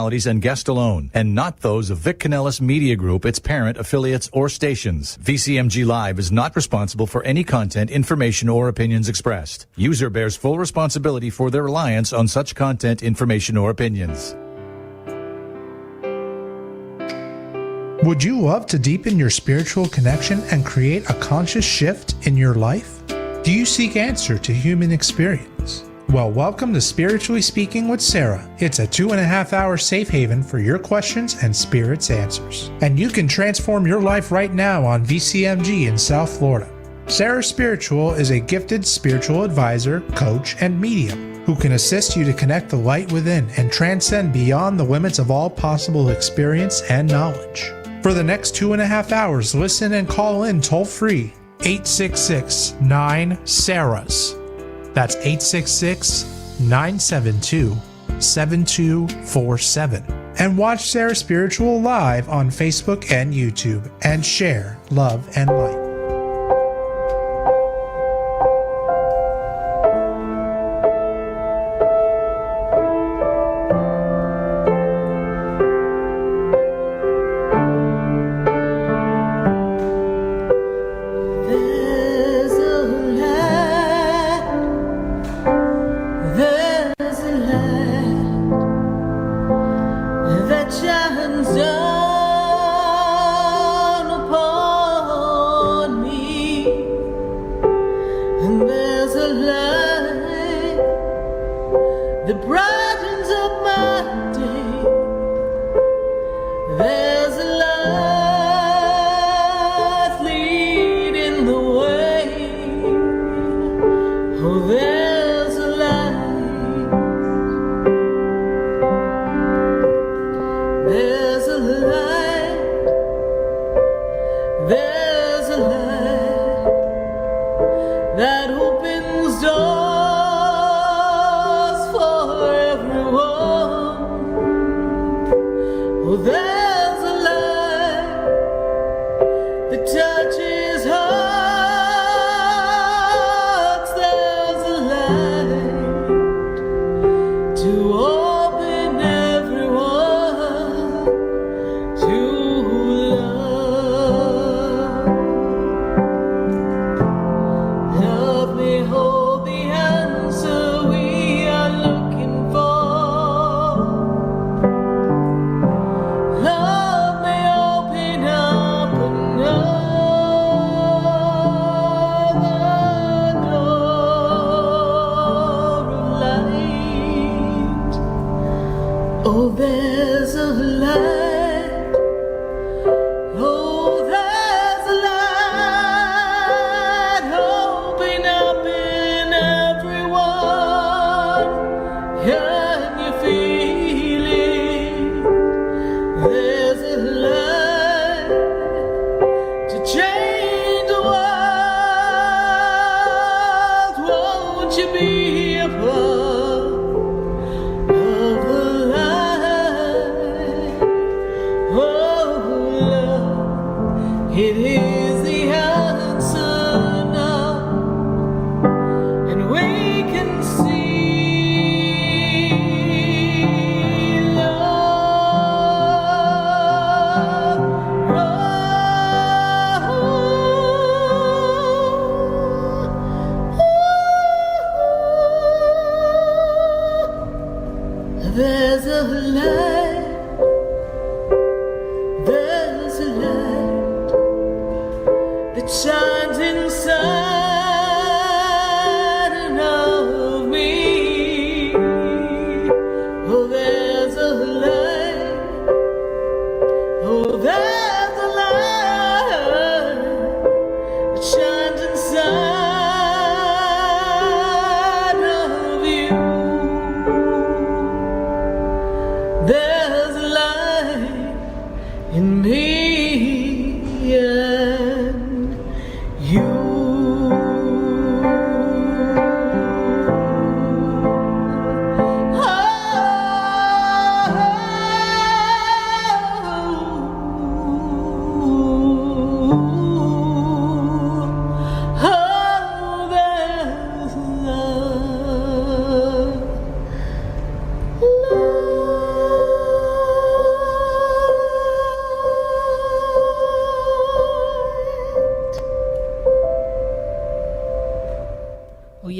and guest alone, and not those of Vic Canellis Media Group, its parent, affiliates, or stations. VCMG Live is not responsible for any content, information, or opinions expressed. User bears full responsibility for their reliance on such content, information, or opinions. Would you love to deepen your spiritual connection and create a conscious shift in your life? Do you seek answer to human experience? Well, welcome to Spiritually Speaking with Sarah. It's a 2.5-hour safe haven for your questions and Spirit's answers. And you can transform your life right now on VCMG in South Florida. Sarah Spiritual is a gifted spiritual advisor, coach, and medium who can assist you to connect the light within and transcend beyond the limits of all possible experience and knowledge. For the next 2.5 hours, listen and call in toll-free 866-9-SARAHS. That's 866-972-7247. And watch Sarah Spiritual live on Facebook and YouTube and share love and light.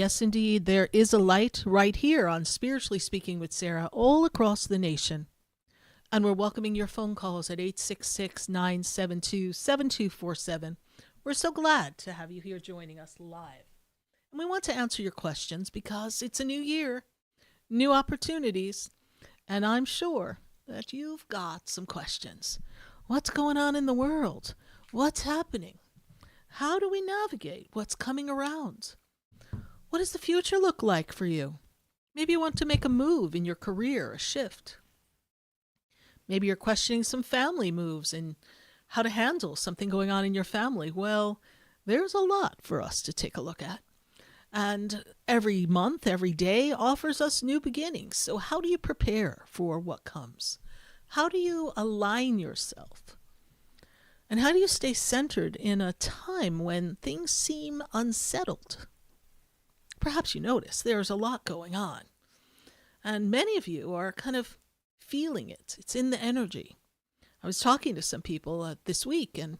yes, indeed, there is a light right here on Spiritually Speaking with Sarah all across the nation. And we're welcoming your phone calls at 866-972-7247. We're so glad to have you here joining us live. And we want to answer your questions because it's a new year, new opportunities, and I'm sure that you've got some questions. What's going on in the world? What's happening? How do we navigate what's coming around? What does the future look like for you? Maybe you want to make a move in your career, a shift. Maybe you're questioning some family moves and how to handle something going on in your family. Well, there's a lot for us to take a look at. And every month, every day offers us new beginnings. So how do you prepare for what comes? How do you align yourself? And how do you stay centered in a time when things seem unsettled? Perhaps you notice there's a lot going on. And many of you are kind of feeling it. It's in the energy. I was talking to some people this week, and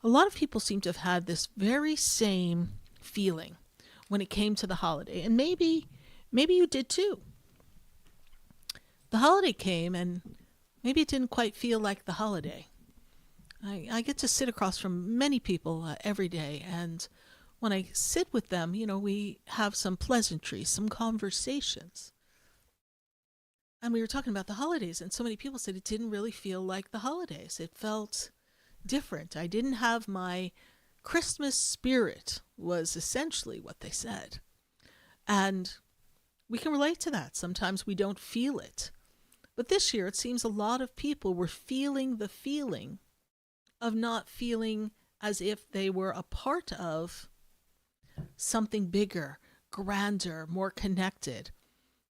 a lot of people seem to have had this very same feeling when it came to the holiday. And maybe you did too. The holiday came, and maybe it didn't quite feel like the holiday. I get to sit across from many people every day, and when I sit with them, we have some pleasantries, some conversations. And we were talking about the holidays, and so many people said it didn't really feel like the holidays. It felt different. I didn't have my Christmas spirit, was essentially what they said. And we can relate to that. Sometimes we don't feel it. But this year, it seems a lot of people were feeling the feeling of not feeling as if they were a part of something bigger, grander, more connected.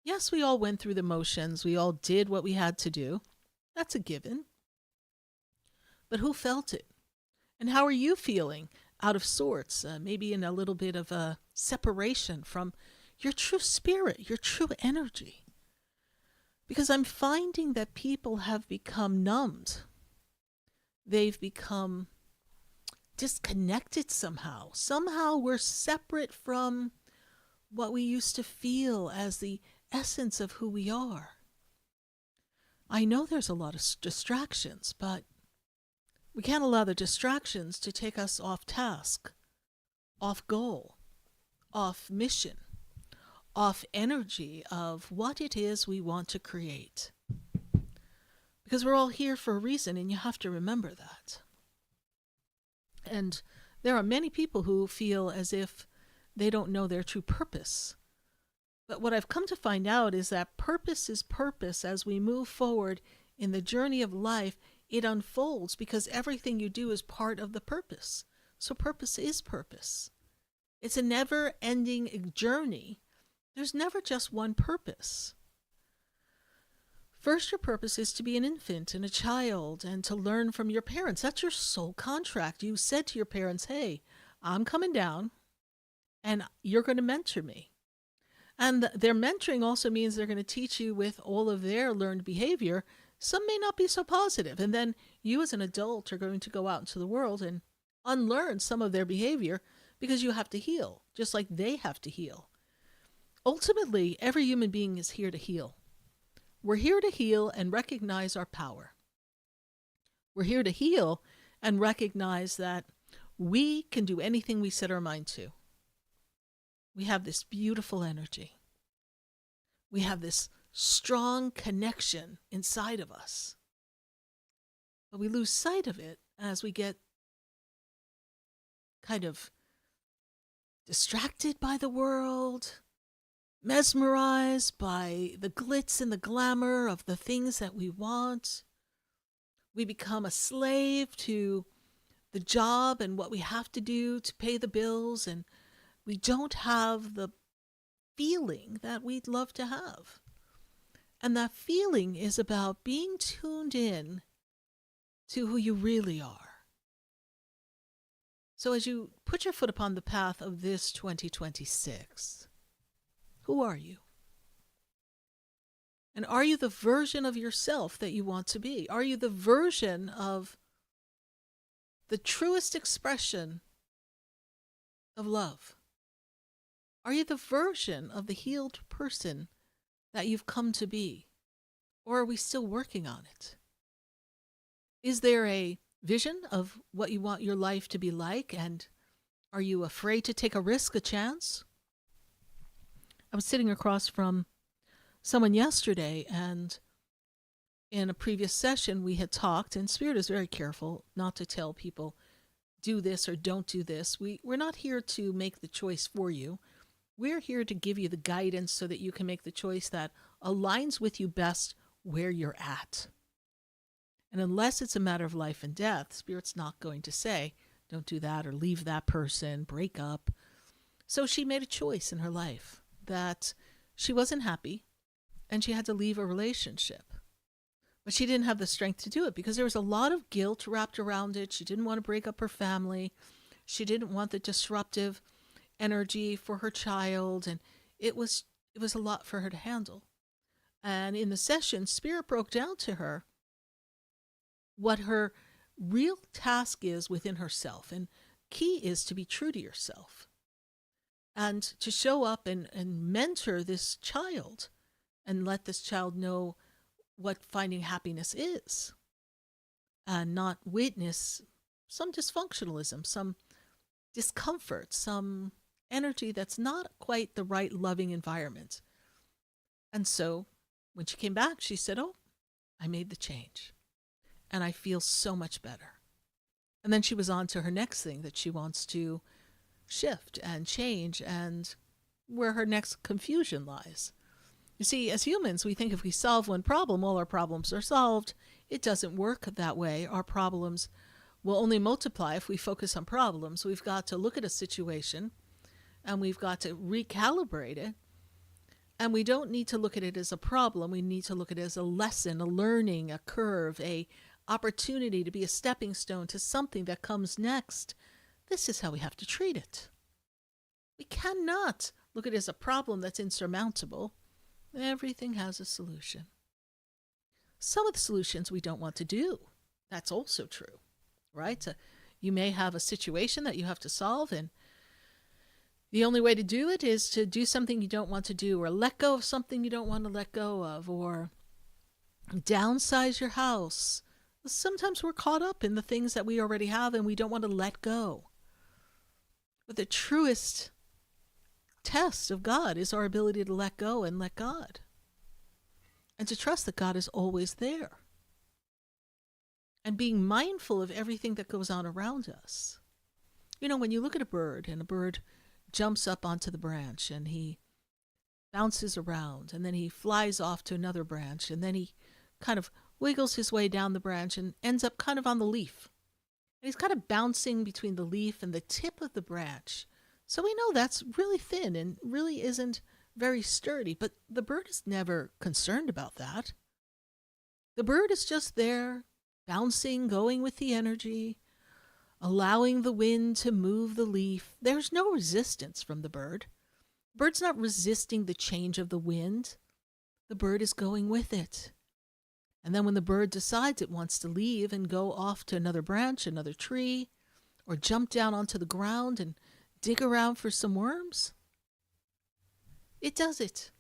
Yes, we all went through the motions. We all did what we had to do. That's a given. But who felt it? And how are you feeling out of sorts? Maybe in a little bit of a separation from your true spirit, your true energy. Because I'm finding that people have become numbed. They've become disconnected somehow. Somehow we're separate from what we used to feel as the essence of who we are. I know there's a lot of distractions, but we can't allow the distractions to take us off task, off goal, off mission, off energy of what it is we want to create. Because we're all here for a reason, and you have to remember that. And there are many people who feel as if they don't know their true purpose. But what I've come to find out is that purpose is purpose. As we move forward in the journey of life, it unfolds because everything you do is part of the purpose. So purpose is purpose. It's a never-ending journey. There's never just one purpose. First, your purpose is to be an infant and a child and to learn from your parents. That's your soul contract. You said to your parents, hey, I'm coming down and you're going to mentor me. And their mentoring also means they're going to teach you with all of their learned behavior. Some may not be so positive. And then you as an adult are going to go out into the world and unlearn some of their behavior because you have to heal, just like they have to heal. Ultimately, every human being is here to heal. We're here to heal and recognize our power. We're here to heal and recognize that we can do anything we set our mind to. We have this beautiful energy. We have this strong connection inside of us. But we lose sight of it as we get kind of distracted by the world, mesmerized by the glitz and the glamour of the things that we want. We become a slave to the job and what we have to do to pay the bills, and we don't have the feeling that we'd love to have. And that feeling is about being tuned in to who you really are. So as you put your foot upon the path of this 2026, who are you? And are you the version of yourself that you want to be? Are you the version of the truest expression of love? Are you the version of the healed person that you've come to be? Or are we still working on it? Is there a vision of what you want your life to be like? And are you afraid to take a risk, a chance? I was sitting across from someone yesterday, and in a previous session we had talked, and Spirit is very careful not to tell people, do this or don't do this. We're not here to make the choice for you. We're here to give you the guidance so that you can make the choice that aligns with you best where you're at. And unless it's a matter of life and death, Spirit's not going to say, don't do that or leave that person, break up. So she made a choice in her life that she wasn't happy and she had to leave a relationship. But she didn't have the strength to do it because there was a lot of guilt wrapped around it. She didn't want to break up her family. She didn't want the disruptive energy for her child. And it was a lot for her to handle. And in the session, Spirit broke down to her what her real task is within herself. And key is to be true to yourself and to show up and mentor this child and let this child know what finding happiness is, and not witness some dysfunctionalism, some discomfort, some energy that's not quite the right loving environment. And so when she came back, she said, oh, I made the change and I feel so much better. And then she was on to her next thing that she wants to shift and change, and where her next confusion lies. You see, as humans, we think if we solve one problem, all our problems are solved. It doesn't work that way. Our problems will only multiply if we focus on problems. We've got to look at a situation and we've got to recalibrate it. And we don't need to look at it as a problem. We need to look at it as a lesson, a learning, a curve, a opportunity to be a stepping stone to something that comes next. This is how we have to treat it. We cannot look at it as a problem that's insurmountable. Everything has a solution. Some of the solutions we don't want to do. That's also true, right? You may have a situation that you have to solve, and the only way to do it is to do something you don't want to do, or let go of something you don't want to let go of, or downsize your house. Sometimes we're caught up in the things that we already have and we don't want to let go. But the truest test of God is our ability to let go and let God, and to trust that God is always there, and being mindful of everything that goes on around us. You know, when you look at a bird and a bird jumps up onto the branch and he bounces around and then he flies off to another branch and then he kind of wiggles his way down the branch and ends up kind of on the leaf. And he's kind of bouncing between the leaf and the tip of the branch. So we know that's really thin and really isn't very sturdy, but the bird is never concerned about that. The bird is just there, bouncing, going with the energy, allowing the wind to move the leaf. There's no resistance from the bird. The bird's not resisting the change of the wind. The bird is going with it. And then when the bird decides it wants to leave and go off to another branch, another tree, or jump down onto the ground and dig around for some worms, it does it.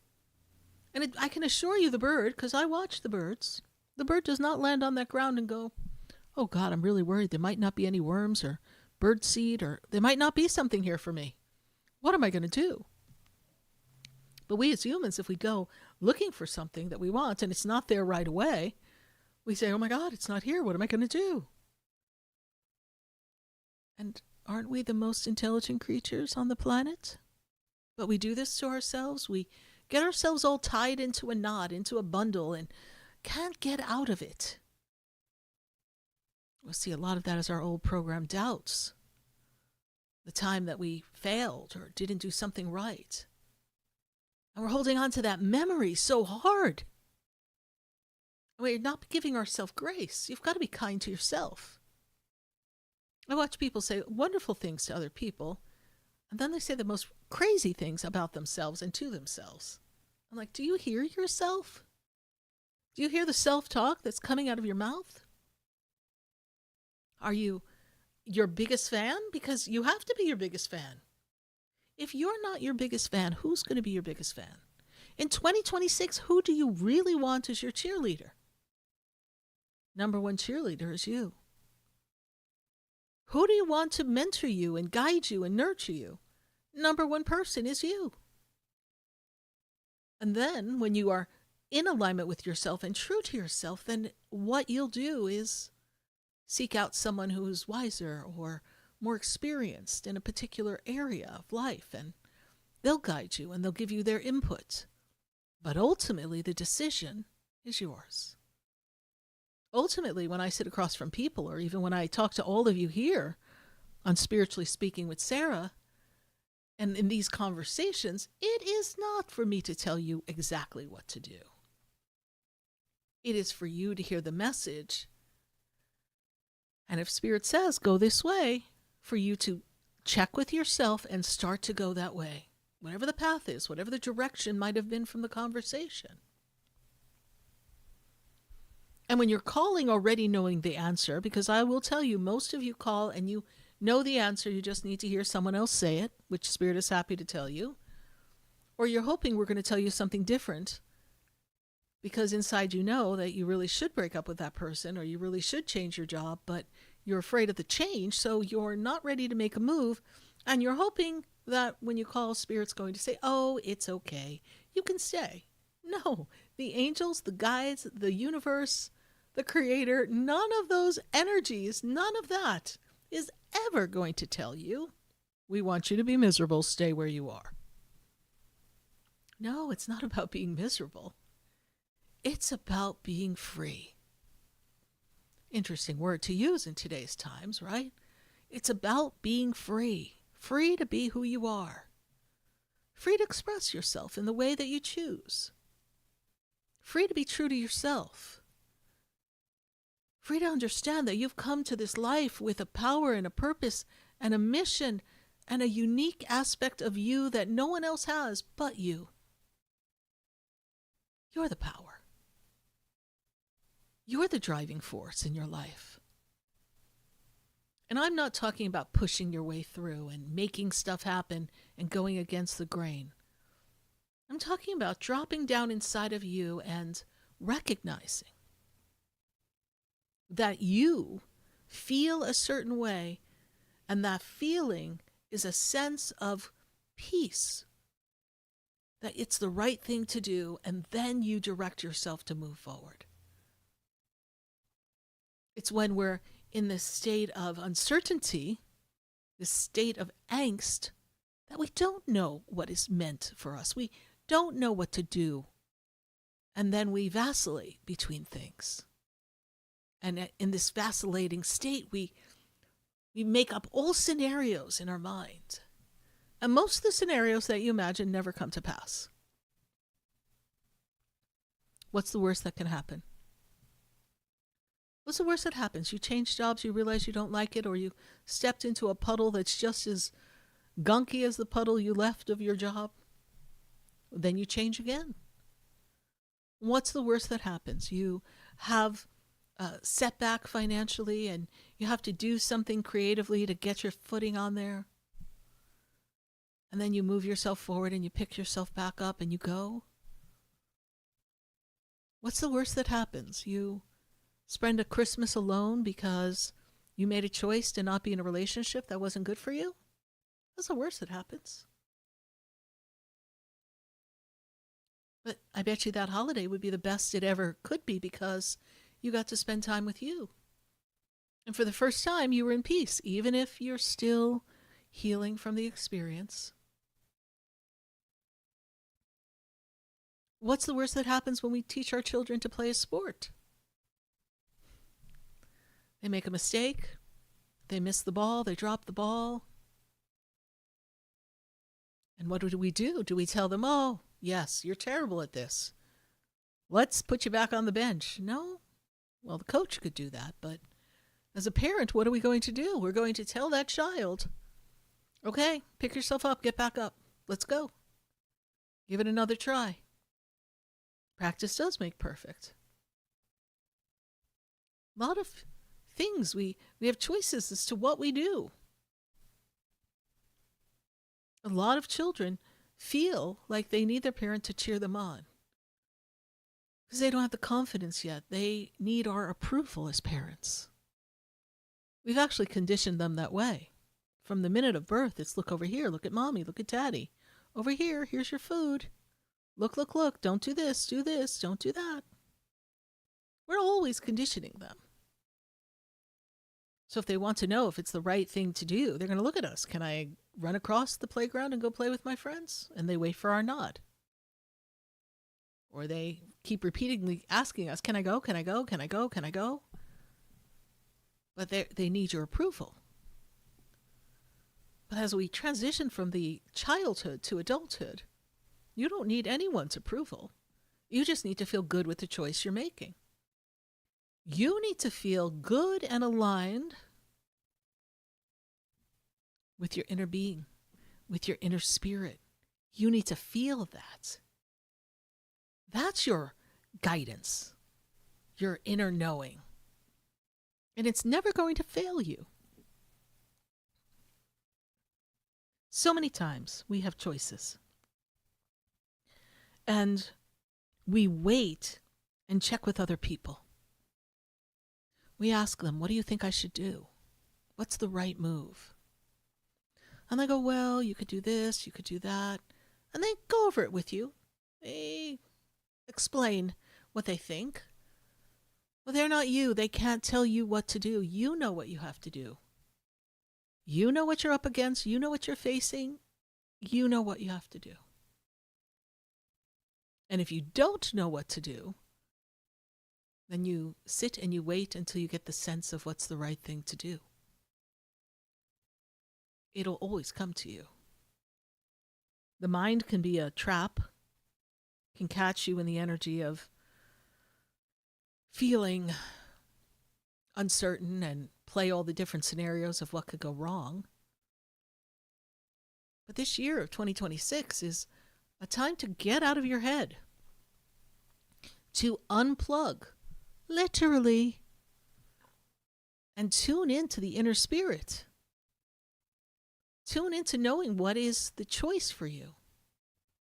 And I can assure you the bird, because I watch the birds, the bird does not land on that ground and go, oh God, I'm really worried there might not be any worms or bird seed, or there might not be something here for me. What am I going to do? But we as humans, if we go looking for something that we want and it's not there right away, we say, oh my God, it's not here. What am I going to do? And aren't we the most intelligent creatures on the planet? But we do this to ourselves. We get ourselves all tied into a knot, into a bundle, and can't get out of it. We'll see a lot of that as our old program doubts. The time that we failed or didn't do something right. And we're holding on to that memory so hard. We're not giving ourselves grace. You've got to be kind to yourself. I watch people say wonderful things to other people, and then they say the most crazy things about themselves and to themselves. I'm like, do you hear yourself? Do you hear the self-talk that's coming out of your mouth? Are you your biggest fan? Because you have to be your biggest fan. If you're not your biggest fan, who's going to be your biggest fan? In 2026, who do you really want as your cheerleader? Number one cheerleader is you. Who do you want to mentor you and guide you and nurture you? Number one person is you. And then when you are in alignment with yourself and true to yourself, then what you'll do is seek out someone who is wiser or more experienced in a particular area of life, and they'll guide you and they'll give you their input. But ultimately, the decision is yours. Ultimately, when I sit across from people, or even when I talk to all of you here on Spiritually Speaking with Sarah, and in these conversations, it is not for me to tell you exactly what to do. It is for you to hear the message. And if Spirit says, go this way, for you to check with yourself and start to go that way. Whatever the path is, whatever the direction might have been from the conversation. And when you're calling already knowing the answer, because I will tell you, most of you call and you know the answer, you just need to hear someone else say it, which Spirit is happy to tell you. Or you're hoping we're going to tell you something different because inside you know that you really should break up with that person or you really should change your job, but you're afraid of the change, so you're not ready to make a move, and you're hoping that when you call, Spirit's going to say, oh, it's okay, you can stay. No, the angels, the guides, the universe, the creator, none of those energies, none of that is ever going to tell you, we want you to be miserable, stay where you are. No, it's not about being miserable. It's about being free. Interesting word to use in today's times, right? It's about being free. Free to be who you are. Free to express yourself in the way that you choose. Free to be true to yourself. Free to understand that you've come to this life with a power and a purpose and a mission and a unique aspect of you that no one else has but you. You're the power. You're the driving force in your life. And I'm not talking about pushing your way through and making stuff happen and going against the grain. I'm talking about dropping down inside of you and recognizing that you feel a certain way, and that feeling is a sense of peace, that it's the right thing to do, and then you direct yourself to move forward. It's when we're in this state of uncertainty, this state of angst, that we don't know what is meant for us. We don't know what to do. And then we vacillate between things. And in this vacillating state, we make up all scenarios in our mind. And most of the scenarios that you imagine never come to pass. What's the worst that can happen? What's the worst that happens? You change jobs, you realize you don't like it, or you stepped into a puddle that's just as gunky as the puddle you left of your job. Then you change again. What's the worst that happens? You have a setback financially and you have to do something creatively to get your footing on there. And then you move yourself forward and you pick yourself back up and you go. What's the worst that happens? You spend a Christmas alone because you made a choice to not be in a relationship that wasn't good for you? That's the worst that happens. But I bet you that holiday would be the best it ever could be because you got to spend time with you. And for the first time, you were in peace, even if you're still healing from the experience. What's the worst that happens when we teach our children to play a sport? They make a mistake, they miss the ball, they drop the ball. And what do? Do we tell them, oh, yes, you're terrible at this. Let's put you back on the bench. No? Well, the coach could do that, but as a parent, what are we going to do? We're going to tell that child, okay, pick yourself up, get back up, let's go. Give it another try. Practice does make perfect. A lot of things, we have choices as to what we do. A lot of children feel like they need their parent to cheer them on because they don't have the confidence yet. They need our approval as parents. We've actually conditioned them that way. From the minute of birth, it's look over here, look at mommy, look at daddy. Over here, here's your food. Look, look, look, don't do this, don't do that. We're always conditioning them. So if they want to know if it's the right thing to do, they're going to look at us. Can I run across the playground and go play with my friends? And they wait for our nod. Or they keep repeatedly asking us, can I go, can I go, can I go, can I go? But they need your approval. But as we transition from the childhood to adulthood, you don't need anyone's approval. You just need to feel good with the choice you're making. You need to feel good and aligned with your inner being, with your inner spirit. You need to feel that. That's your guidance, your inner knowing. And it's never going to fail you. So many times we have choices. And we wait and check with other people. We ask them, what do you think I should do? What's the right move? And they go, well, you could do this, you could do that. And they go over it with you. They explain what they think. Well, they're not you. They can't tell you what to do. You know what you have to do. You know what you're up against. You know what you're facing. You know what you have to do. And if you don't know what to do, then you sit and you wait until you get the sense of what's the right thing to do. It'll always come to you. The mind can be a trap, can catch you in the energy of feeling uncertain and play all the different scenarios of what could go wrong. But this year of 2026 is a time to get out of your head, to unplug, literally, and tune into the inner spirit. Tune into knowing what is the choice for you.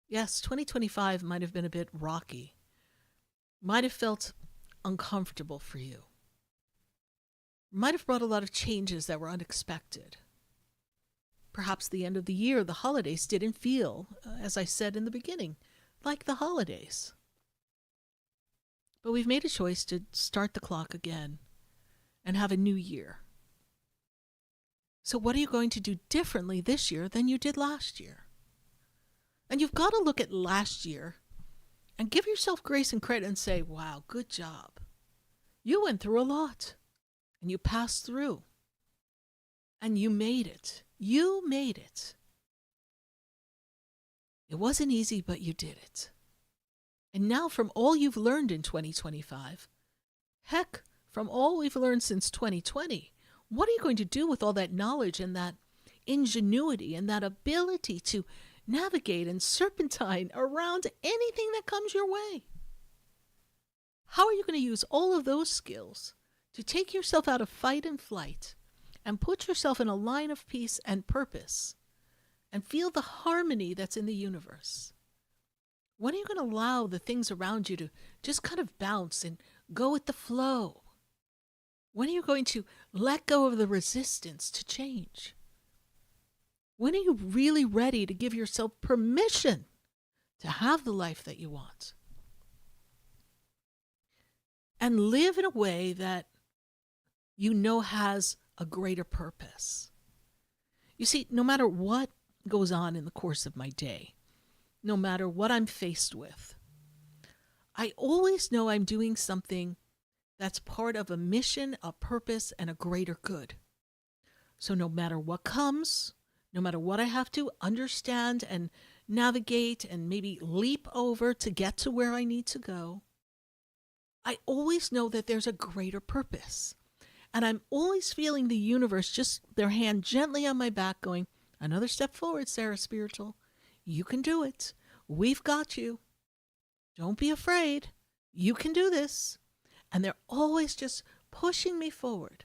Yes, 2025 might have been a bit rocky, might have felt uncomfortable for you, might have brought a lot of changes that were unexpected. Perhaps the end of the year, the holidays didn't feel, as I said in the beginning, like the holidays. But we've made a choice to start the clock again and have a new year. So what are you going to do differently this year than you did last year? And you've got to look at last year and give yourself grace and credit and say, wow, good job. You went through a lot and you passed through and you made it. You made it. It wasn't easy, but you did it. And now from all you've learned in 2025, heck, from all we've learned since 2020, what are you going to do with all that knowledge and that ingenuity and that ability to navigate and serpentine around anything that comes your way? How are you going to use all of those skills to take yourself out of fight and flight and put yourself in a line of peace and purpose and feel the harmony that's in the universe? When are you going to allow the things around you to just kind of bounce and go with the flow? When are you going to let go of the resistance to change? When are you really ready to give yourself permission to have the life that you want? And live in a way that you know has a greater purpose. You see, no matter what goes on in the course of my day, no matter what I'm faced with, I always know I'm doing something that's part of a mission, a purpose, and a greater good. So no matter what comes, no matter what I have to understand and navigate and maybe leap over to get to where I need to go, I always know that there's a greater purpose. And I'm always feeling the universe, just their hand gently on my back going, another step forward, Sarah Spiritual. You can do it. We've got you. Don't be afraid. You can do this. And they're always just pushing me forward.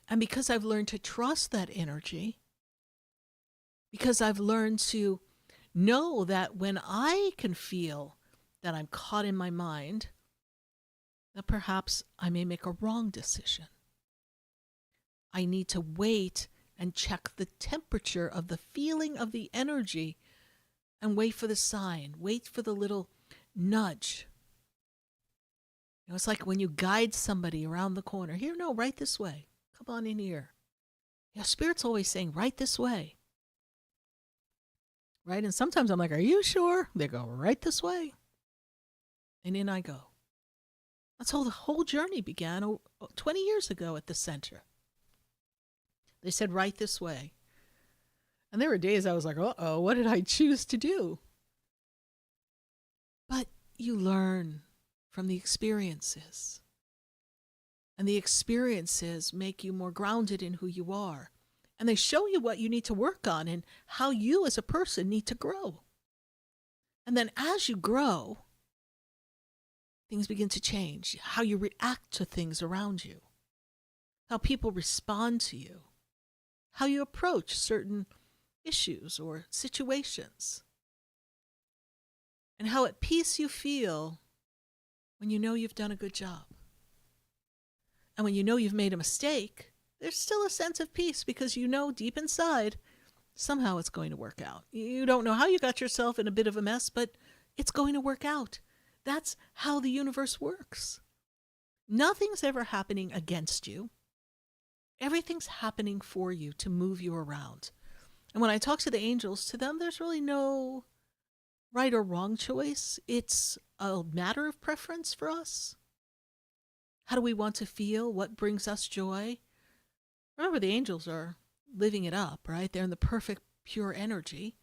And because I've learned to trust that energy, because I've learned to know that when I can feel that I'm caught in my mind, that perhaps I may make a wrong decision. I need to wait and check the temperature of the feeling of the energy and wait for the sign, wait for the little nudge. It's like when you guide somebody around the corner. Here, no, right this way. Come on in here. Spirit's always saying, right this way. Right? And sometimes I'm like, are you sure? They go, right this way. And in I go. That's how the whole journey began 20 years ago at the center. They said, right this way. And there were days I was like, uh-oh, what did I choose to do? But you learn from the experiences. And the experiences make you more grounded in who you are. And they show you what you need to work on and how you as a person need to grow. And then as you grow, things begin to change. How you react to things around you. How people respond to you. How you approach certain issues or situations. And how at peace you feel when you know you've done a good job. And when you know you've made a mistake, there's still a sense of peace because you know deep inside, somehow it's going to work out. You don't know how you got yourself in a bit of a mess, but it's going to work out. That's how the universe works. Nothing's ever happening against you. Everything's happening for you to move you around. And when I talk to the angels, to them, there's really no right or wrong choice. It's a matter of preference for us. How do we want to feel? What brings us joy? Remember, the angels are living it up, right? They're in the perfect, pure energy.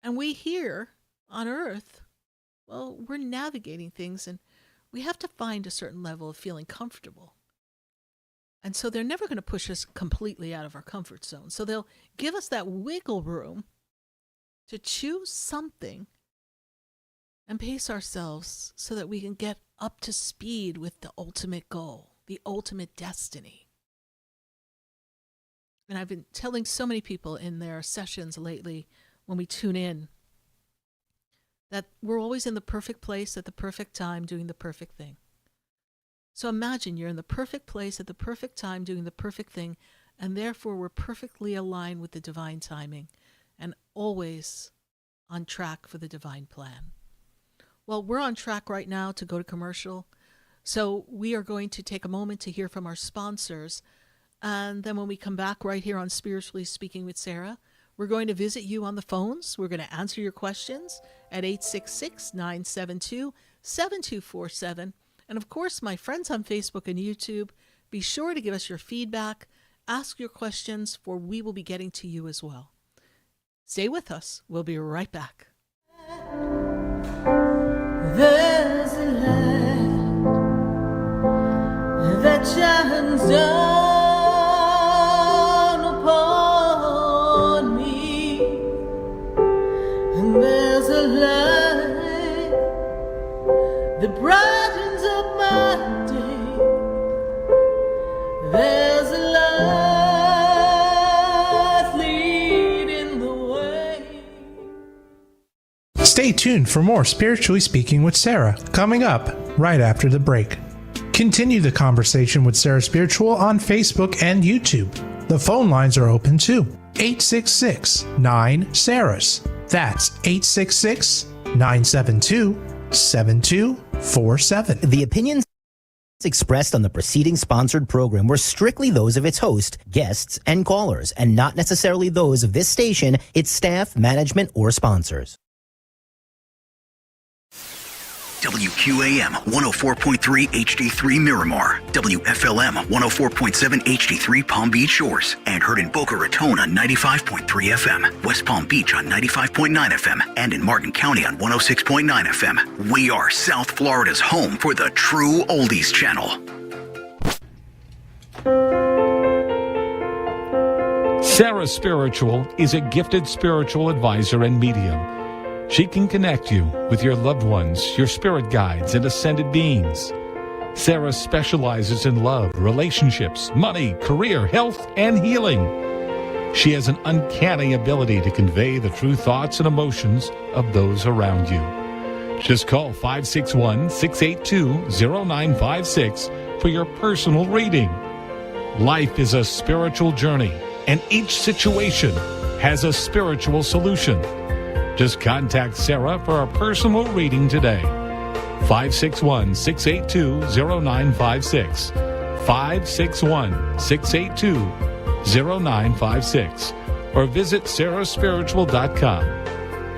And we here on earth, well, we're navigating things and we have to find a certain level of feeling comfortable. And so they're never going to push us completely out of our comfort zone. So they'll give us that wiggle room to choose something and pace ourselves so that we can get up to speed with the ultimate goal, the ultimate destiny. And I've been telling so many people in their sessions lately when we tune in that we're always in the perfect place at the perfect time doing the perfect thing. So imagine you're in the perfect place at the perfect time doing the perfect thing, and therefore we're perfectly aligned with the divine timing and always on track for the divine plan. Well, we're on track right now to go to commercial, so we are going to take a moment to hear from our sponsors, and then when we come back right here on Spiritually Speaking with Sarah, we're going to visit you on the phones. We're going to answer your questions at 866-972-7247. And of course, my friends on Facebook and YouTube, be sure to give us your feedback, ask your questions, for we will be getting to you as well. Stay with us. We'll be right back. There's a light that shines down upon me, and there's a light that brightens up my day. There's a light leading the way. Stay tuned for more Spiritually Speaking with Sarah, coming up right after the break. Continue the conversation with Sarah Spiritual on Facebook and YouTube. The phone lines are open too. 866-9-SARAHS. That's 866-972-7247. The opinions expressed on the preceding sponsored program were strictly those of its host, guests, and callers, and not necessarily those of this station, its staff, management, or sponsors. WQAM 104.3 HD3 Miramar, WFLM 104.7 HD3 Palm Beach Shores, and heard in Boca Raton on 95.3 FM, West Palm Beach on 95.9 FM, and in Martin County on 106.9 FM. We are South Florida's home for the true oldies channel. Sarah Spiritual is a gifted spiritual advisor and medium. She can connect you with your loved ones, your spirit guides, and ascended beings. Sarah specializes in love, relationships, money, career, health, and healing. She has an uncanny ability to convey the true thoughts and emotions of those around you. Just call 561-682-0956 for your personal reading. Life is a spiritual journey, and each situation has a spiritual solution. Just contact Sarah for a personal reading today. 561-682-0956. 561-682-0956. Or visit sarahspiritual.com.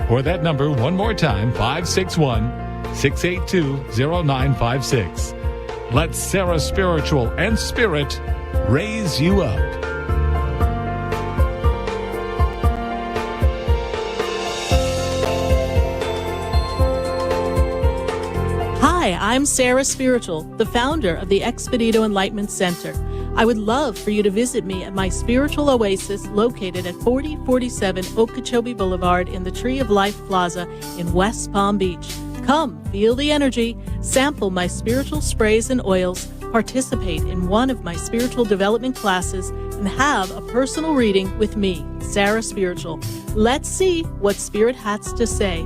Or that number one more time, 561-682-0956. Let Sarah Spiritual and Spirit raise you up. Hi, I'm Sarah Spiritual, the founder of the Expedito Enlightenment Center. I would love for you to visit me at my spiritual oasis located at 4047 Okeechobee Boulevard in the Tree of Life Plaza in West Palm Beach. Come, feel the energy, sample my spiritual sprays and oils, participate in one of my spiritual development classes, and have a personal reading with me, Sarah Spiritual. Let's see what Spirit has to say.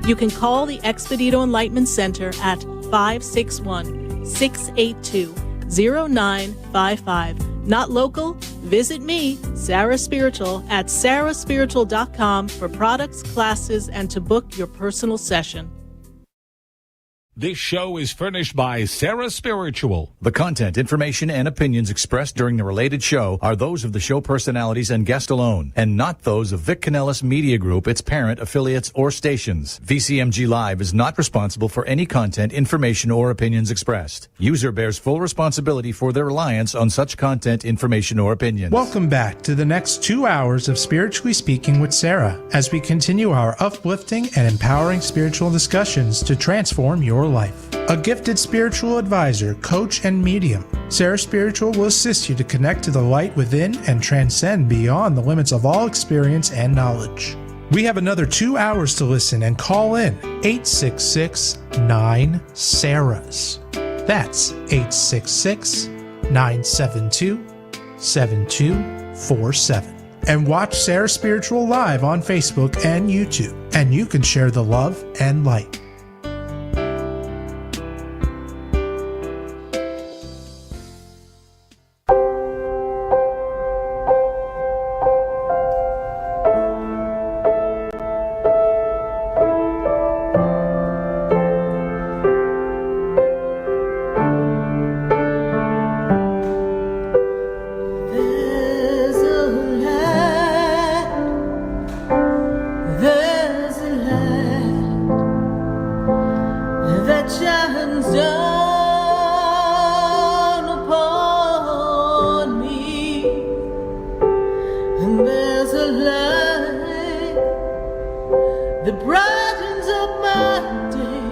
You can call the Expedito Enlightenment Center at 561-682-0955. Not local? Visit me, Sarah Spiritual, at sarahspiritual.com for products, classes, and to book your personal session. This show is furnished by Sarah Spiritual. The content, information, and opinions expressed during the related show are those of the show personalities and guest alone, and not those of Vic Canellis Media Group, its parent, affiliates, or stations. VCMG Live is not responsible for any content, information, or opinions expressed. User bears full responsibility for their reliance on such content, information, or opinions. Welcome back to the next 2 hours of Spiritually Speaking with Sarah as we continue our uplifting and empowering spiritual discussions to transform your life. A gifted spiritual advisor, coach, and medium, Sarah Spiritual will assist you to connect to the light within and transcend beyond the limits of all experience and knowledge. We have another 2 hours to listen and call in 866-9-SARAHs. That's 866-972-7247. And watch Sarah Spiritual live on Facebook and YouTube, and you can share the love and light. There's a light that shines down upon me, and there's a light that brightens up my day.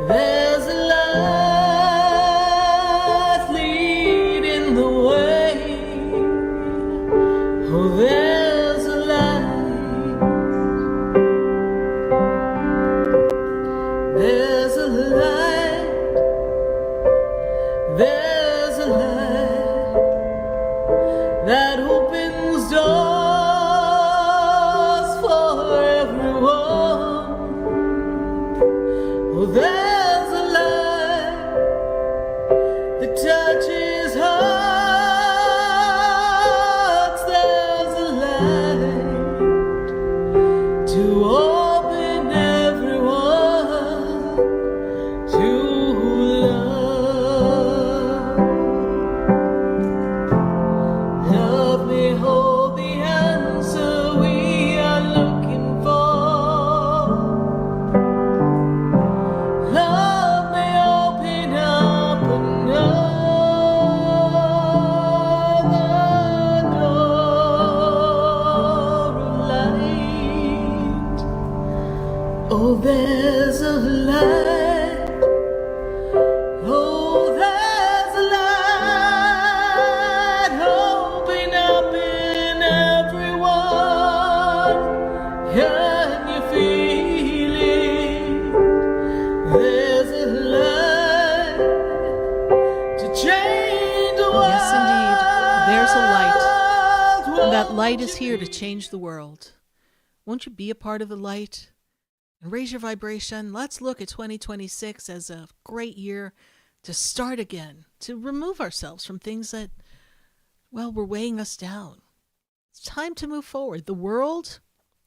There's a light leading the way. Oh, there's a light. There's a light, there's a light that opens doors for everyone. Oh, there's a light that touches hearts. There's a light to open everyone to love. Help me hold the answer we are looking for. Love me open up another door of light. Oh, there's a light. Oh, there's a light. Open up in everyone. Can you feel it? There's a light to change the world. Yes, indeed. There's a light And that light is here to change the world. Won't you be a part of the light and raise your vibration? Let's look at 2026 as a great year to start again, to remove ourselves from things that, well, were weighing us down. It's time to move forward. The world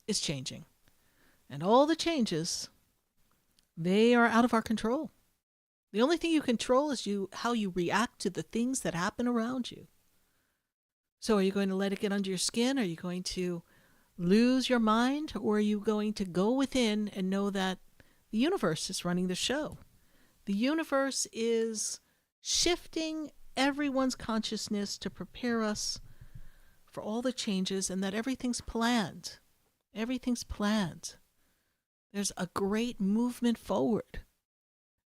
is changing. And all the changes, they are out of our control. The only thing you control is how you react to the things that happen around you. So are you going to let it get under your skin? Are you going to lose your mind? Or are you going to go within and know that the universe is running the show? The universe is shifting everyone's consciousness to prepare us for all the changes, and that everything's planned. Everything's planned. There's a great movement forward.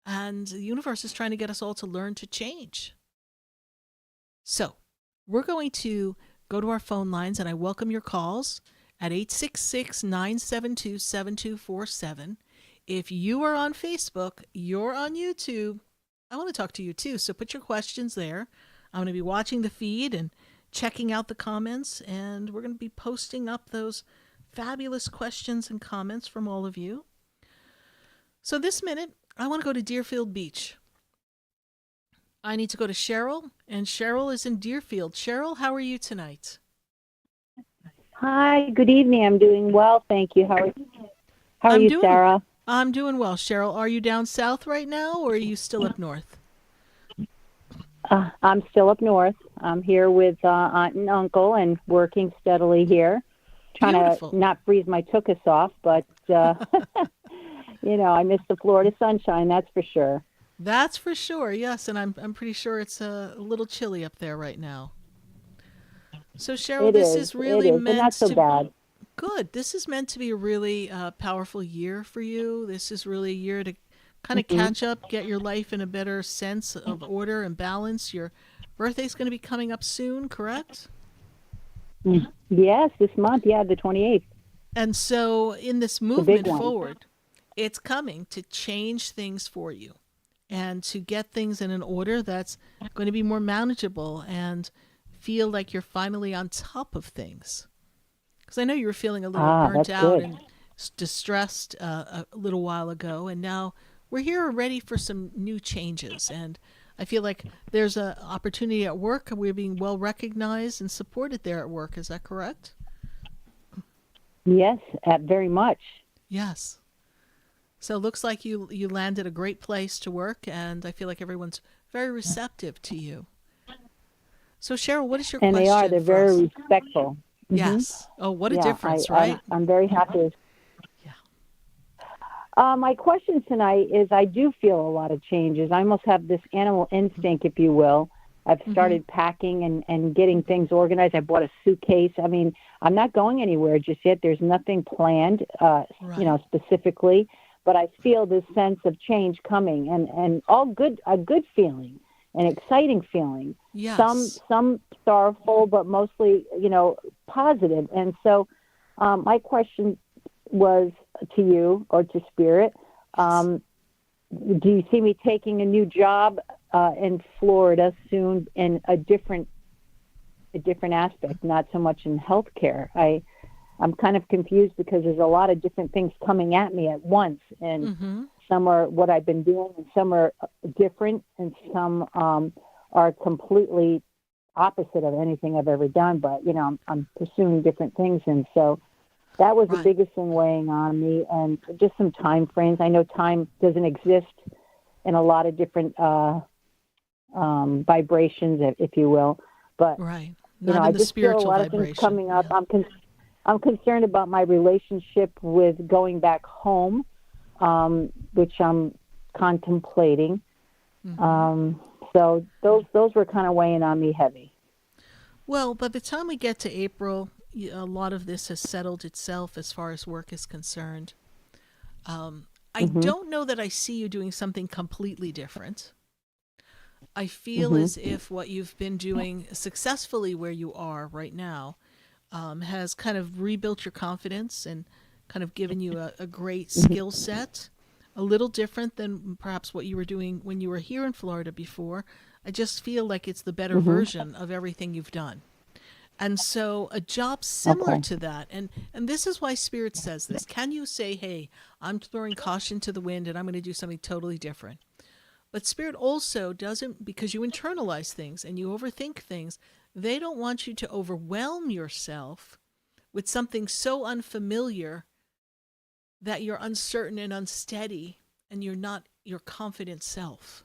And the universe is trying to get us all to learn to change. So, we're going to go to our phone lines, and I welcome your calls at 866-972-7247. If you are on Facebook, you're on YouTube, I want to talk to you too. So put your questions there. I'm going to be watching the feed and checking out the comments, and we're going to be posting up those fabulous questions and comments from all of you. So this minute, I want to go to Deerfield Beach. I need to go to Cheryl, and Cheryl is in Deerfield. Cheryl, how are you tonight? Hi, good evening. I'm doing well, thank you. How are you, Sarah? I'm doing well, Cheryl. Are you down south right now, or are you still up north? I'm still up north. I'm here with aunt and uncle and working steadily here, trying Beautiful. to not freeze my tuchus off, but, I miss the Florida sunshine, that's for sure. That's for sure, yes, and I'm pretty sure it's a little chilly up there right now. So, Cheryl, this is really meant not so to bad. Good. This is meant to be a really powerful year for you. This is really a year to kind of catch up, get your life in a better sense of order and balance. Your birthday's going to be coming up soon, correct? Yes, this month, the 28th. And so in this movement forward, it's coming to change things for you and to get things in an order that's going to be more manageable and feel like you're finally on top of things. Because I know you were feeling a little burnt out and distressed a little while ago, and now we're here ready for some new changes. And I feel like there's an opportunity at work. We're being well recognized and supported there at work. Is that correct? Yes, very much. Yes. So it looks like you landed a great place to work, and I feel like everyone's very receptive to you. So, Cheryl, what is your question? And they are. They're very us? respectful. Yes. Oh, what a difference, right? I'm very happy. Yeah. My question tonight is, I do feel a lot of changes. I almost have this animal instinct, if you will. I've started packing and getting things organized. I bought a suitcase. I mean, I'm not going anywhere just yet. There's nothing planned, specifically. But I feel this sense of change coming, and a good feeling, an exciting feeling. Yes. Some sorrowful, but mostly, positive. And so my question was to you, or to Spirit, do you see me taking a new job in Florida soon in a different aspect, not so much in healthcare? I'm kind of confused because there's a lot of different things coming at me at once, and some are what I've been doing, and some are different, and some are completely opposite of anything I've ever done. But I'm pursuing different things, and so that was the biggest thing weighing on me, and just some time frames. I know time doesn't exist in a lot of different vibrations, if you will, but not I in the just feel a spiritual lot vibration. of things coming up. I'm concerned about my relationship with going back home, which I'm contemplating. So those were kind of weighing on me heavy. Well, by the time we get to April, a lot of this has settled itself as far as work is concerned. I don't know that I see you doing something completely different. I feel as if what you've been doing successfully where you are right now has kind of rebuilt your confidence and kind of given you a great skill set, a little different than perhaps what you were doing when you were here in Florida before. I just feel like it's the better version of everything you've done. And so a job similar Okay. to that, and this is why Spirit says this. Can you say, hey, I'm throwing caution to the wind and I'm going to do something totally different? But Spirit also doesn't, because you internalize things and you overthink things, they don't want you to overwhelm yourself with something so unfamiliar that you're uncertain and unsteady and you're not your confident self.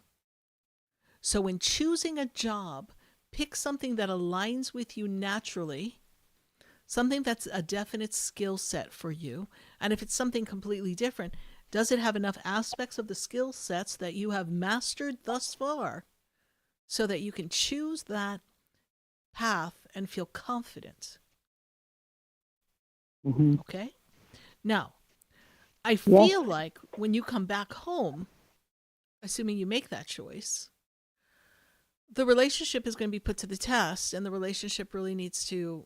So when choosing a job, pick something that aligns with you naturally, something that's a definite skill set for you. And if it's something completely different, does it have enough aspects of the skill sets that you have mastered thus far so that you can choose that path and feel confident? Mhm. Okay? Now, I feel like when you come back home, assuming you make that choice, the relationship is going to be put to the test, and the relationship really needs to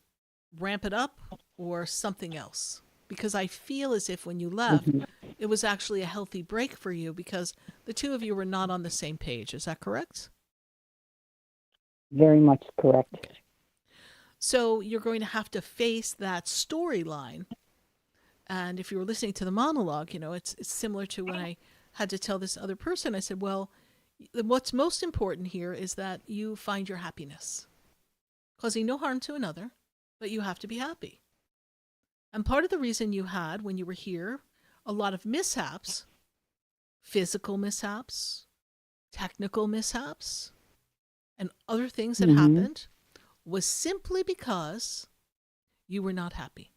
ramp it up or something else. Because I feel as if when you left, it was actually a healthy break for you because the two of you were not on the same page. Is that correct? Very much correct. So you're going to have to face that storyline. And if you were listening to the monologue, it's similar to when I had to tell this other person. I said, well, what's most important here is that you find your happiness, causing no harm to another, but you have to be happy. And part of the reason you had, when you were here, a lot of mishaps, physical mishaps, technical mishaps, and other things that happened, was simply because you were not happy.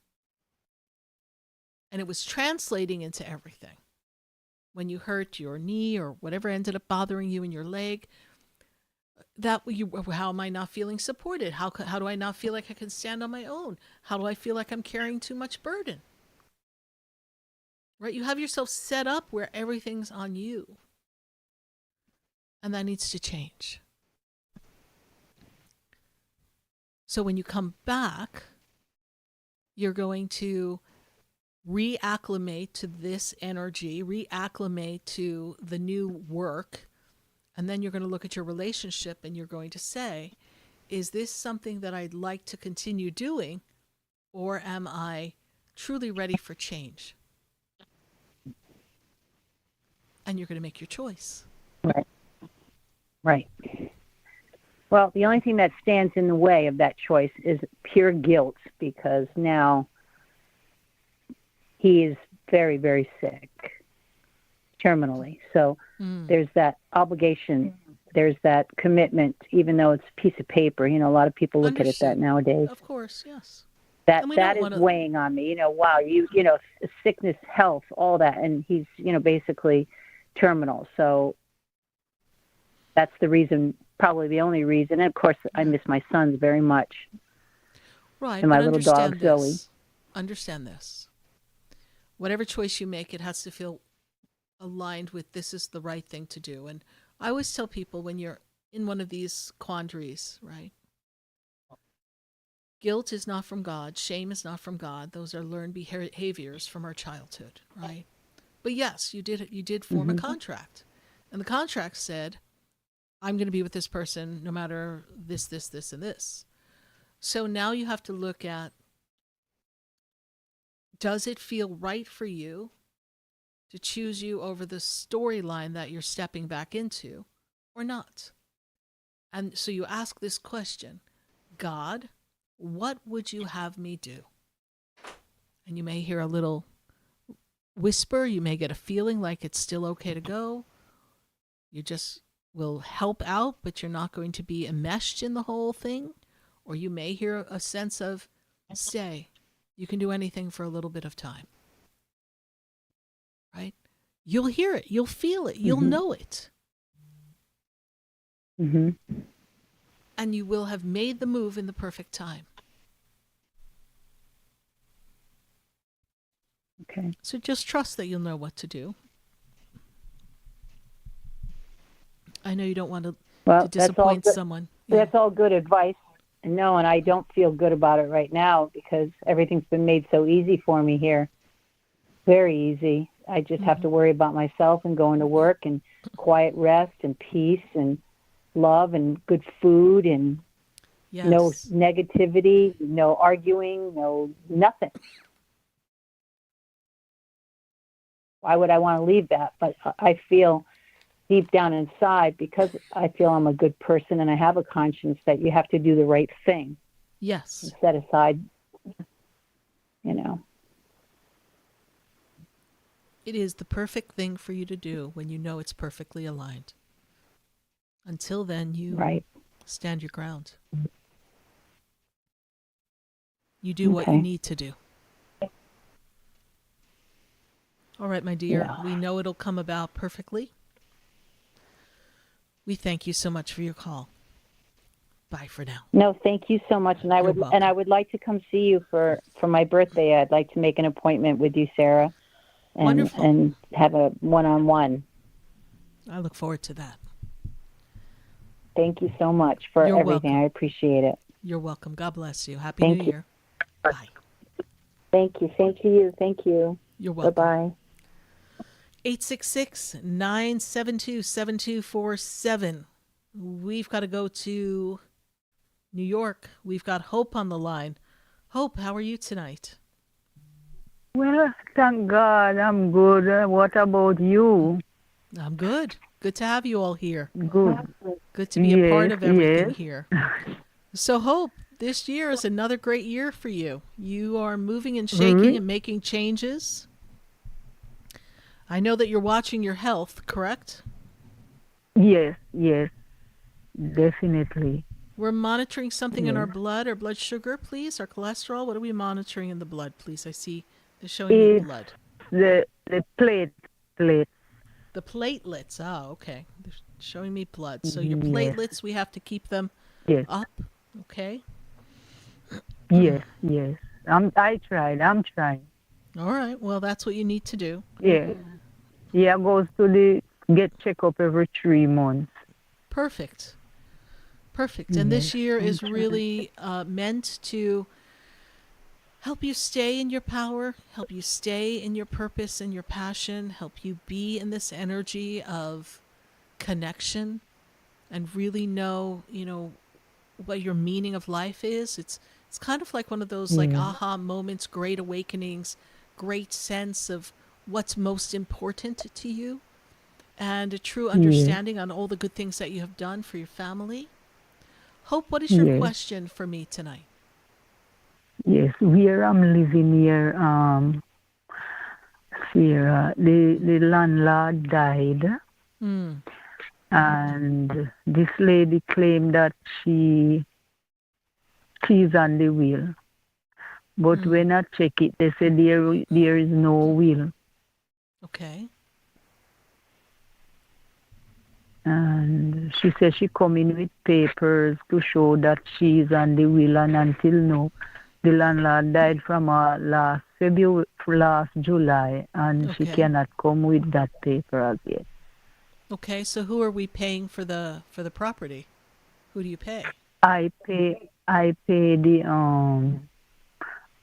And it was translating into everything. When you hurt your knee or whatever ended up bothering you in your leg, how am I not feeling supported? How do I not feel like I can stand on my own? How do I feel like I'm carrying too much burden? Right? You have yourself set up where everything's on you. And that needs to change. So when you come back, you're going to reacclimate to this energy, reacclimate to the new work, and then you're going to look at your relationship and you're going to say, is this something that I'd like to continue doing, or am I truly ready for change? And you're going to make your choice. Right. Well, the only thing that stands in the way of that choice is pure guilt, because now he is very, very sick, terminally. So there's that obligation, there's that commitment, even though it's a piece of paper. A lot of people look at it that nowadays. Of course, yes. That is weighing on me. Wow, sickness, health, all that, and he's basically terminal. So that's the reason, probably the only reason. And of course, I miss my sons very much. Right. And my little dog Zoe. Understand this. Whatever choice you make, it has to feel aligned with this is the right thing to do. And I always tell people when you're in one of these quandaries, right? Guilt is not from God. Shame is not from God. Those are learned behaviors from our childhood, right? But yes, you did form a contract. And the contract said, I'm going to be with this person no matter this, this, this, and this. So now you have to look at, does it feel right for you to choose you over the storyline that you're stepping back into or not? And so you ask this question, God, what would you have me do? And you may hear a little whisper. You may get a feeling like it's still okay to go. You just will help out, but you're not going to be enmeshed in the whole thing. Or you may hear a sense of, stay. You can do anything for a little bit of time. Right? You'll hear it. You'll feel it. You'll know it. And you will have made the move in the perfect time. Okay. So just trust that you'll know what to do. I know you don't want to disappoint someone. That's all good advice. No, and I don't feel good about it right now because everything's been made so easy for me here. Very easy. I just have to worry about myself and going to work and quiet rest and peace and love and good food and Yes. No negativity, no arguing, no nothing. Why would I want to leave that? But I feel deep down inside, because I feel I'm a good person and I have a conscience, that you have to do the right thing Yes. and set aside, you know. It is the perfect thing for you to do when you know it's perfectly aligned. Until then, you Right. stand your ground. You do what you Okay. need to do. All right, my dear. Yeah. We know it'll come about perfectly. We thank you so much for your call. Bye for now. No, thank you so much, and I You're would welcome. and I would like to come see you for my birthday. I'd like to make an appointment with you, Sarah, and Wonderful. and have a one-on-one. I look forward to that. Thank you so much for You're everything. welcome. I appreciate it. You're welcome. God bless you. Happy Thank New you. Year. Bye. Thank you. Same to you. Thank you. You're welcome. Bye-bye. 866-972-7247. We've got to go to New York. We've got Hope on the line. Hope, how are you tonight? Well, thank God, I'm good. What about you? I'm good. Good to have you all here. Good. Good to be a part Yes, of everything yes. here. So, Hope, this year is another great year for you. You are moving and shaking Really? and making changes. I know that you're watching your health, correct? Yes, yes, definitely. We're monitoring something in our Yes. blood, our blood sugar, please, our cholesterol. What are we monitoring in the blood, please? I see they're showing me It's blood. the plate. The platelets. Oh, okay. They're showing me blood. So your Yes. platelets, we have to keep them Yes, up. Okay. yes, yes. I tried. I'm trying. All right. Well, that's what you need to do. Yeah, yeah. Goes to the get checkup every 3 months. Perfect. Perfect. And this Yes, year I'm is trying. really meant to help you stay in your power, help you stay in your purpose and your passion, help you be in this energy of connection and really know, what your meaning of life is. It's kind of like one of those like Yeah. aha moments, great awakenings, great sense of what's most important to you and a true understanding on all the good things that you have done for your family. Hope, what is your Yes. question for me tonight? Yes, where I'm living here, Sarah, the landlord died. Mm. And this lady claimed that she's on the will. But when I check it, they said there is no will. Okay. And she said she come in with papers to show that she's on the will, and until now, the landlord died from last July, and she Okay. cannot come with that paper as yet. Okay, so who are we paying for the property? Who do you pay? I pay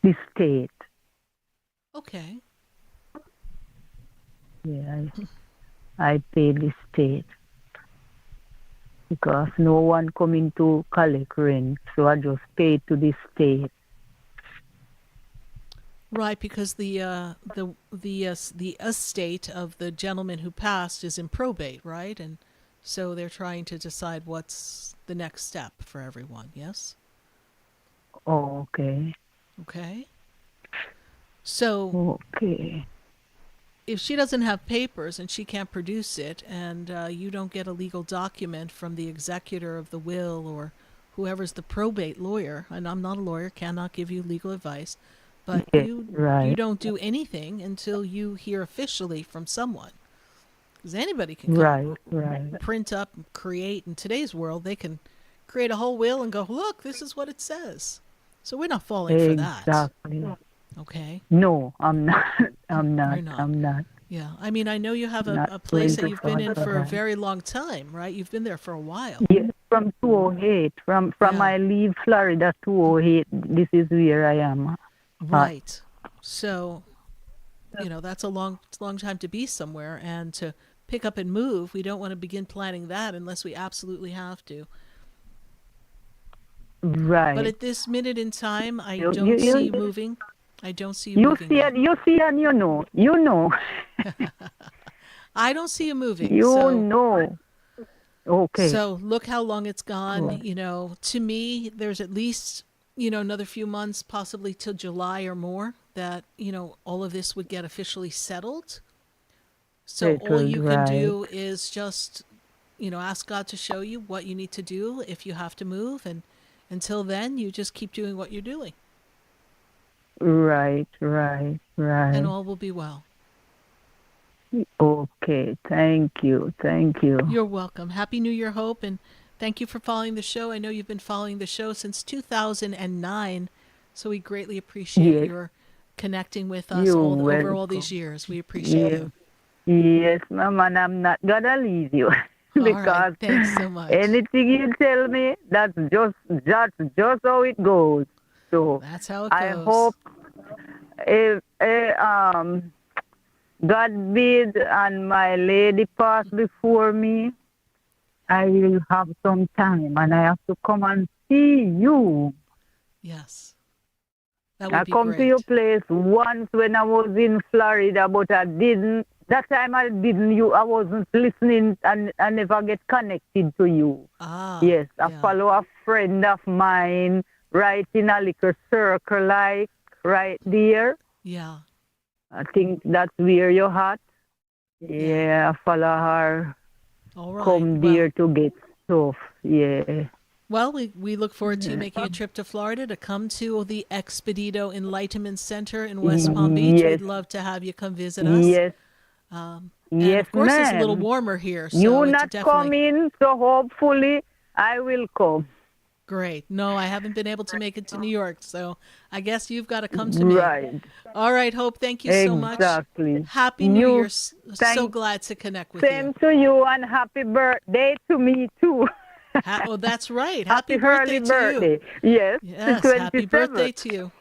the state. Okay. Yeah, I pay the state because no one coming to collect rent, so I just pay to the state. Right, because the estate of the gentleman who passed is in probate, right? And so they're trying to decide what's the next step for everyone. Yes. Oh, okay. Okay. So Okay. if she doesn't have papers and she can't produce it, and you don't get a legal document from the executor of the will or whoever's the probate lawyer, and I'm not a lawyer, cannot give you legal advice, but Yes, you right. don't do anything until you hear officially from someone. Because anybody can come Right. print up, create. In today's world, they can create a whole will and go, look, this is what it says. So we're not falling for that. Exactly. Okay. No, I'm not. I'm not. You're not. I'm not. Yeah. I mean, I know you have Not a place that going you've been in for for a that. very long time, right? You've been there for a while. Yes, from 208. From Yeah. I leave Florida 208. This is where I am. Right. So, that's a long time to be somewhere, and to pick up and move, we don't want to begin planning that unless we absolutely have to. Right. But at this minute in time, I You- don't you- you- see you moving. I don't see you You moving. see yet. it, you see and you know. You know. I don't see you moving. You so, know. Okay. So look how long it's gone. Right. You know, to me, there's at least, another few months, possibly till July or more, that, all of this would get officially settled. So all Settled, you can right. do is just, ask God to show you what you need to do if you have to move. And until then, you just keep doing what you're doing Right. and all will be well. Okay. Thank you. You're welcome. Happy New Year, Hope, and thank you for following the show. I know you've been following the show since 2009, so we greatly appreciate Yes. your connecting with us You're over all welcome. these years. We appreciate Yes. you. Yes, Mama, and I'm not gonna leave you All because right. Thanks so much. anything you tell me, that's just how it goes. So That's how it goes. I hope if God bid and my lady passed before me, I will have some time and I have to come and see you. Yes. That would I be come great. to your place once when I was in Florida, but I didn't. That time I didn't. I wasn't listening, and I never get connected to you. Yes, I yeah. follow a friend of mine right in a little circle, like right there. Yeah. I think that's where you're at. Yeah, I follow her. All right. Come Well- there to get stuff. Yeah. Well, we look forward to making a trip to Florida to come to the Expedito Enlightenment Center in West Palm Beach. Yes. We'd love to have you come visit us. Yes. And Yes, of course, ma'am. it's a little warmer here, so You it's not definitely coming, so hopefully I will come. great. No, I haven't been able to make it to New York, so I guess you've got to come to me. Right. All right, Hope. Thank you so much. Exactly. Happy New You- Year. So thank- glad to connect with Same you. to you and happy birthday to me too. Oh, that's right. Happy birthday early to birthday. you. Yes. Yes, the happy 27th. birthday to you.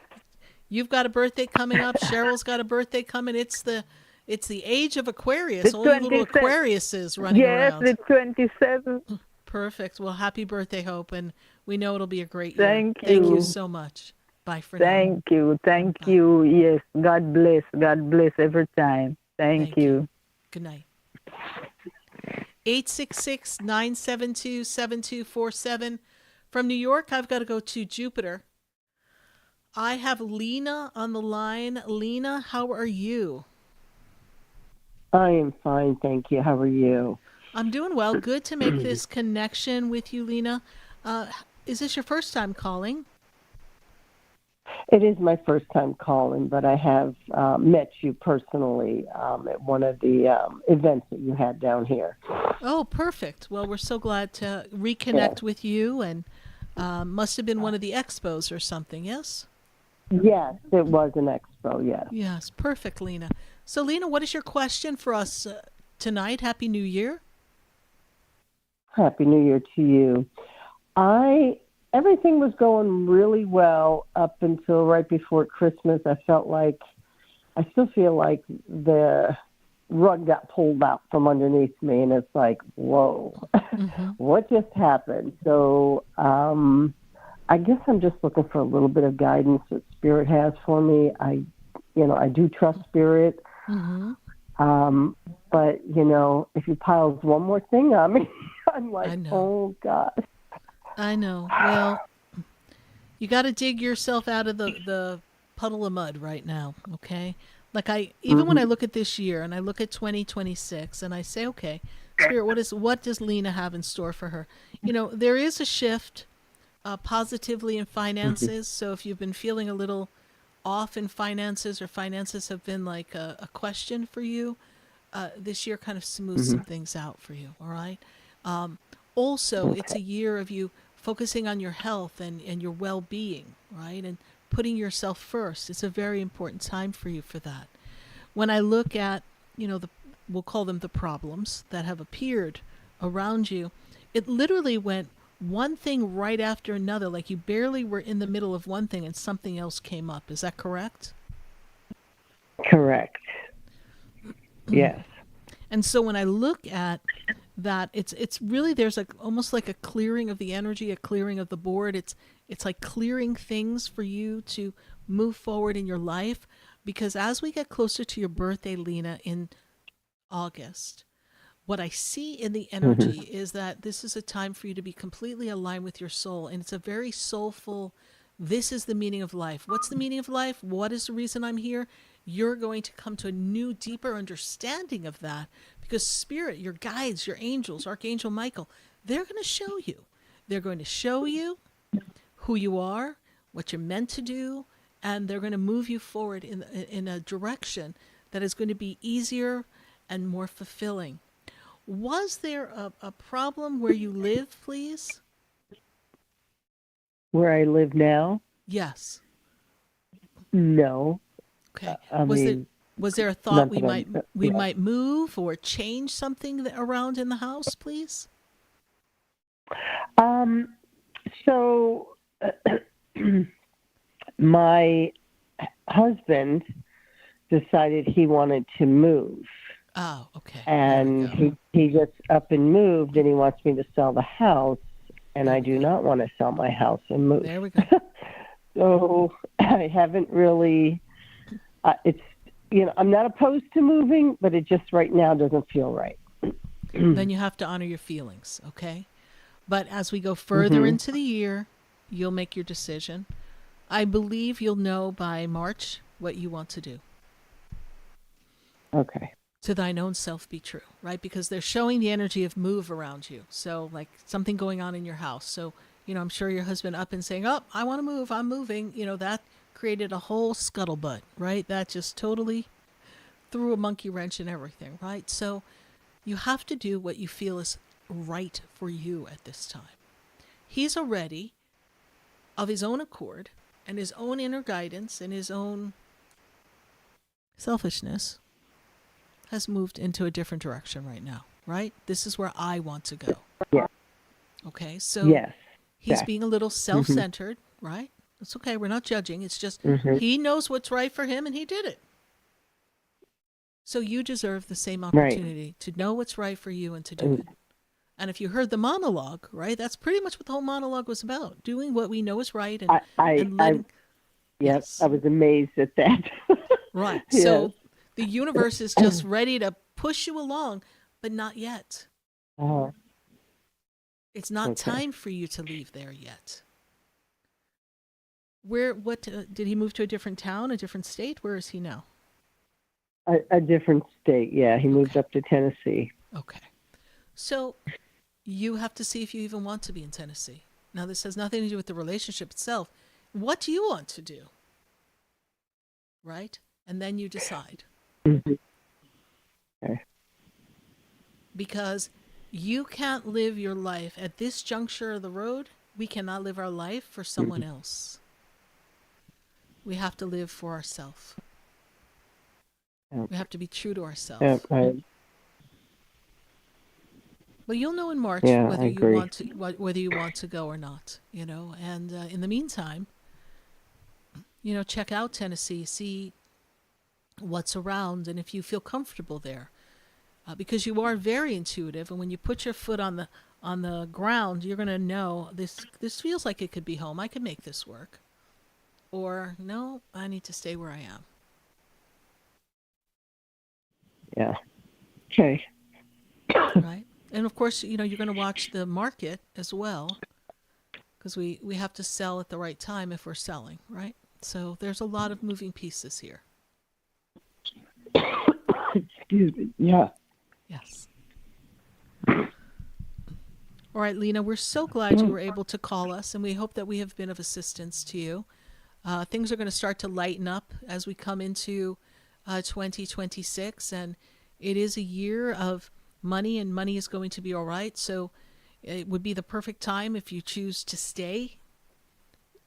You've got a birthday coming up. Cheryl's got a birthday coming. It's the age of Aquarius. The All you little 27th. Aquariuses running Yes, around. the 27th. Perfect. Well, happy birthday, Hope, and we know it'll be a great year. Thank Thank you you. so much. Bye for now. Thank you. Thank you. Yes. God bless. God bless every time. Thank you. Good night. 866-972-7247. From New York, I've got to go to Jupiter. I have Lena on the line. Lena, how are you? I am fine, thank you. How are you? I'm doing well. Good to make this connection with you, Lena. Is this your first time calling? It is my first time calling, but I have met you personally at one of the events that you had down here. Oh, perfect. Well, we're so glad to reconnect with you, and must have been one of the expos or something, yes? Yes, it was an expo, yes. Yes, perfect, Lena. So, Lena, what is your question for us tonight? Happy New Year. Happy New Year to you. Everything was going really well up until right before Christmas. I still feel like the rug got pulled out from underneath me, and it's like, whoa, what just happened? So I guess I'm just looking for a little bit of guidance that Spirit has for me. I do trust Spirit. But, if he piles one more thing on me, I'm like, oh, God. I know. Well, you got to dig yourself out of the puddle of mud right now, okay? Like even when I look at this year and I look at 2026 and I say, okay, Spirit, what does Lena have in store for her? There is a shift positively in finances. So if you've been feeling a little off in finances, or finances have been like a question for you, this year kind of smooths some things out for you, all right? Also, it's a year of you focusing on your health and your well-being, right? And putting yourself first. It's a very important time for you for that. When I look at, we'll call them the problems that have appeared around you, it literally went one thing right after another, like you barely were in the middle of one thing and something else came up. Is that correct? Correct. Yes. And so when I look at that it's really, there's like almost like a clearing of the energy, a clearing of the board. It's like clearing things for you to move forward in your life, because as we get closer to your birthday, Lena, in August, what I see in the energy is that this is a time for you to be completely aligned with your soul. And it's a very soulful, this is the meaning of life. What's the meaning of life? What is the reason I'm here? You're going to come to a new, deeper understanding of that, because Spirit, your guides, your angels, Archangel Michael, they're going to show you. They're going to show you who you are, what you're meant to do, and they're going to move you forward in a direction that is going to be easier and more fulfilling. Was there a problem where you live, please? Where I live now? Yes. No. Okay. I mean, was there a thought not we that might move or change something around in the house, please? So my husband decided he wanted to move. Oh, okay. And he just up and moved, and he wants me to sell the house, and I do not want to sell my house and move. There we go. So I haven't really, it's, I'm not opposed to moving, but it just right now doesn't feel right. Then you have to honor your feelings, okay? But as we go further into the year, you'll make your decision. I believe you'll know by March what you want to do. Okay. To thine own self be true, right? Because they're showing the energy of move around you. So like something going on in your house. So, I'm sure your husband up and saying, oh, I want to move, I'm moving. That created a whole scuttlebutt, right? That just totally threw a monkey wrench in everything, right? So you have to do what you feel is right for you at this time. He's already, of his own accord and his own inner guidance and his own selfishness, has moved into a different direction right now, right? This is where I want to go. Yeah. Okay, so yes, he's being a little self-centered, right? It's okay, we're not judging. It's just he knows what's right for him and he did it. So you deserve the same opportunity to know what's right for you and to do it. And if you heard the monologue, right, that's pretty much what the whole monologue was about, doing what we know is right. And letting... Yes, I was amazed at that. Right, Yes. so the universe is just ready to push you along, but not yet. It's not time for you to leave there yet. What did he move to a different town, a different state? Where is he now? A different state, yeah. He moved up to Tennessee. Okay. So you have to see if you even want to be in Tennessee. Now, this has nothing to do with the relationship itself. What do you want to do? Right? And then you decide. Okay. Because you can't live your life at this juncture of the road. We cannot live our life for someone else. We have to live for ourselves. We have to be true to ourselves. Well, you'll know in March whether you want to go or not. And in the meantime, check out Tennessee, see what's around, and if you feel comfortable there, because you are very intuitive, and when you put your foot on the ground, you're going to know this feels like it could be home. I could make this work, or no, I need to stay where I am. Yeah. Okay. Right, and of course, you're going to watch the market as well, because we have to sell at the right time if we're selling, right? So there's a lot of moving pieces here. Excuse me. Yeah. Yes. All right, Lena, we're so glad you were able to call us, and we hope that we have been of assistance to you. Things are going to start to lighten up as we come into 2026, and it is a year of money, and money is going to be all right. So it would be the perfect time if you choose to stay.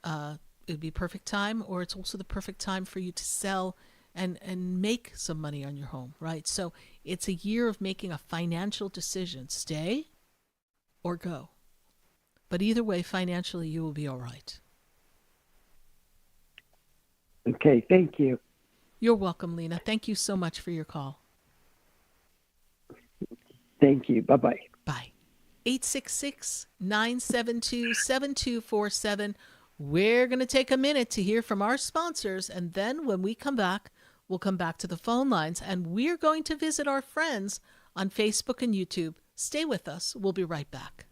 It would be perfect time, or it's also the perfect time for you to sell and make some money on your home, right? So it's a year of making a financial decision, stay or go. But either way, financially, you will be all right. Okay, thank you. You're welcome, Lena. Thank you so much for your call. Thank you. Bye-bye. 866-972-7247. We're going to take a minute to hear from our sponsors, and then when we come back, we'll come back to the phone lines, and we're going to visit our friends on Facebook and YouTube. Stay with us. We'll be right back.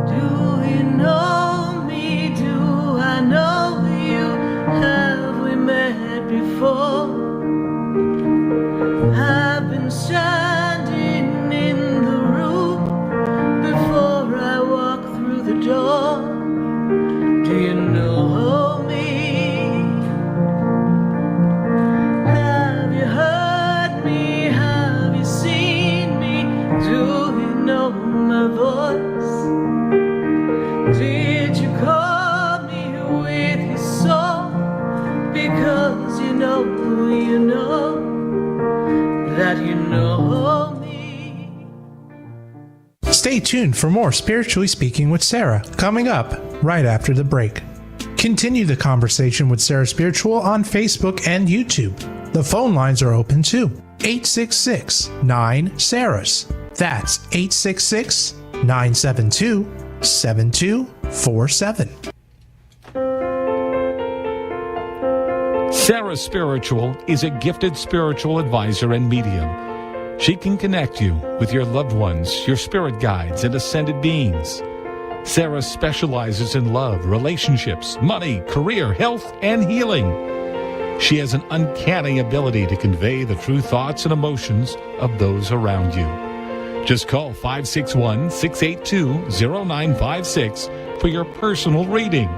Do you know me? Do I know you? Have we met before? I've been standing in the room before I walk through the door. Do you know me? Have you heard me? Have you seen me? Do you know my voice? Did you call me with your song? Because you know that you know me. Stay tuned for more Spiritually Speaking with Sarah, coming up right after the break. Continue the conversation with Sarah Spiritual on Facebook and YouTube. The phone lines are open too. 866-9-SARAHS. That's 866-972-7247. Sarah Spiritual is a gifted spiritual advisor and medium. She can connect you with your loved ones, your spirit guides, and ascended beings. Sarah specializes in love, relationships, money, career, health, and healing. She has an uncanny ability to convey the true thoughts and emotions of those around you. Just call 561-682-0956 for your personal reading.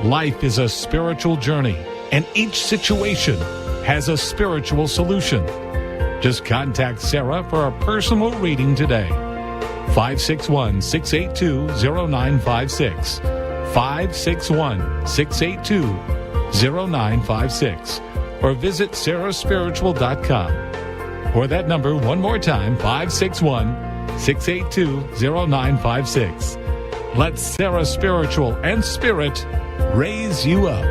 Life is a spiritual journey, and each situation has a spiritual solution. Just contact Sarah for a personal reading today. 561-682-0956. 561-682-0956. Or visit sarahspiritual.com. Or that number one more time, 561-682-0956. Let Sarah Spiritual and Spirit raise you up.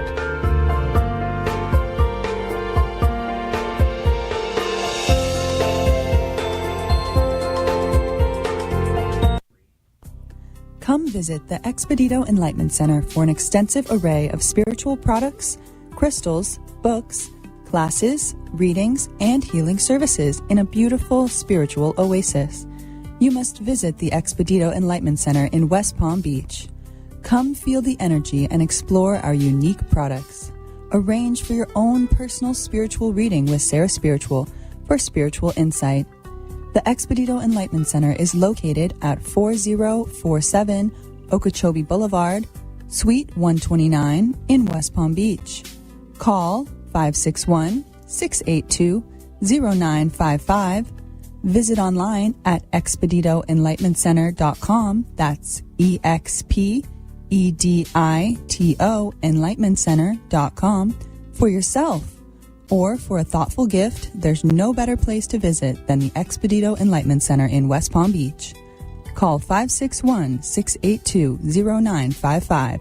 Come visit the Expedito Enlightenment Center for an extensive array of spiritual products, crystals, books, classes, readings, and healing services in a beautiful spiritual oasis. You must visit the Expedito Enlightenment Center in West Palm Beach. Come feel the energy and explore our unique products. Arrange for your own personal spiritual reading with Sarah Spiritual for spiritual insight. The Expedito Enlightenment Center is located at 4047 Okeechobee Boulevard, Suite 129 in West Palm Beach. Call 561-682-0955. Visit online at expeditoenlightenmentcenter.com. That's EXPEDITO enlightenmentcenter.com for yourself. Or for a thoughtful gift, there's no better place to visit than the Expedito Enlightenment Center in West Palm Beach. Call 561-682-0955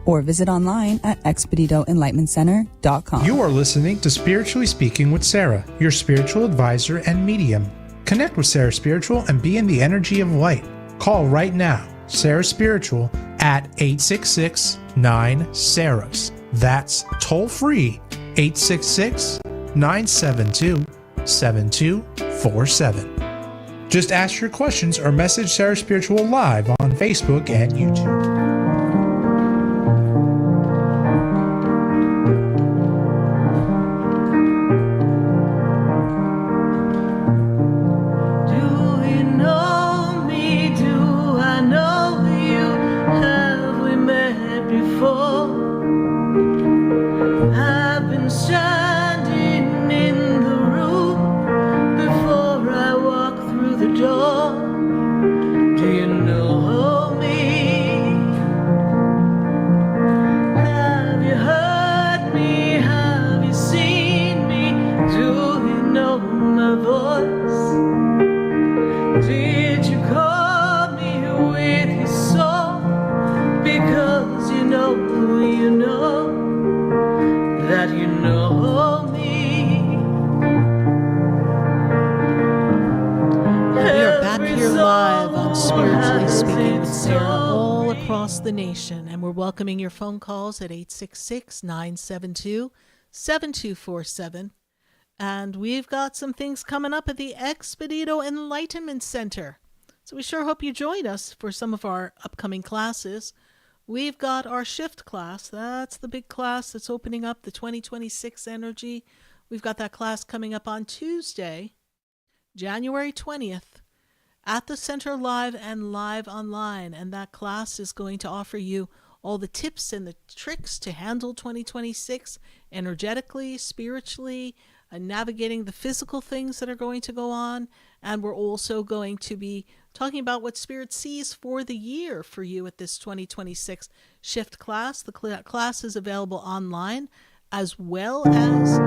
or visit online at expeditoenlightenmentcenter.com. You are listening to Spiritually Speaking with Sarah, your spiritual advisor and medium. Connect with Sarah Spiritual and be in the energy of light. Call right now, Sarah Spiritual, at 866-9-SARAHS. That's toll free, 866-972-7247. Just ask your questions or message Sarah Spiritual live on Facebook and YouTube. across the nation, and we're welcoming your phone calls at 866-972-7247. And we've got some things coming up at the Expedito Enlightenment Center. So we sure hope you join us for some of our upcoming classes. We've got our shift class. That's the big class that's opening up, the 2026 energy. We've got that class coming up on Tuesday, January 20th, at the Center Live and live online. And that class is going to offer you all the tips and the tricks to handle 2026 energetically, spiritually, navigating the physical things that are going to go on. And we're also going to be talking about what Spirit sees for the year for you at this 2026 shift class. The class is available online as well as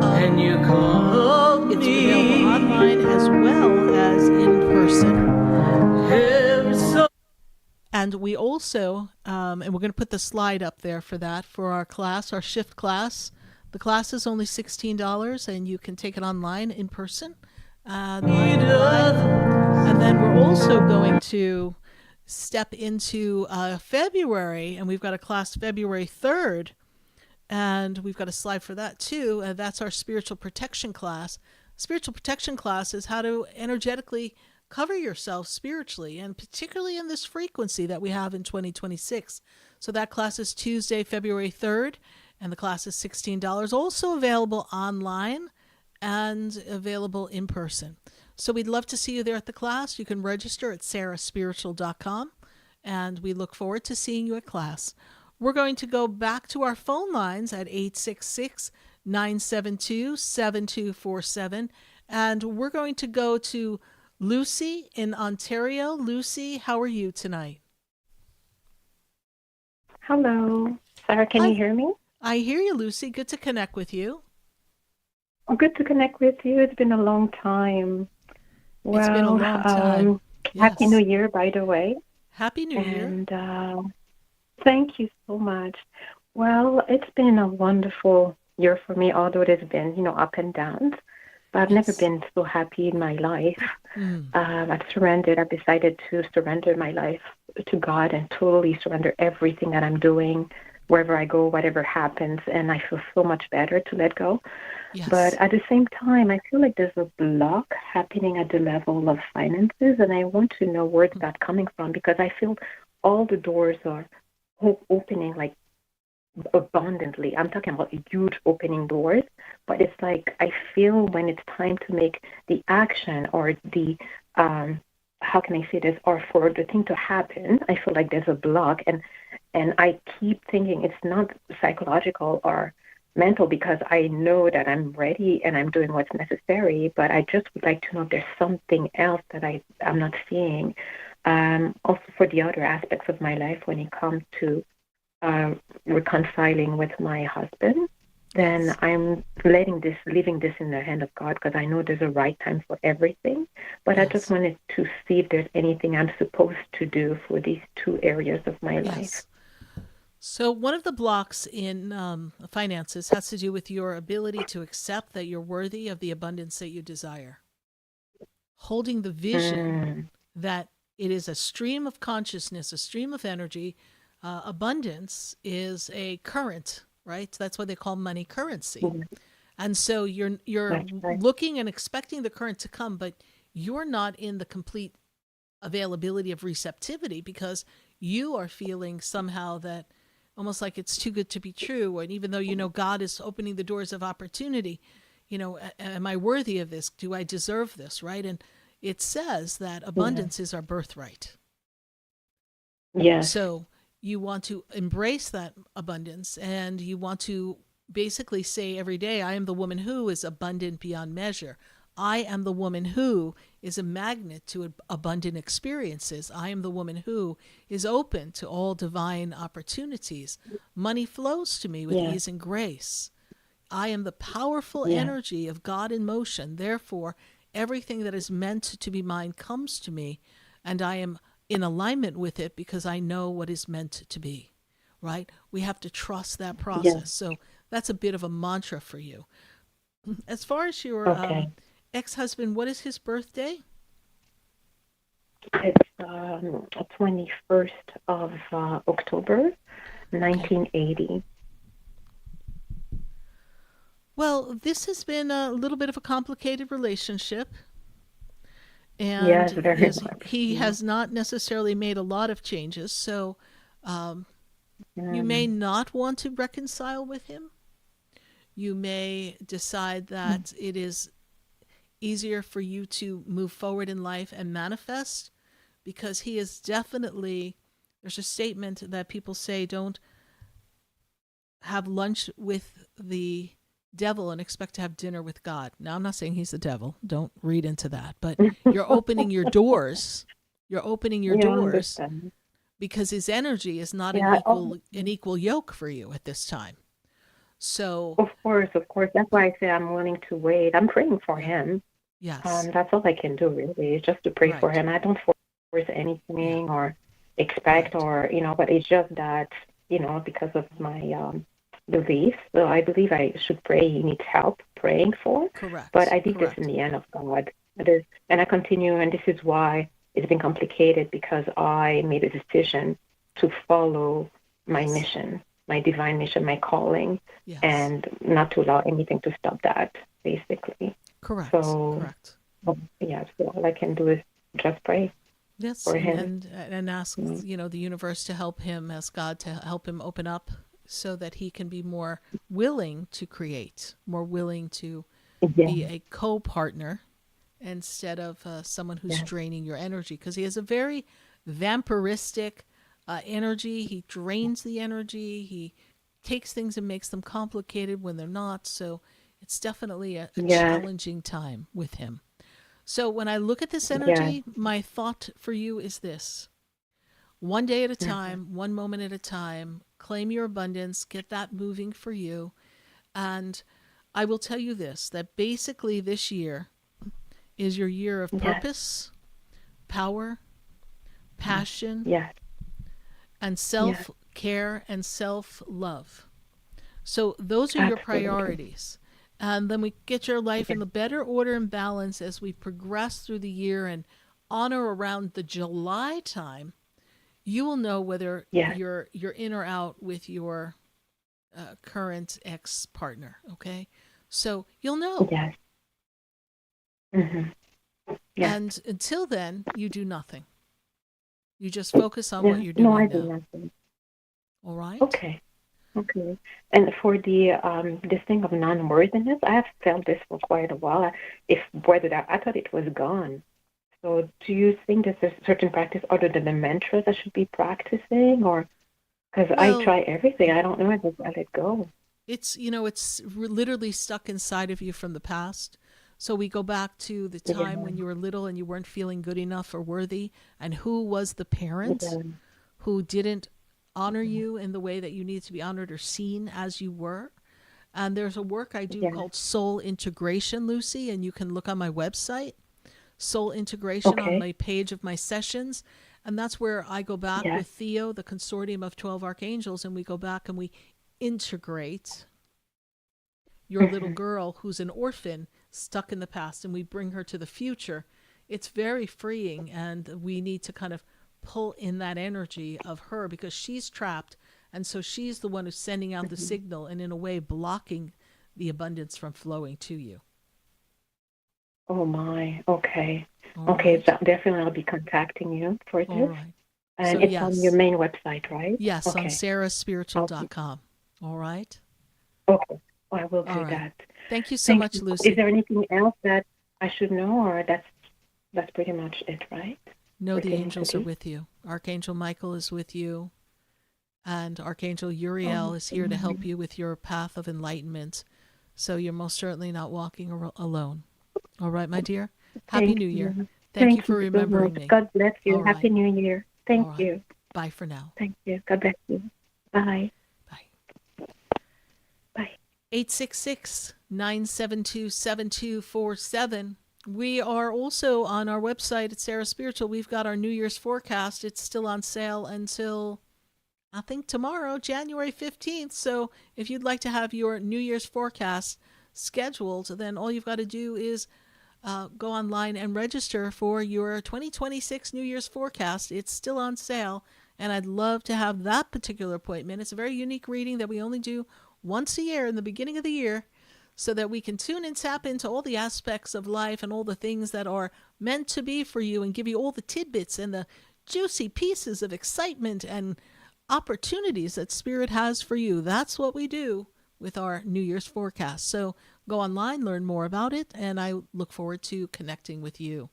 And you call it's me. available online as well as in person. And we also, and we're going to put the slide up there for that, for our class, our shift class. The class is only $16, and you can take it online, in person. And then we're also going to step into February, and we've got a class February 3rd, and we've got a slide for that too. That's our spiritual protection class. Spiritual protection class is how to energetically cover yourself spiritually, and particularly in this frequency that we have in 2026. So that class is Tuesday, February 3rd, and the class is $16, also available online and available in person. So we'd love to see you there at the class. You can register at sarahspiritual.com, and we look forward to seeing you at class. We're going to go back to our phone lines at 866-972-7247, and we're going to go to Lucy in Ontario. Lucy, how are you tonight? Hello. Sarah, can you hear me? I hear you, Lucy. Good to connect with you. Oh, good to connect with you. It's been a long time. Well, It's been a long time. Happy Yes. New Year, by the way. Happy New Year. And thank you so much. Well, it's been a wonderful year for me, although it has been, up and downs. But I've never been so happy in my life. I've surrendered. I've decided to surrender my life to God and totally surrender everything that I'm doing, wherever I go, whatever happens. And I feel so much better to let go. Yes. But at the same time, I feel like there's a block happening at the level of finances, and I want to know where's that coming from, because I feel all the doors are opening like abundantly. I'm talking about huge opening doors, but it's like I feel when it's time to make the action or the how can I say this, or for the thing to happen, I feel like there's a block, and I keep thinking it's not psychological or mental, because I know that I'm ready and I'm doing what's necessary, but I just would like to know if there's something else that I'm not seeing. Also for the other aspects of my life, when it comes to reconciling with my husband, then I'm leaving this in the hand of God, because I know there's a right time for everything. But I just wanted to see if there's anything I'm supposed to do for these two areas of my life. So one of the blocks in finances has to do with your ability to accept that you're worthy of the abundance that you desire. Holding the vision that it is a stream of consciousness, a stream of energy. Abundance is a current, right? That's why they call money currency. And so you're looking and expecting the current to come, but you're not in the complete availability of receptivity, because you are feeling somehow that almost like it's too good to be true. And even though God is opening the doors of opportunity, am I worthy of this? Do I deserve this, right? And it says that abundance is our birthright. Yes. So you want to embrace that abundance, and you want to basically say every day, I am the woman who is abundant beyond measure. I am the woman who is a magnet to abundant experiences. I am the woman who is open to all divine opportunities. Money flows to me with ease and grace. I am the powerful energy of God in motion. Therefore, everything that is meant to be mine comes to me, and I am in alignment with it because I know what is meant to be, right? We have to trust that process. So that's a bit of a mantra for you. As far as your ex-husband, what is his birthday? It's 21st of October, 1980. Well, this has been a little bit of a complicated relationship. And Yes, very much. he has not necessarily made a lot of changes. So you may not want to reconcile with him. You may decide that it is easier for you to move forward in life and manifest, because he is definitely, there's a statement that people say, don't have lunch with the devil and expect to have dinner with God. Now, I'm not saying he's the devil. Don't read into that. But you're opening your doors. You're opening your doors because his energy is not an equal yoke for you at this time. So Of course. That's why I say I'm willing to wait. I'm praying for him. yes, That's all I can do, really, is just to pray for Right. him. I don't force anything or expect or, but it's just that, because of my belief. So I believe I should pray. He needs help praying for. correct. But I think correct. this in the hand of God. And I continue, and this is why it's been complicated, because I made a decision to follow my mission, my divine mission, my calling, Yes. and not to allow anything to stop that, basically. correct. So, correct. So all I can do is just pray. Yes, for him. and ask the universe to help him, ask God to help him open up so that he can be more willing to create, more willing to be a co-partner instead of someone who's draining your energy, because he has a very vampiristic energy. He drains the energy. He takes things and makes them complicated when they're not. So it's definitely a challenging time with him. So when I look at this energy, my thought for you is this: one day at a time, one moment at a time, claim your abundance, get that moving for you. And I will tell you this, that basically this year is your year of purpose, power, passion, and self-care and self-love. So those are your priorities. And then we get your life in the better order and balance as we progress through the year, and honor around the July time, you will know whether you're in or out with your current ex-partner, okay? So you'll know. Yes. And until then, you do nothing. You just focus on what you're doing No, I now. do nothing. All right? Okay. And for the this thing of non-worthiness, I have felt this for quite a while. I thought it was gone. So do you think there's a certain practice other than the mantras I should be practicing, or because I try everything, I don't know if I let it go. It's literally stuck inside of you from the past. So we go back to the time when you were little and you weren't feeling good enough or worthy, and who was the parent who didn't honor you in the way that you need to be honored or seen as you were. And there's a work I do called Soul Integration, Lucy, and you can look on my website, Soul Integration, on my page of my sessions. And that's where I go back with Theo, the consortium of 12 archangels, and we go back and we integrate your little girl who's an orphan stuck in the past, and we bring her to the future. It's very freeing, and we need to kind of pull in that energy of her because she's trapped, and so she's the one who's sending out the signal and in a way blocking the abundance from flowing to you. Oh my, okay. All Okay, right. so definitely I'll be contacting you for this. All right. And So it's on your main website, right? Yes, okay. on sarahspiritual.com. All right. Okay, I will do All right. that. Thank you so Thank much, you. Lucy. Is there anything else that I should know, or that's pretty much it, right? No, the Pertaining to angels are this? with you. Archangel Michael is with you. And Archangel Uriel is here to help you with your path of enlightenment. So you're most certainly not walking alone. All right, my dear? Happy Thank New Year. you. Thank you for so remembering much. me. God bless you. All Happy right. New Year. Thank All right. you. Bye for now. Thank you. God bless you. Bye. 866-972-7247. We are also on our website at Sarah Spiritual. We've got our New Year's forecast. It's still on sale until, I think, tomorrow, January 15th. So if you'd like to have your New Year's forecast scheduled, then all you've got to do is go online and register for your 2026 New Year's forecast. It's still on sale, and I'd love to have that particular appointment. It's a very unique reading that we only do once a year in the beginning of the year, so that we can tune and tap into all the aspects of life and all the things that are meant to be for you, and give you all the tidbits and the juicy pieces of excitement and opportunities that Spirit has for you. That's what we do with our New Year's forecast. So go online, learn more about it, and I look forward to connecting with you.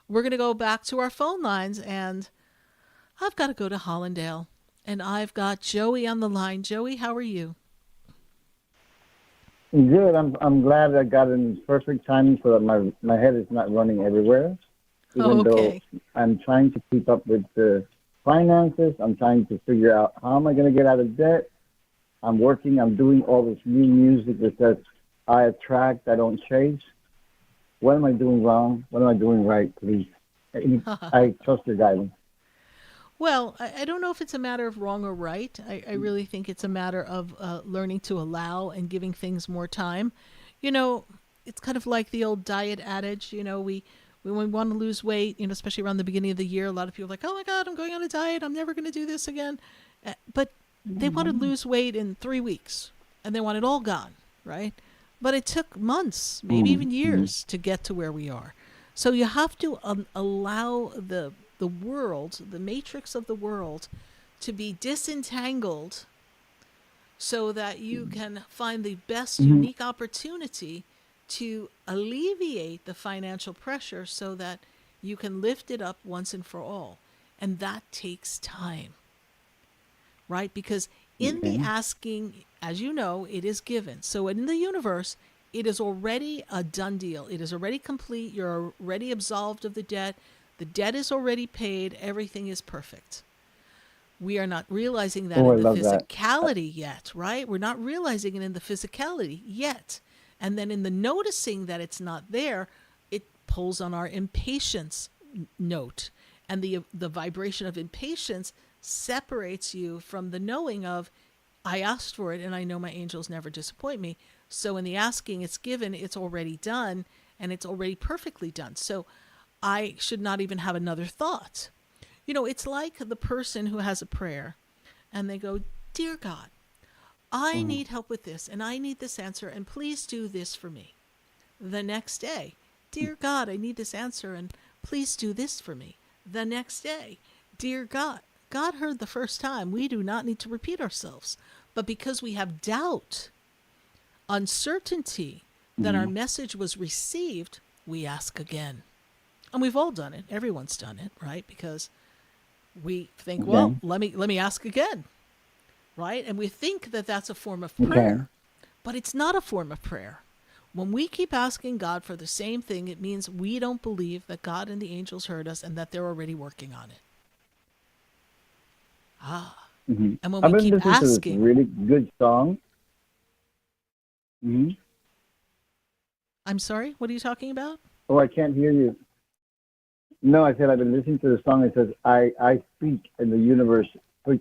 We're going to go back to our phone lines, and I've got to go to Hollandale, and I've got Joey on the line. Joey, how are you? Good. I'm glad I got in perfect timing so that my head is not running everywhere. Even though I'm trying to keep up with the finances, I'm trying to figure out how am I going to get out of debt. I'm working. I'm doing all this new music that says I attract, I don't chase. What am I doing wrong? What am I doing right, please? I trust your guidance. Well, I don't know if it's a matter of wrong or right. I really think it's a matter of learning to allow and giving things more time. You know, it's kind of like the old diet adage. You know, when we want to lose weight, you know, especially around the beginning of the year, a lot of people are like, oh my God, I'm going on a diet. I'm never going to do this again. But they want to lose weight in 3 weeks, and they want it all gone, right? But it took months, maybe even years, to get to where we are. So you have to allow the world, the matrix of the world, to be disentangled so that you can find the best unique opportunity to alleviate the financial pressure so that you can lift it up once and for all. And that takes time, right? Because in the asking, as you know, it is given. So in the universe, it is already a done deal. It is already complete. You're already absolved of the debt. The debt is already paid. Everything is perfect. We are not realizing that in the physicality yet, right? We're not realizing it in the physicality yet. And then in the noticing that it's not there, it pulls on our impatience note. And the vibration of impatience separates you from the knowing of, I asked for it and I know my angels never disappoint me. So in the asking, it's given, it's already done, and it's already perfectly done. So I should not even have another thought. You know, it's like the person who has a prayer and they go, Dear God, I need help with this and I need this answer and please do this for me. The next day, Dear God, I need this answer and please do this for me. The next day, Dear God, God heard the first time. We do not need to repeat ourselves. But because we have doubt, uncertainty that our message was received, we ask again. And we've all done it. Everyone's done it, right? Because we think, well, let me ask again, right? And we think that that's a form of prayer, but it's not a form of prayer. When we keep asking God for the same thing, it means we don't believe that God and the angels heard us and that they're already working on it. And when I've we been keep listening to asking, this really good song. I'm sorry, what are you talking about? Oh, I can't hear you. No, I said I've been listening to the song. It says, I speak and the universe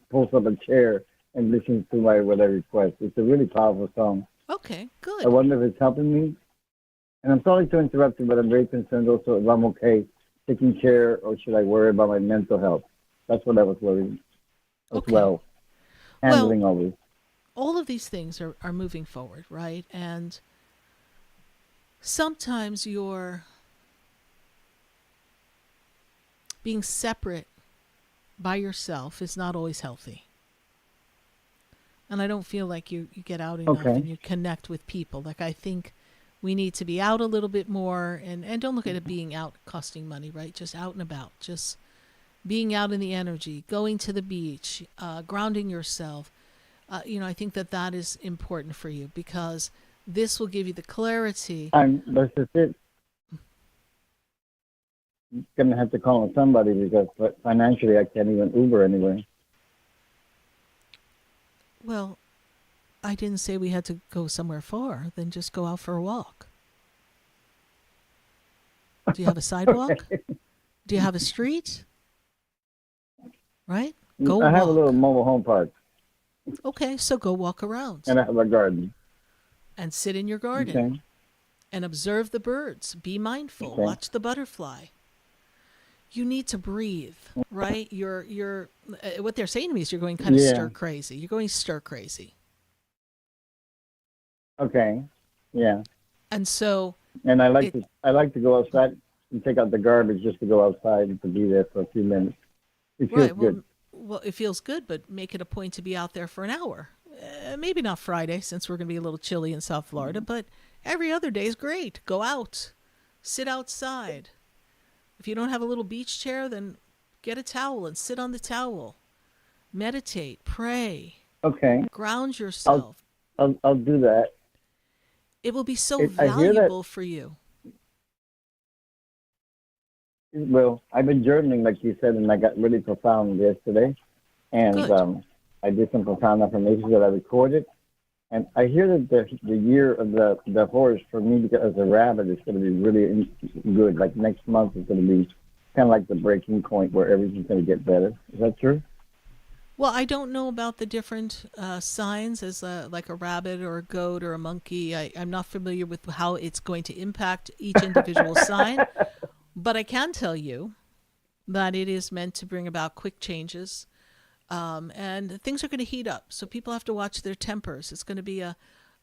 pulls up a chair and listens to what I request. It's a really powerful song. Okay, good. I wonder if it's helping me. And I'm sorry to interrupt you, but I'm very concerned also if I'm okay taking care or should I worry about my mental health. That's what I was worried as well. Handling all this. All of these things are moving forward, right? And sometimes you're being separate by yourself is not always healthy. And I don't feel like you get out enough and you connect with people. Like, I think we need to be out a little bit more, and don't look at it being out costing money, right? Just out and about, just being out in the energy, going to the beach, grounding yourself. I think that is important for you because this will give you the clarity. That's just it. I'm going to have to call on somebody because financially I can't even Uber anywhere. Well, I didn't say we had to go somewhere far. Then just go out for a walk. Do you have a sidewalk? Do you have a street? Right? Go I walk. have a little mobile home park. Okay, so go walk around. And I have a garden. And sit in your garden. Okay. and observe the birds. Be mindful. Okay. Watch the butterfly. You need to breathe, right? You're what they're saying to me is you're going kind of stir crazy. You're going stir crazy. Okay. Yeah. And so. And I like to go outside and take out the garbage just to go outside and to be there for a few minutes. It feels good. Well, it feels good, but make it a point to be out there for an hour. Maybe not Friday, since we're going to be a little chilly in South Florida, but every other day is great. Go out. Sit outside. If you don't have a little beach chair, then get a towel and sit on the towel. Meditate. Pray. Okay. Ground yourself. I'll do that. It will be so valuable for you. Well, I've been journaling, like you said, and I got really profound yesterday. And I did some profound affirmations that I recorded. And I hear that the year of the horse, for me, as a rabbit, is going to be really good. Like next month is going to be kind of like the breaking point where everything's going to get better. Is that true? Well, I don't know about the different signs as like a rabbit or a goat or a monkey. I'm not familiar with how it's going to impact each individual sign. But I can tell you that it is meant to bring about quick changes. And things are going to heat up. So people have to watch their tempers. It's going to be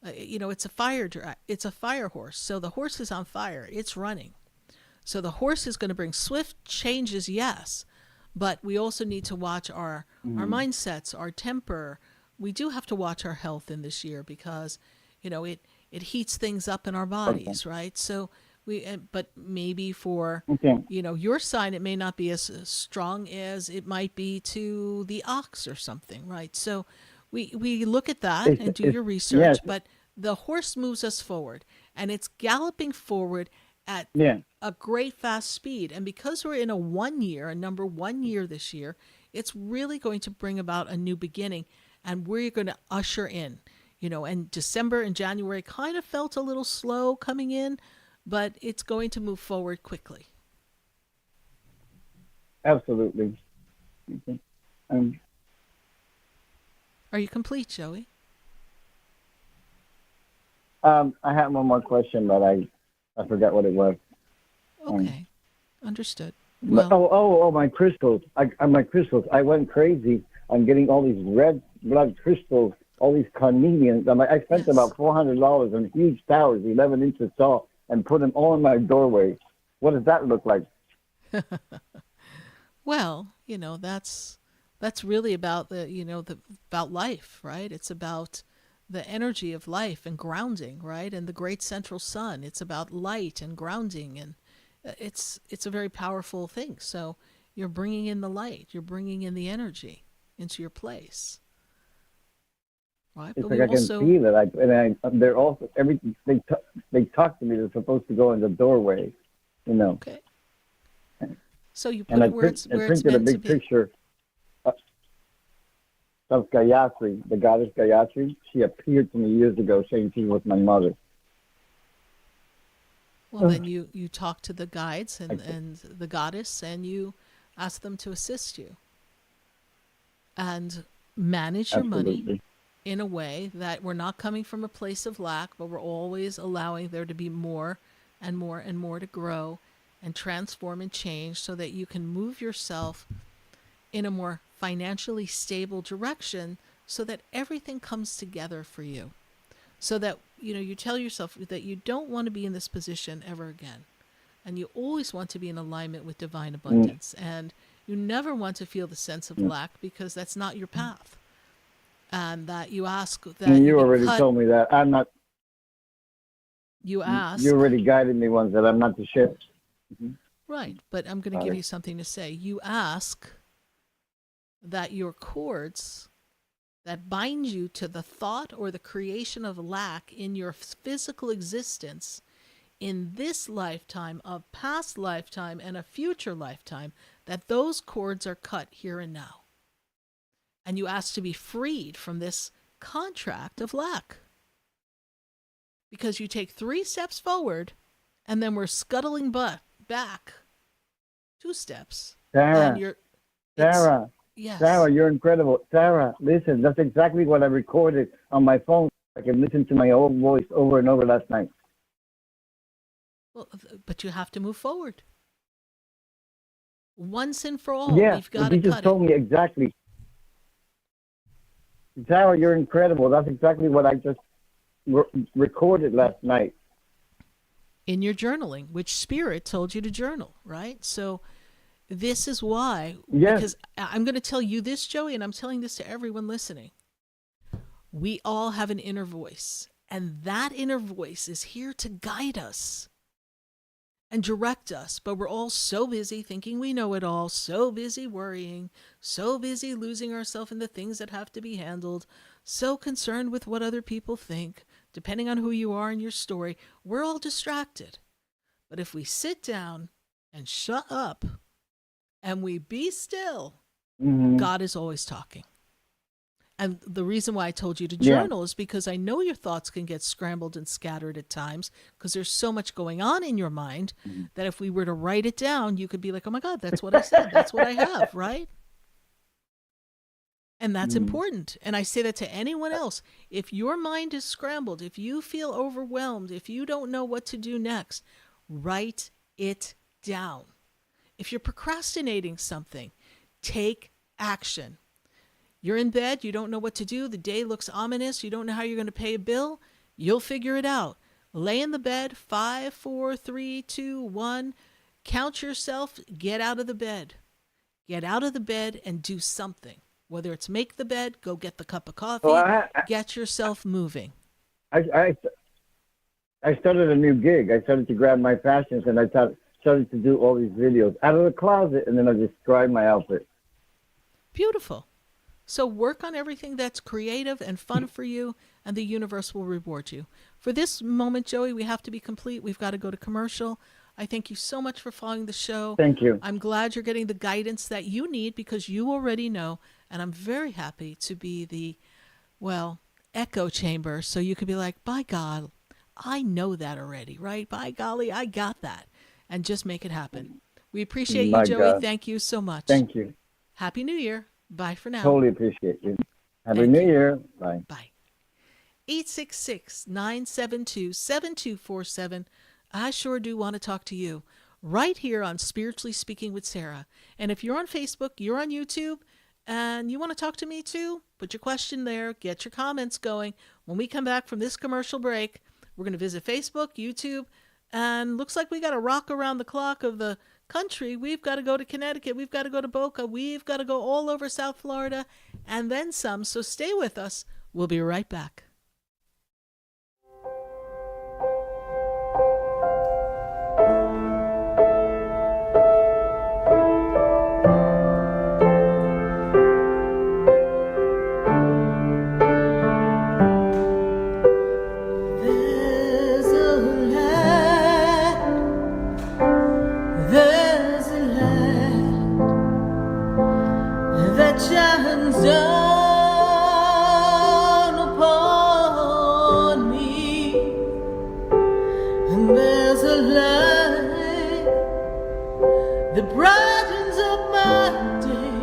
it's a fire horse. So the horse is on fire. It's running. So the horse is going to bring swift changes, yes. But we also need to watch our mindsets, our temper. We do have to watch our health in this year because, it heats things up in our bodies, right? So but maybe for, your sign, it may not be as strong as it might be to the ox or something, right? So we look at that and do your research, but the horse moves us forward and it's galloping forward at a great fast speed. And because we're in a number 1 year this year, it's really going to bring about a new beginning and we're going to usher in, and December and January kind of felt a little slow coming in, but it's going to move forward quickly. Absolutely. Okay. Are you complete, Joey? I have one more question, but I forgot what it was. Okay. Understood. Well, my crystals. My crystals. I went crazy on getting all these red blood crystals, all these carnelians. I spent about $400 on huge towers, 11 inches tall, and put them all in my doorway. What does that look like? Well, that's really about about life, right? It's about the energy of life and grounding, right? And the great central sun. It's about light and grounding, and it's a very powerful thing. So you're bringing in the light, you're bringing in the energy into your place. Right, it's but like I can feel it. They're also everything. They talk to me. They're supposed to go in the doorway, Okay. So you put it where it's I meant printed a big to be. picture of Gayatri, the goddess Gayatri. She appeared to me years ago, saying she was my mother. Well, then you talk to the guides and the goddess, and you ask them to assist you and manage your money in a way that we're not coming from a place of lack, but we're always allowing there to be more and more and more to grow and transform and change so that you can move yourself in a more financially stable direction so that everything comes together for you. So that, you tell yourself that you don't want to be in this position ever again. And you always want to be in alignment with divine abundance. And you never want to feel the sense of lack because that's not your path. And that you ask that you already told me that. I'm not. You ask. You already guided me once that I'm not the ship. Right, but I'm going to give you something to say. You ask that your cords that bind you to the thought or the creation of lack in your physical existence in this lifetime, a past lifetime, and a future lifetime, that those cords are cut here and now. And you ask to be freed from this contract of lack. Because you take 3 steps forward, and then we're scuttling back 2 steps. Sarah, yes. Sarah, you're incredible. Sarah, listen, that's exactly what I recorded on my phone. I can listen to my own voice over and over last night. Well, but you have to move forward. Once and for all, Yeah, we've got to you just cut told it. me exactly. Sarah, you're incredible. That's exactly what I just recorded last night. In your journaling, which Spirit told you to journal, right? So this is why, Yes. because I'm going to tell you this, Joey, and I'm telling this to everyone listening. We all have an inner voice, and that inner voice is here to guide us and direct us. But we're all so busy thinking we know it all, so busy worrying, so busy losing ourselves in the things that have to be handled, so concerned with what other people think, depending on who you are in your story. We're all distracted. But if we sit down and shut up and we be still, God is always talking. And the reason why I told you to journal is because I know your thoughts can get scrambled and scattered at times because there's so much going on in your mind that if we were to write it down, you could be like, oh my God, that's what I said. That's what I have, right? And that's important. And I say that to anyone else. If your mind is scrambled, if you feel overwhelmed, if you don't know what to do next, write it down. If you're procrastinating something, take action. You're in bed, you don't know what to do, the day looks ominous, you don't know how you're going to pay a bill, you'll figure it out. Lay in the bed, 5, 4, 3, 2, 1, count yourself, get out of the bed. Get out of the bed and do something. Whether it's make the bed, go get the cup of coffee, get yourself moving. I started a new gig. I started to grab my fashions, and I started to do all these videos out of the closet, and then I describe my outfit. Beautiful. So work on everything that's creative and fun for you, and the universe will reward you. For this moment, Joey, we have to be complete. We've got to go to commercial. I thank you so much for following the show. Thank you. I'm glad you're getting the guidance that you need because you already know, and I'm very happy to be the, echo chamber, so you could be like, by God, I know that already, right? By golly, I got that, and just make it happen. We appreciate you, Joey. God. Thank you so much. Thank you. Happy New Year. Bye for now. Totally appreciate you. Happy New Year. Bye. Bye. 866-972-7247. I sure do want to talk to you right here on Spiritually Speaking with Sarah. And if you're on Facebook, you're on YouTube, and you want to talk to me too, put your question there, get your comments going. When we come back from this commercial break, we're going to visit Facebook, YouTube, and looks like we got to rock around the clock of the country. We've got to go to Connecticut. We've got to go to Boca. We've got to go all over South Florida and then some. So stay with us. We'll be right back. Shines down upon me, and there's a light that brightens up my day.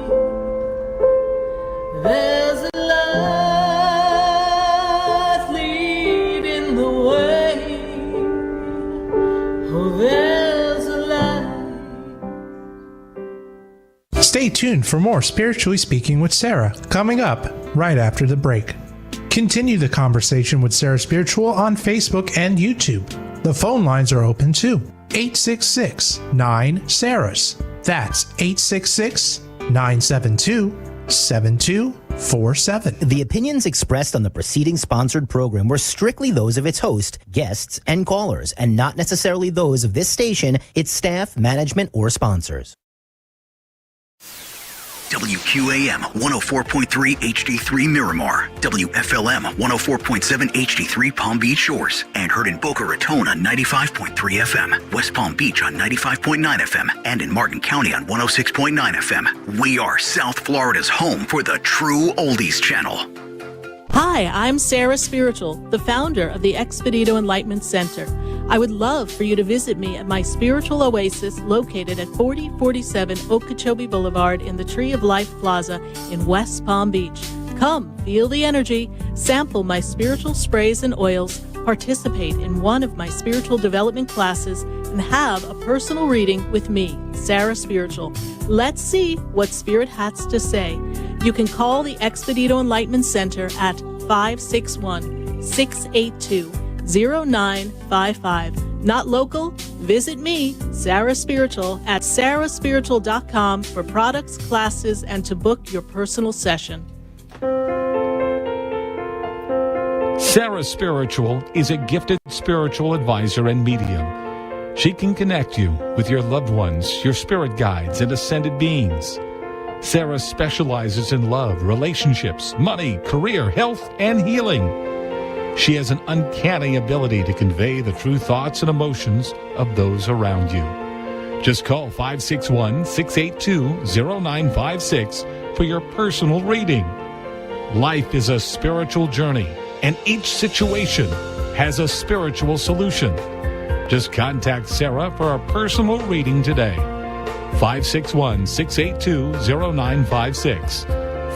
There's a light leading the way. Oh, there's a light. Stay tuned for more Spiritually Speaking with Sarah, coming up right after the break. Continue the conversation with Sarah Spiritual on Facebook and YouTube. The phone lines are open too. 866-9-SARAHS. That's 866-972-7247. The opinions expressed on the preceding sponsored program were strictly those of its host, guests, and callers, and not necessarily those of this station, its staff, management, or sponsors. WQAM 104.3 HD3 Miramar, WFLM 104.7 HD3 Palm Beach Shores, and heard in Boca Raton on 95.3 FM, West Palm Beach on 95.9 FM, and in Martin County on 106.9 FM. We are South Florida's home for the true oldies channel. Hi, I'm Sarah Spiritual, the founder of the Expedito Enlightenment Center. I would love for you to visit me at my spiritual oasis located at 4047 Okeechobee Boulevard in the Tree of Life Plaza in West Palm Beach. Come, feel the energy, sample my spiritual sprays and oils, Participate in one of my spiritual development classes and have a personal reading with me, Sarah Spiritual. Let's see what Spirit has to say. You can call the Expedito Enlightenment Center at 561-682-0955. Not local? Visit me, Sarah Spiritual, at sarahspiritual.com for products, classes, and to book your personal session. Sarah Spiritual is a gifted spiritual advisor and medium. She can connect you with your loved ones, your spirit guides, and ascended beings. Sarah specializes in love, relationships, money, career, health, and healing. She has an uncanny ability to convey the true thoughts and emotions of those around you. Just call 561-682-0956 for your personal reading. Life is a spiritual journey, and each situation has a spiritual solution. Just contact Sarah for a personal reading today. 561-682-0956.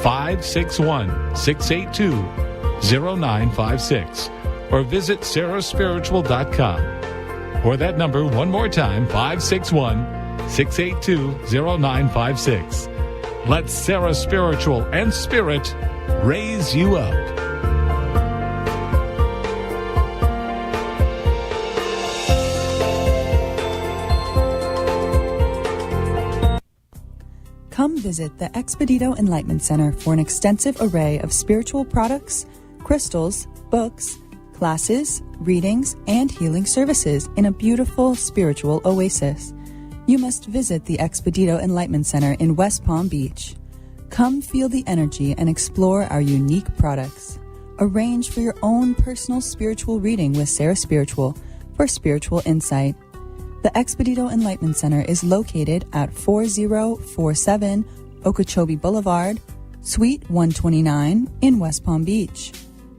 561-682-0956. Or visit sarahspiritual.com. Or that number one more time, 561-682-0956. Let Sarah Spiritual and Spirit raise you up. Come visit the Expedito Enlightenment Center for an extensive array of spiritual products, crystals, books, classes, readings, and healing services in a beautiful spiritual oasis. You must visit the Expedito Enlightenment Center in West Palm Beach. Come feel the energy and explore our unique products. Arrange for your own personal spiritual reading with Sarah Spiritual for spiritual insight. The Expedito Enlightenment Center is located at 4047 Okeechobee Boulevard, Suite 129 in West Palm Beach.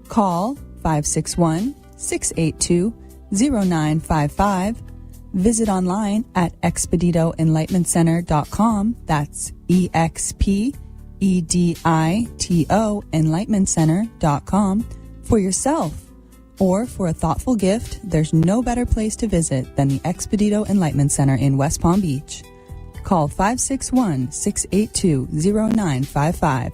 Call 561-682-0955. Visit online at expeditoenlightenmentcenter.com. That's EXPEDITO enlightenmentcenter.com for yourself. Or for a thoughtful gift, there's no better place to visit than the Expedito Enlightenment Center in West Palm Beach. Call 561-682-0955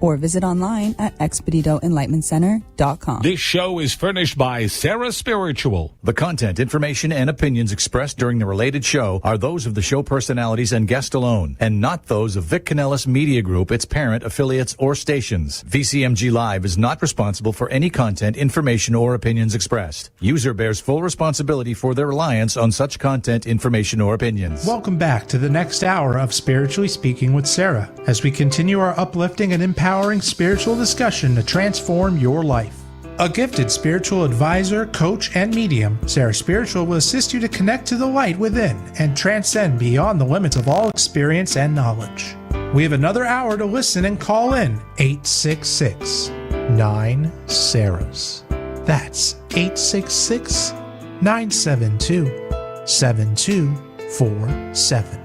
or visit online at expeditoenlightenmentcenter.com. This show is furnished by Sarah Spiritual. The content, information, and opinions expressed during the related show are those of the show personalities and guest alone, and not those of Vic Canellis Media Group, its parent, affiliates, or stations. VCMG Live is not responsible for any content, information, or opinions expressed. User bears full responsibility for their reliance on such content, information, or opinions. Welcome back to the next hour of Spiritually Speaking with Sarah, as we continue our uplifting and empowering spiritual discussion to transform your life. A gifted spiritual advisor, coach, and medium, Sarah Spiritual will assist you to connect to the light within and transcend beyond the limits of all experience and knowledge. We have another hour to listen and call in 866-9-SARAHS. That's 866-972-7247.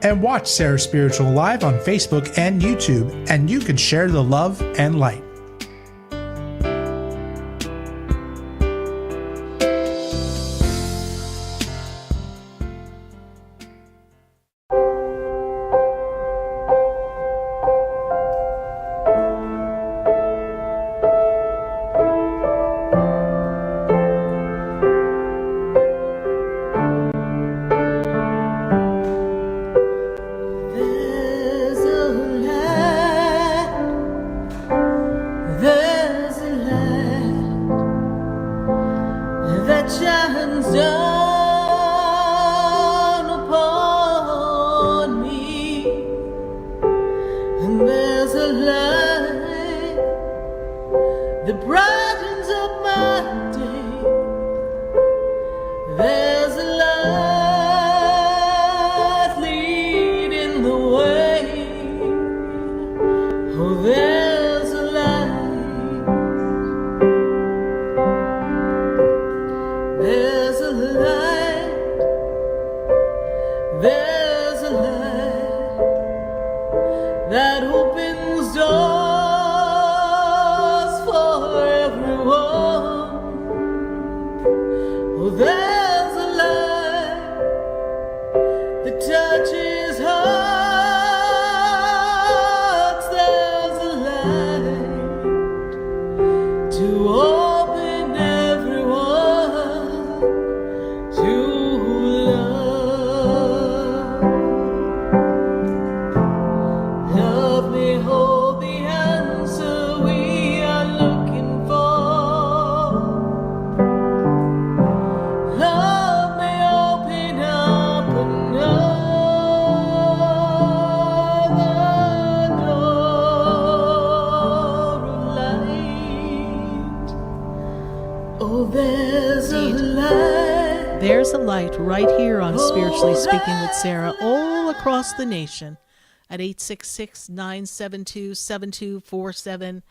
And watch Sarah Spiritual live on Facebook and YouTube, and you can share the love and light. That opens doors for everyone. to open everyone to love. Love may hold the answer we are looking for. Love may open up another door of light. Oh, there's a light. There's a light right here on Spiritually Speaking with Sarah, all across the nation at 866-972-7247.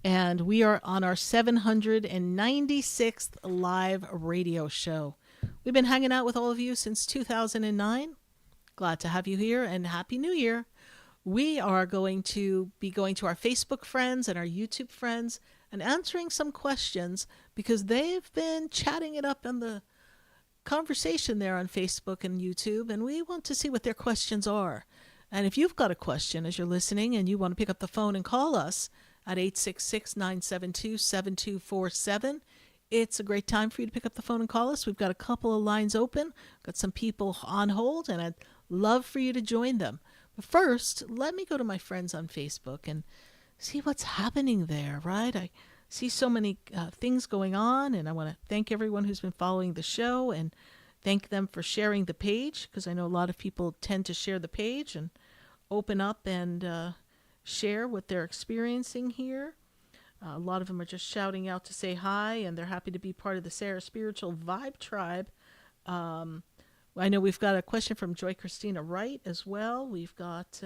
And we are on our 796th live radio show. We've been hanging out with all of you since 2009. Glad to have you here, and Happy New Year. We are going to be going to our Facebook friends and our YouTube friends and answering some questions because they've been chatting it up in the conversation there on Facebook and YouTube, and we want to see what their questions are. And if you've got a question as you're listening and you want to pick up the phone and call us at 866-972-7247, it's a great time for you to pick up the phone and call us. We've got a couple of lines open, got some people on hold, and I'd love for you to join them. But first, let me go to my friends on Facebook and see what's happening there, right? I see so many things going on, and I want to thank everyone who's been following the show and thank them for sharing the page, because I know a lot of people tend to share the page and open up and share what they're experiencing here. A lot of them are just shouting out to say hi, and they're happy to be part of the Sarah Spiritual Vibe Tribe. I know we've got a question from Joy Christina Wright as well. We've got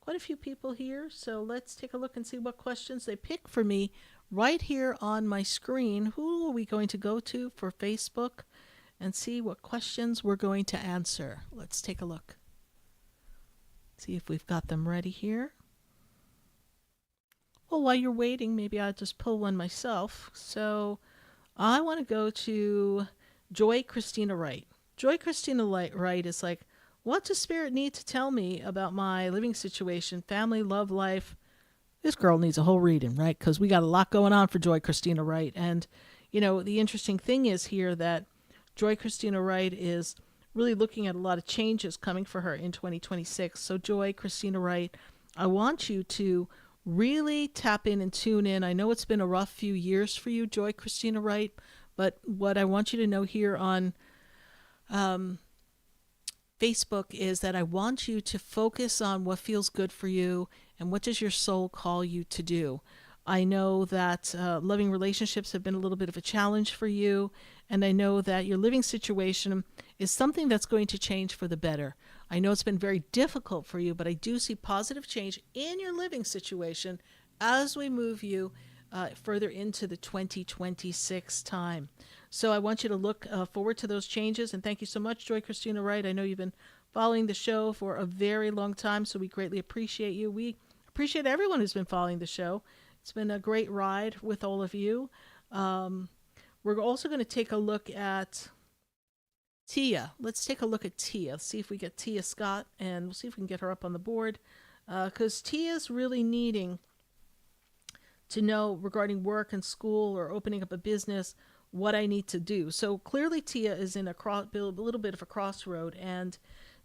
quite a few people here, so let's take a look and see what questions they pick for me right here on my screen. Who are we going to go to for Facebook and see what questions we're going to answer? Let's take a look. See if we've got them ready here. Well, while you're waiting, maybe I'll just pull one myself. So I want to go to Joy Christina Wright. Joy Christina Wright is like, what does Spirit need to tell me about my living situation, family, love, life? This girl needs a whole reading, right? Because we got a lot going on for Joy Christina Wright. And, you know, the interesting thing is here that Joy Christina Wright is really looking at a lot of changes coming for her in 2026. So Joy Christina Wright, I want you to really tap in and tune in. I know it's been a rough few years for you, Joy Christina Wright, but what I want you to know here on Facebook is that I want you to focus on what feels good for you and what does your soul call you to do. I know that loving relationships have been a little bit of a challenge for you, and I know that your living situation is something that's going to change for the better. I know it's been very difficult for you, but I do see positive change in your living situation as we move you further into the 2026 time. So I want you to look forward to those changes, and thank you so much, Joy Christina Wright. I know you've been following the show for a very long time, so we greatly appreciate you. We appreciate everyone who's been following the show. It's been a great ride with all of you. We're also going to take a look at Tia. Let's take a look at Tia. See if we get Tia Scott, and we'll see if we can get her up on the board, because Tia's really needing to know regarding work and school or opening up a business what I need to do. So clearly Tia is in a little bit of a crossroad. And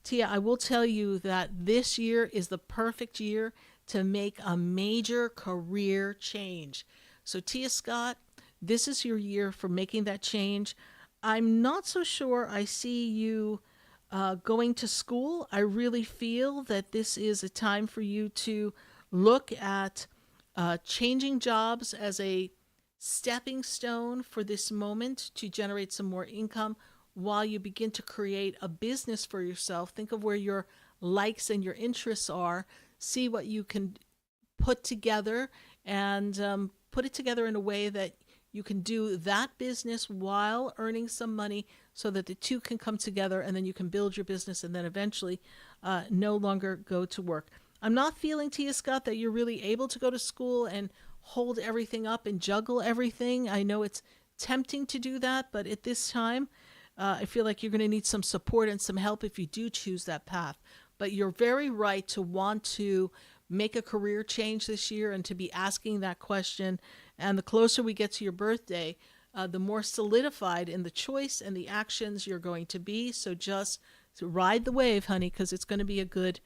Tia, I will tell you that this year is the perfect year to make a major career change. So Tia Scott, this is your year for making that change. I'm not so sure I see you going to school. I really feel that this is a time for you to look at changing jobs as a stepping stone for this moment to generate some more income while you begin to create a business for yourself. Think of where your likes and your interests are. See what you can put together and put it together in a way that you can do that business while earning some money so that the two can come together, and then you can build your business and then eventually no longer go to work. I'm not feeling, Tia Scott, that you're really able to go to school and hold everything up and juggle everything. I know it's tempting to do that, but at this time, I feel like you're going to need some support and some help if you do choose that path. But you're very right to want to make a career change this year and to be asking that question. And the closer we get to your birthday, the more solidified in the choice and the actions you're going to be. So just to ride the wave, honey, because it's going to be a good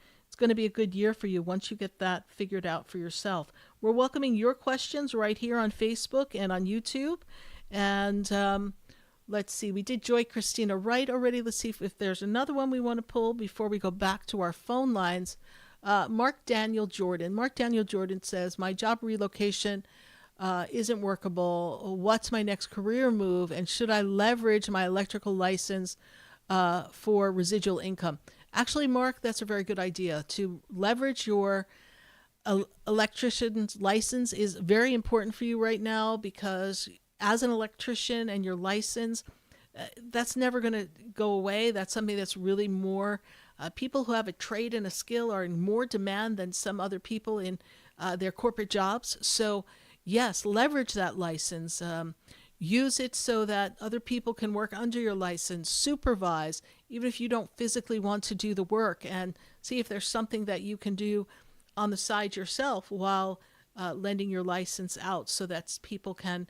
year for you once you get that figured out for yourself. We're welcoming your questions right here on Facebook and on YouTube. And let's see, we did Joy Christina Wright already. Let's see if there's another one we want to pull before we go back to our phone lines. Mark Daniel Jordan. Mark Daniel Jordan says, my job relocation isn't workable. What's my next career move? And should I leverage my electrical license for residual income? Actually, Mark, that's a very good idea. To leverage your electrician's license is very important for you right now, because as an electrician and your license, that's never going to go away. That's something that's really more, people who have a trade and a skill are in more demand than some other people in their corporate jobs. So yes, leverage that license. Use it so that other people can work under your license, supervise, even if you don't physically want to do the work, and see if there's something that you can do on the side yourself while lending your license out, so that people can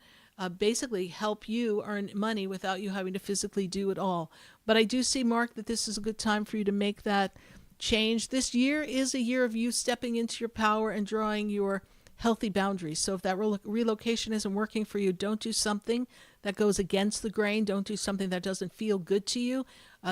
basically help you earn money without you having to physically do it all. But I do see, Mark, that this is a good time for you to make that change. This year is a year of you stepping into your power and drawing your healthy boundaries. So if that relocation isn't working for you, don't do something that goes against the grain. Don't do something that doesn't feel good to you.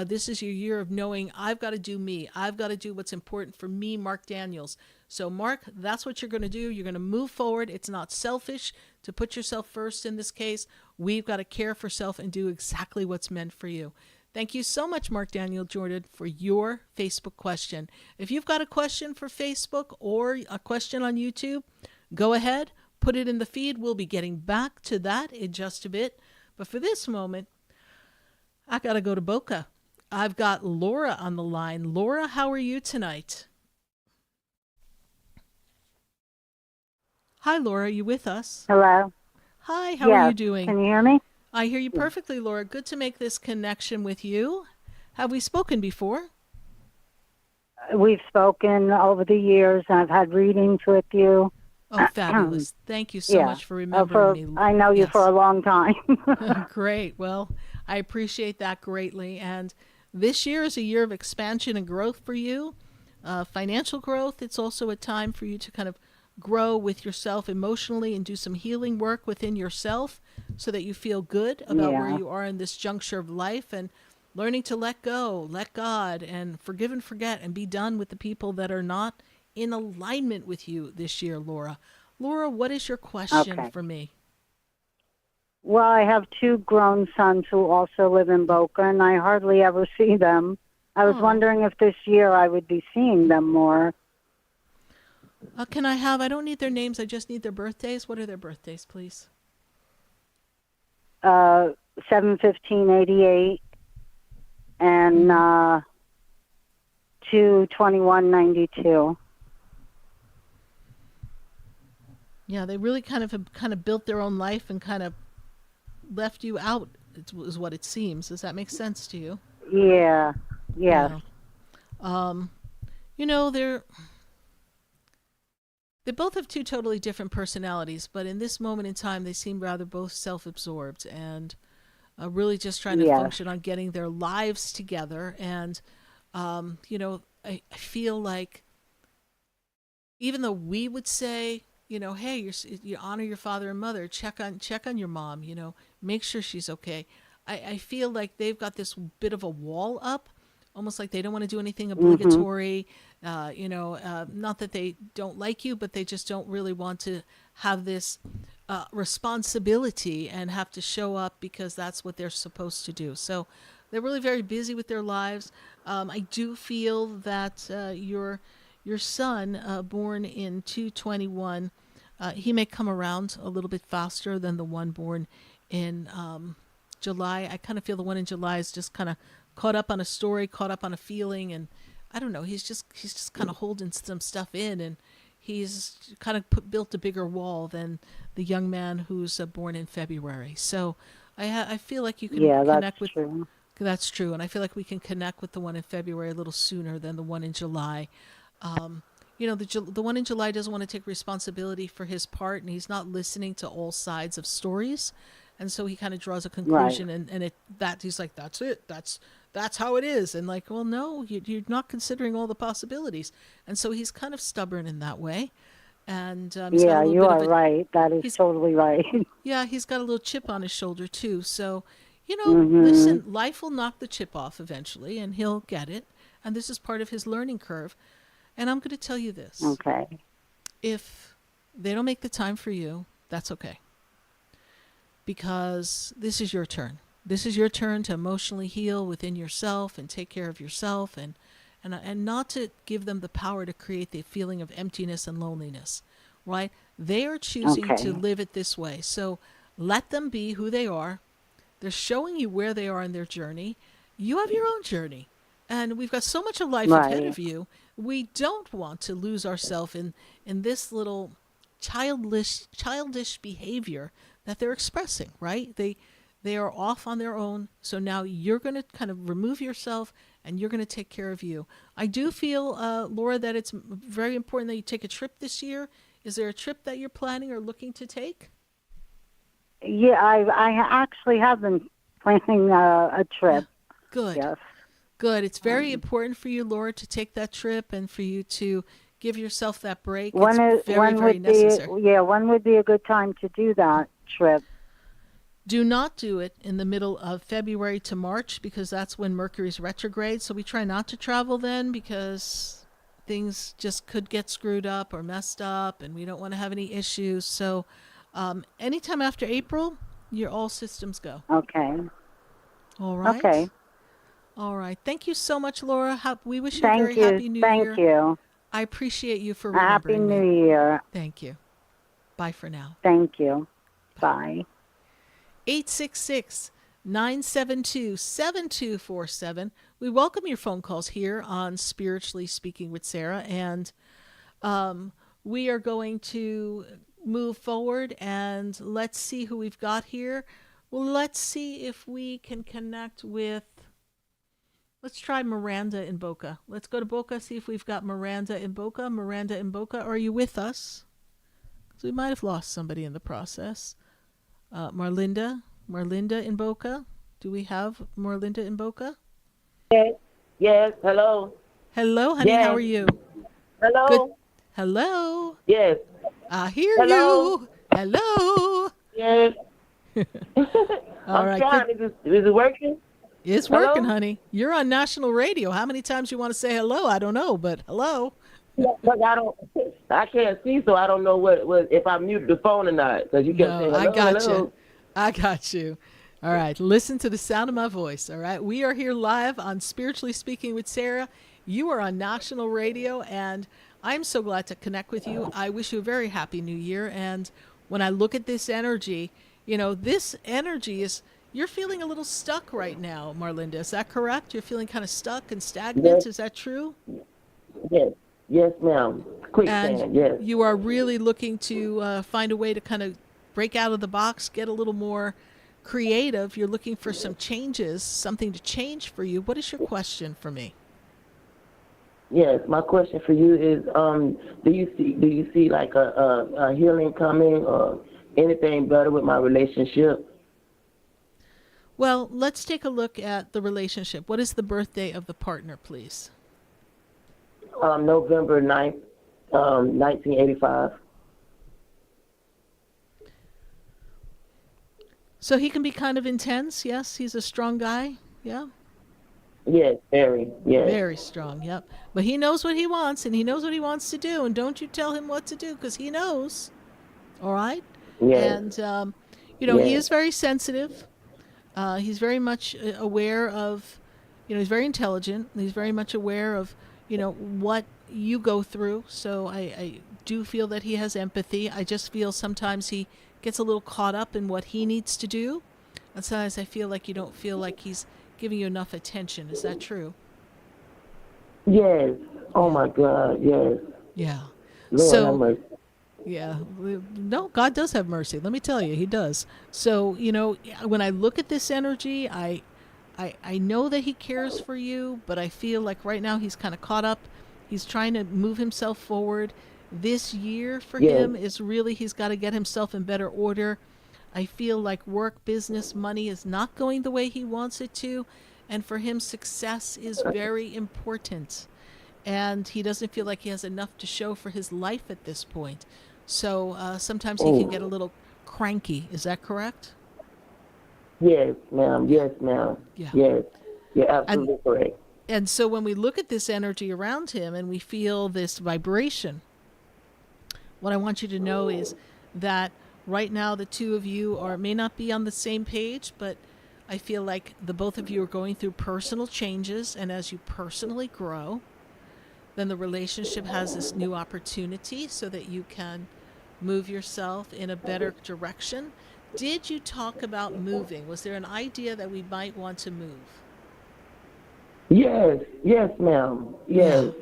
This is your year of knowing, I've got to do me. I've got to do what's important for me, Mark Daniels. So Mark, that's what you're going to do. You're going to move forward. It's not selfish to put yourself first in this case. We've got to care for self and do exactly what's meant for you. Thank you so much, Mark Daniel Jordan, for your Facebook question. If you've got a question for Facebook or a question on YouTube, go ahead, put it in the feed. We'll be getting back to that in just a bit. But for this moment, I got to go to Boca. I've got Laura on the line. Laura, how are you tonight? Hi, Laura. Are you with us? Hello. Hi, how are you doing? Can you hear me? I hear you perfectly, Laura. Good to make this connection with you. Have we spoken before? We've spoken over the years. I've had readings with you. Oh, fabulous. Thank you so much for remembering me. I know you for a long time. Great. Well, I appreciate that greatly. And this year is a year of expansion and growth for you, financial growth. It's also a time for you to kind of grow with yourself emotionally and do some healing work within yourself so that you feel good about where you are in this juncture of life, and learning to let go, let God, and forgive and forget, and be done with the people that are not in alignment with you this year, Laura. Laura, what is your question for me? Well, I have two grown sons who also live in Boca, and I hardly ever see them. I was wondering if this year I would be seeing them more. I don't need their names, I just need their birthdays. What are their birthdays, please? 7/15/88 and 2/21/92. Yeah, they really kind of built their own life and kind of left you out, is what it seems. Does that make sense to you? Yeah. Yes. Yeah. They both have two totally different personalities, but in this moment in time, they seem rather both self-absorbed and really just trying to function on getting their lives together. And, I feel like even though we would say, hey, you honor your father and mother, check on your mom, make sure she's okay. I feel like they've got this bit of a wall up, almost like they don't want to do anything obligatory. Not that they don't like you, but they just don't really want to have this responsibility and have to show up because that's what they're supposed to do. So they're really very busy with their lives. I do feel that your son, born in 2/21, he may come around a little bit faster than the one born in July. I kind of feel the one in July is just kind of caught up on a story, caught up on a feeling, and I don't know. He's just kind of holding some stuff in, and he's kind of built a bigger wall than the young man who's born in February. So I feel like you can connect with. True. That's true, and I feel like we can connect with the one in February a little sooner than the one in July. the one in July doesn't want to take responsibility for his part, and he's not listening to all sides of stories, and so he kind of draws a conclusion, and he's like, that's it, that's how it is, and like, well, no, you're not considering all the possibilities, and so he's kind of stubborn in that way, and yeah, you are right. That is totally right. Yeah, he's got a little chip on his shoulder too. So, listen, life will knock the chip off eventually, and he'll get it, and this is part of his learning curve. And I'm going to tell you this. Okay. If they don't make the time for you, that's okay. Because this is your turn. This is your turn to emotionally heal within yourself and take care of yourself and not to give them the power to create the feeling of emptiness and loneliness, right? They are choosing to live it this way. So let them be who they are. They're showing you where they are in their journey. You have your own journey. And we've got so much of life ahead of you. We don't want to lose ourselves in this little childish behavior that they're expressing, right? They are off on their own. So now you're going to kind of remove yourself and you're going to take care of you. I do feel, Laura, that it's very important that you take a trip this year. Is there a trip that you're planning or looking to take? Yeah, I actually have been planning a trip. Good. Yes. Good. It's very important for you, Laura, to take that trip and for you to give yourself that break. When would be a good time to do that trip? Do not do it in the middle of February to March because that's when Mercury's retrograde. So we try not to travel then because things just could get screwed up or messed up and we don't want to have any issues. So anytime after April, your all systems go. Okay. All right. Okay. All right. Thank you so much, Laura. We wish you Thank a very you. happy New Year. Thank you. I appreciate you for Happy remembering New me. Year. Thank you. Bye for now. Thank you. Bye. 866-972-7247. We welcome your phone calls here on Spiritually Speaking with Sarah, and we are going to move forward, and let's see who we've got here. Well, let's see if we can connect with, let's try Miranda in Boca. Let's go to Boca, see if we've got Miranda in Boca. Miranda in Boca, are you with us? Because we might have lost somebody in the process. Marlinda in Boca. Do we have Marlinda in Boca? Yes. Hello. Hello, honey. Yes. How are you? Hello. Good. Hello. Yes. I hear Hello. you. Hello. Yes. All right. Trying. Is it working? It's Hello? working, honey. You're on national radio. How many times you want to say hello? I don't know, but hello. But I can't see, so I don't know what if I mute the phone or not. Because you kept saying hello, I got hello. you. I got you. All right. Listen to the sound of my voice. All right. We are here live on Spiritually Speaking with Sarah. You are on national radio, and I'm so glad to connect with you. I wish you a very happy New Year. And when I look at this energy, this energy is, you're feeling a little stuck right now, Marlinda. Is that correct? You're feeling kind of stuck and stagnant. Yes. Is that true? Yes. Yes, ma'am. And yes. You are really looking to find a way to kind of break out of the box, get a little more creative. You're looking for some changes, something to change for you. What is your question for me? Yes, my question for you is, do you see like a healing coming or anything better with my relationship? Well, let's take a look at the relationship. What is the birthday of the partner, please? November 9th, 1985. So he can be kind of intense, yes? He's a strong guy, yeah? Yes, very, yes. Very strong, yep. But he knows what he wants, and he knows what he wants to do, and don't you tell him what to do, because he knows, all right? Yes. And, Yes. he is very sensitive. He's very much aware of, he's very intelligent. He's very much aware of, what you go through. So I do feel that he has empathy. I just feel sometimes he gets a little caught up in what he needs to do. And sometimes I feel like you don't feel like he's giving you enough attention. Is that true? Yes. Oh, my God, yes. Yeah. Lord have mercy. Yeah. No, God does have mercy. Let me tell you, he does. So, when I look at this energy, I know that he cares for you, but I feel like right now he's kind of caught up He's trying to move himself forward. This year for Yes. him is really, he's got to get himself in better order. I feel like work, business, money is not going the way he wants it to. And for him, success is very important. And he doesn't feel like he has enough to show for his life at this point. So sometimes he can get a little cranky. Is that correct? Yes, ma'am. Yes, ma'am. Yeah. Yes. You're absolutely correct. And so when we look at this energy around him and we feel this vibration, what I want you to know is that right now the two of you may not be on the same page, but I feel like the both of you are going through personal changes, and as you personally grow, then the relationship has this new opportunity so that you can move yourself in a better direction. Did you talk about moving? Was there an idea that we might want to move? Yes. Yes, ma'am. Yes.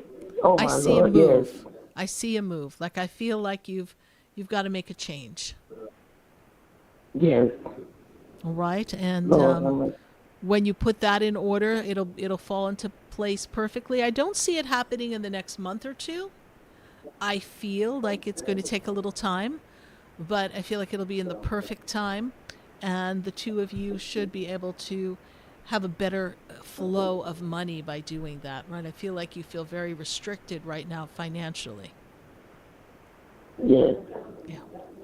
Oh, my I see Lord. a move. Yes. I see a move. Like I feel like you've got to make a change. Yes. All right, and Lord, when you put that in order, it'll fall into place perfectly. I don't see it happening in the next month or two. I feel like it's going to take a little time, but I feel like it'll be in the perfect time, and the two of you should be able to have a better flow of money by doing that, right? I feel like you feel very restricted right now financially. Yes. Yeah.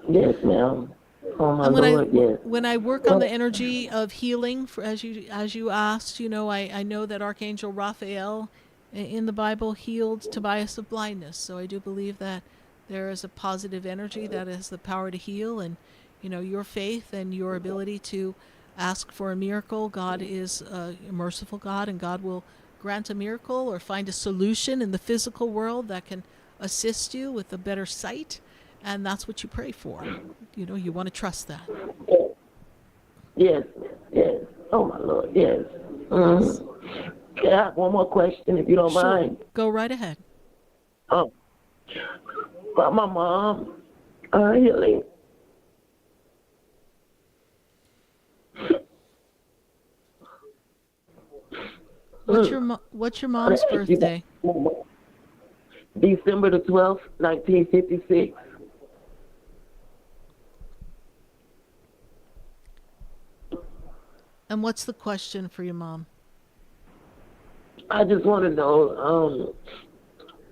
Yes, ma'am. Oh, my And Lord, yes. when I work on the energy of healing, as you asked, I know that Archangel Raphael in the Bible healed Tobias of blindness. So I do believe that there is a positive energy that has the power to heal, and your faith and your ability to ask for a miracle. God is a merciful God, and God will grant a miracle or find a solution in the physical world that can assist you with a better sight. And that's what you pray for. You want to trust that. Yes. Yes. Oh, my Lord. Yes. Can I have one more question, if you don't mind? Go right ahead. Oh. About my mom, healing. What's your mom's birthday? December the 12th, 1956. And what's the question for your mom? I just want to know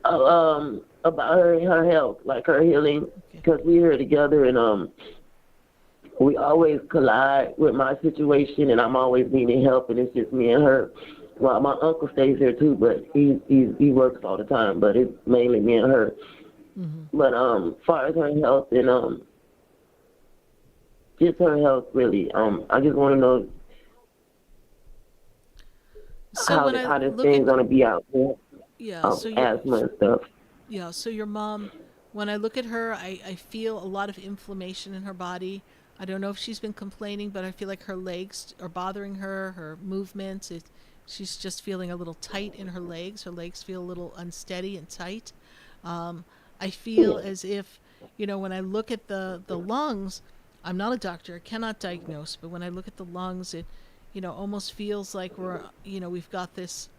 about her health, like her healing, because we are together, and we always collide with my situation, and I'm always needing help, and it's just me and her. Well, my uncle stays here too, but he works all the time, but it's mainly me and her. Mm-hmm. But as far as her health and just her health, really, I just want to know how this thing's gonna be out there. Yeah, asthma and stuff. Yeah, so your mom, when I look at her, I feel a lot of inflammation in her body. I don't know if she's been complaining, but I feel like her legs are bothering her, her movements. She's just feeling a little tight in her legs. Her legs feel a little unsteady and tight. I feel as if, when I look at the lungs, I'm not a doctor, I cannot diagnose, but when I look at the lungs, it, almost feels like we've got this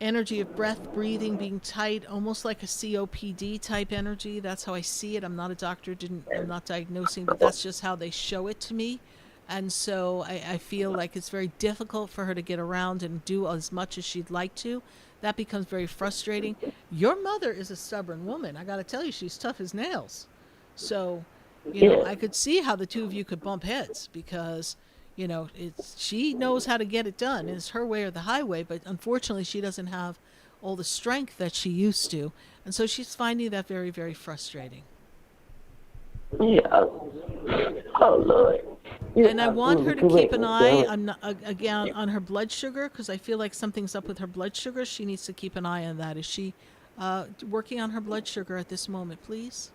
energy of breath, breathing, being tight, almost like a COPD type energy. That's how I see it. I'm not a doctor, I'm not diagnosing, but that's just how they show it to me. And so I feel like it's very difficult for her to get around and do as much as she'd like to. That becomes very frustrating. Your mother is a stubborn woman. I got to tell you, she's tough as nails. So, I could see how the two of you could bump heads because, she knows how to get it done. It's her way or the highway, but unfortunately she doesn't have all the strength that she used to. And so she's finding that very, very frustrating. Yeah. Oh, Lord. And I want her to keep an eye on her blood sugar, because I feel like something's up with her blood sugar. She needs to keep an eye on that. Is she working on her blood sugar at this moment, please?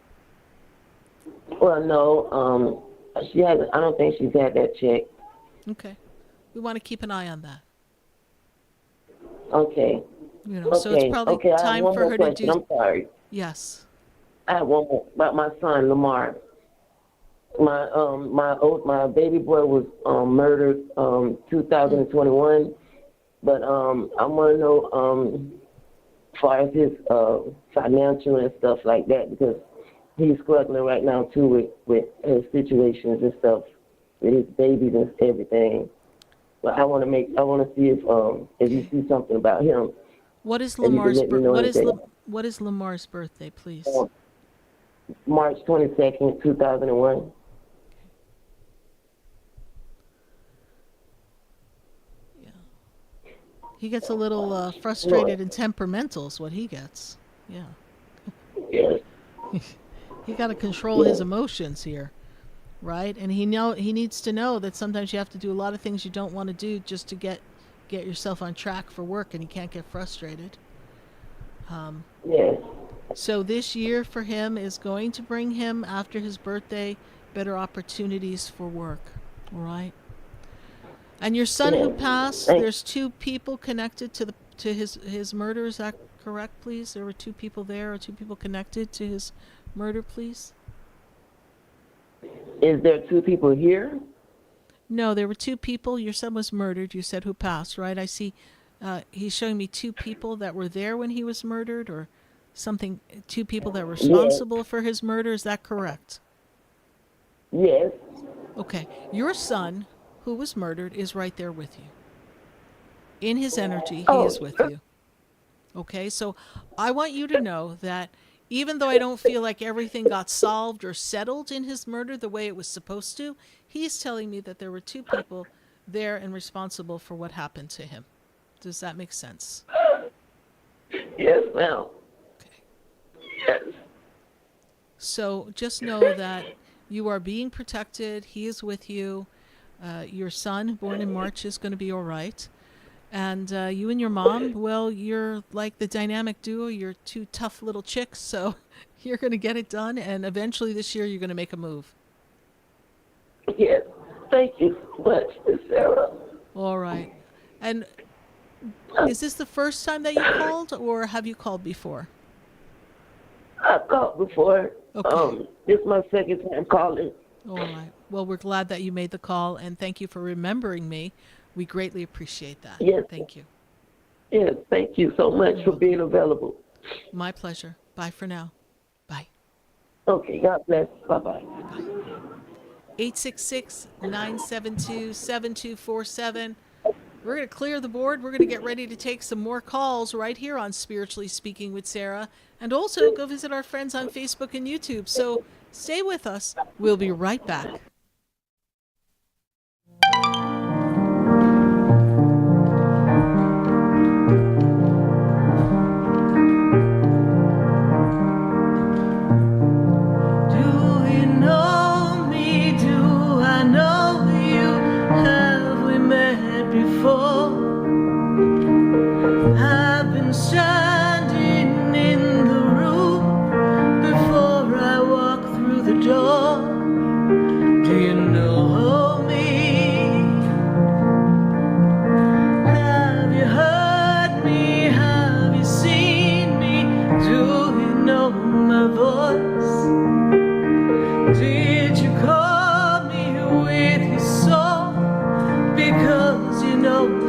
Well, no. She hasn't. I don't think she's had that checked. Okay. We want to keep an eye on that. Okay. So it's probably time for her to do. I'm sorry. Yes. I have one more about my son, Lamar. My baby boy was murdered 2021, but I want to know far as his financial and stuff like that, because he's struggling right now too with his situations and stuff, with his babies and everything. But I want to see if you see something about him. What is And you can Lamar's let me know anything. what is Lamar's birthday, please? March 22nd, 2001. He gets a little frustrated and temperamental is what he gets. Yeah. Yes. He got to control his emotions here, right? And he needs to know that sometimes you have to do a lot of things you don't want to do just to get yourself on track for work, and he can't get frustrated. Yes. So this year for him is going to bring him, after his birthday, better opportunities for work. All right? And your son who passed, there's 2 people connected to his murder. Is that correct, please? There were 2 people there, or 2 people connected to his murder, please? Is there 2 people here? No, there were 2 people. Your son was murdered. You said who passed, right? I see he's showing me 2 people that were there when he was murdered, or something, 2 people that were responsible for his murder. Is that correct? Yes. Okay. Your son, who was murdered, is right there with you. In his energy, he is with you. Okay, so I want you to know that even though I don't feel like everything got solved or settled in his murder the way it was supposed to, he's telling me that there were 2 people there and responsible for what happened to him. Does that make sense? Yes, ma'am. Okay. Yes. So just know that you are being protected. He is with you. Your son, born in March, is going to be all right. And you and your mom, well, you're like the dynamic duo. You're 2 tough little chicks, so you're going to get it done. And eventually this year, you're going to make a move. Yes. Thank you so much, Miss Sarah. All right. And is this the first time that you called, or have you called before? I've called before. Okay. This is my second time calling. All right. Well, we're glad that you made the call, and thank you for remembering me. We greatly appreciate that. Yes. Thank you. Yes, thank you so much for being available. My pleasure. Bye for now. Bye. Okay, God bless. Bye-bye. 866-972-7247. We're going to clear the board. We're going to get ready to take some more calls right here on Spiritually Speaking with Sarah. And also go visit our friends on Facebook and YouTube. So stay with us. We'll be right back. I've been standing in the room before I walk through the door. Do you know me? Have you heard me? Have you seen me? Do you know my voice? Did you call me with your song? Because you know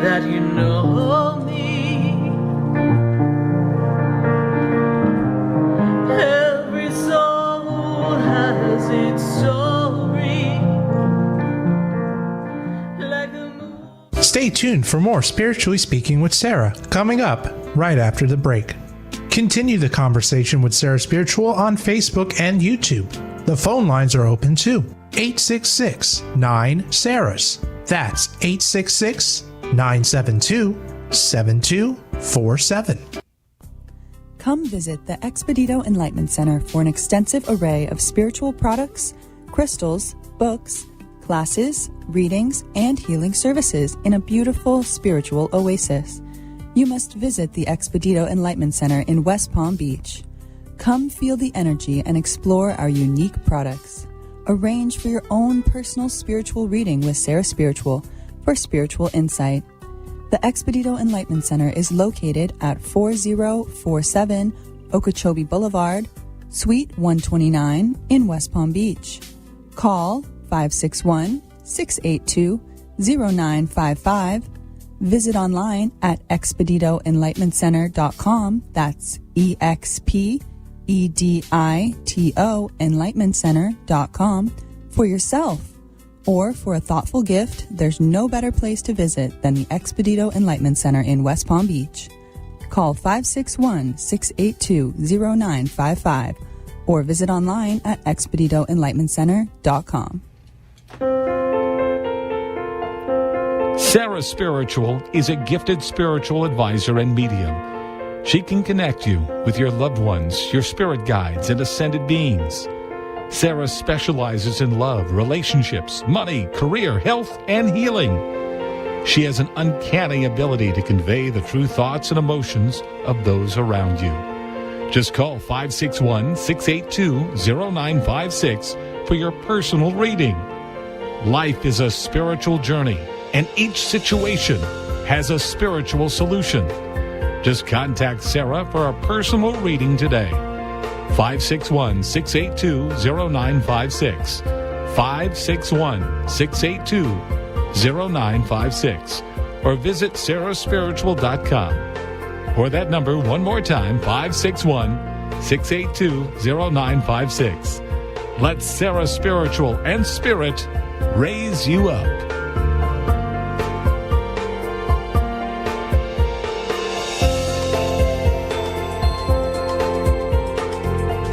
that you know me. Every soul has its story. Like a moon. Stay tuned for more Spiritually Speaking with Sarah, coming up right after the break. Continue the conversation with Sarah Spiritual on Facebook and YouTube. The phone lines are open too. 866-9-SARAHS. That's 866-972-7247. Come visit the Expedito Enlightenment Center for an extensive array of spiritual products, crystals, books, classes, readings, and healing services in a beautiful spiritual oasis. You must visit the Expedito Enlightenment Center in West Palm Beach. Come feel the energy and explore our unique products. Arrange for your own personal spiritual reading with Sarah Spiritual for spiritual insight. The Expedito Enlightenment Center is located at 4047 Okeechobee Boulevard, Suite 129 in West Palm Beach. Call 561-682-0955, Visit online at expeditoenlightenmentcenter.com. That's EXPEDITO enlightenmentcenter.com for yourself. Or for a thoughtful gift, there's no better place to visit than the Expedito Enlightenment Center in West Palm Beach. Call 561-682-0955 or visit online at expeditoenlightenmentcenter.com. Sarah Spiritual is a gifted spiritual advisor and medium. She can connect you with your loved ones, your spirit guides, and ascended beings. Sarah specializes in love, relationships, money, career, health, and healing. She has an uncanny ability to convey the true thoughts and emotions of those around you. Just call 561-682-0956 for your personal reading. Life is a spiritual journey, and each situation has a spiritual solution. Just contact Sarah for a personal reading today. 561-682-0956. 561-682-0956. Or visit sarahspiritual.com. Or that number one more time, 561-682-0956. Let Sarah Spiritual and Spirit raise you up.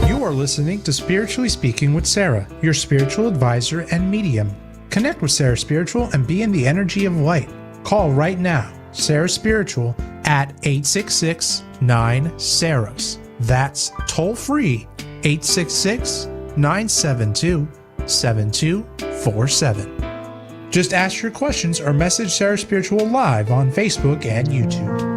You are listening to Spiritually Speaking with Sarah, your spiritual advisor and medium. Connect with Sarah Spiritual and be in the energy of light. Call right now, Sarah Spiritual, at 866-9-SARAHS. That's toll free, 866-972-7247. Just ask your questions or message Sarah Spiritual live on Facebook and YouTube.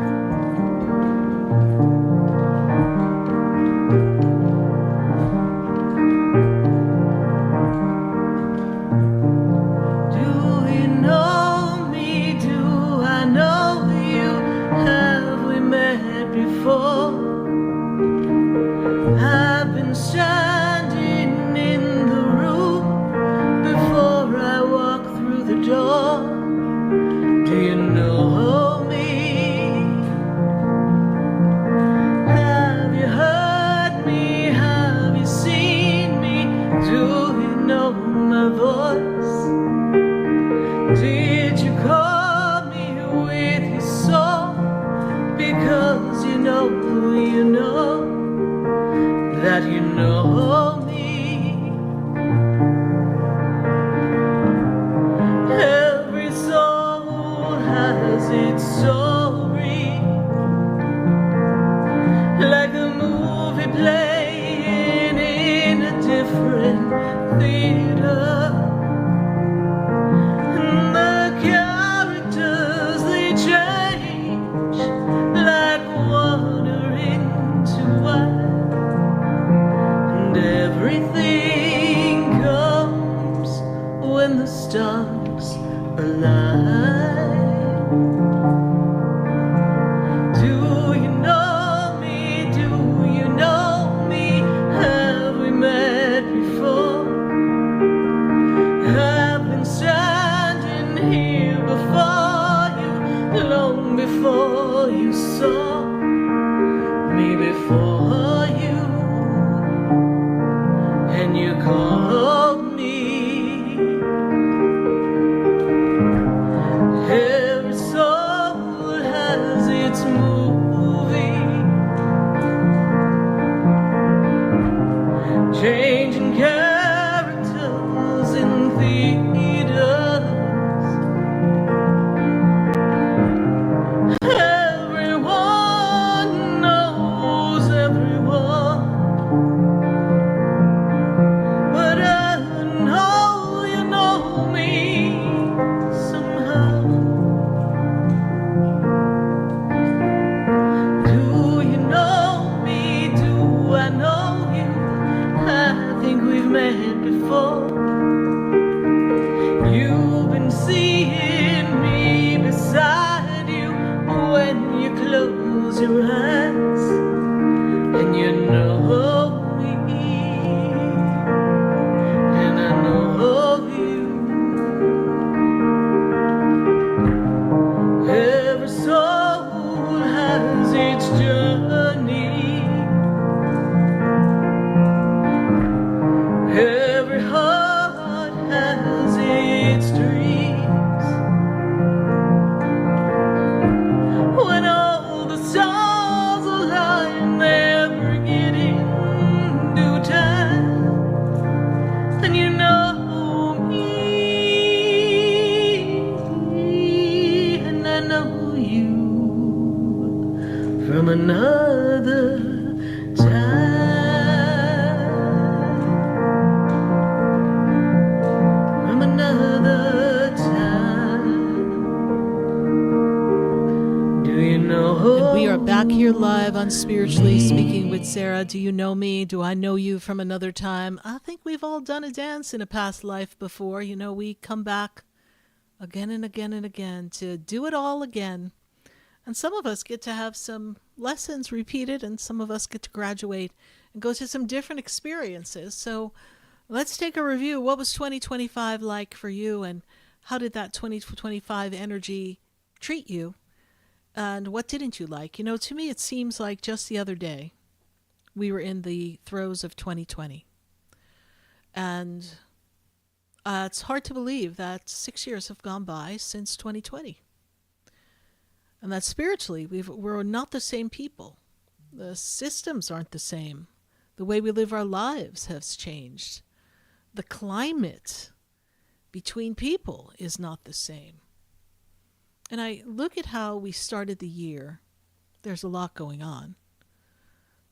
Hey. Live on Spiritually Speaking with Sarah. Do you know me? Do I know you from another time? I think we've all done a dance in a past life before. You know, we come back again and again and again to do it all again. And some of us get to have some lessons repeated, and some of us get to graduate and go to some different experiences. So let's take a review. What was 2025 like for you, and how did that 2025 energy treat you? And what didn't you like? You know, to me, it seems like just the other day we were in the throes of 2020. And it's hard to believe that 6 years have gone by since 2020. And that spiritually, we're not the same people. The systems aren't the same. The way we live our lives has changed. The climate between people is not the same. And I look at how we started the year. There's a lot going on.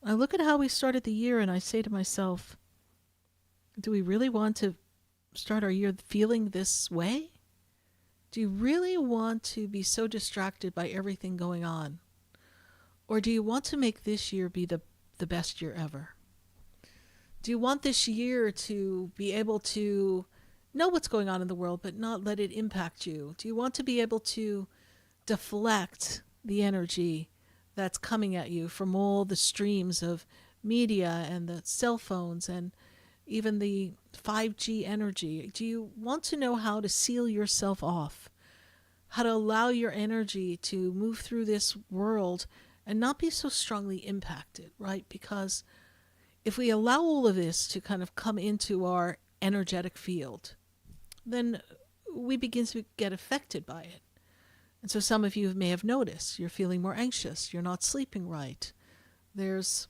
I look at how we started the year and I say to myself, do we really want to start our year feeling this way? Do you really want to be so distracted by everything going on? Or do you want to make this year be the best year ever? Do you want this year to be able to know what's going on in the world, but not let it impact you? Do you want to be able to deflect the energy that's coming at you from all the streams of media and the cell phones and even the 5G energy? Do you want to know how to seal yourself off? How to allow your energy to move through this world and not be so strongly impacted, right? Because if we allow all of this to kind of come into our energetic field, then we begin to get affected by it. And so some of you may have noticed you're feeling more anxious, you're not sleeping right. There's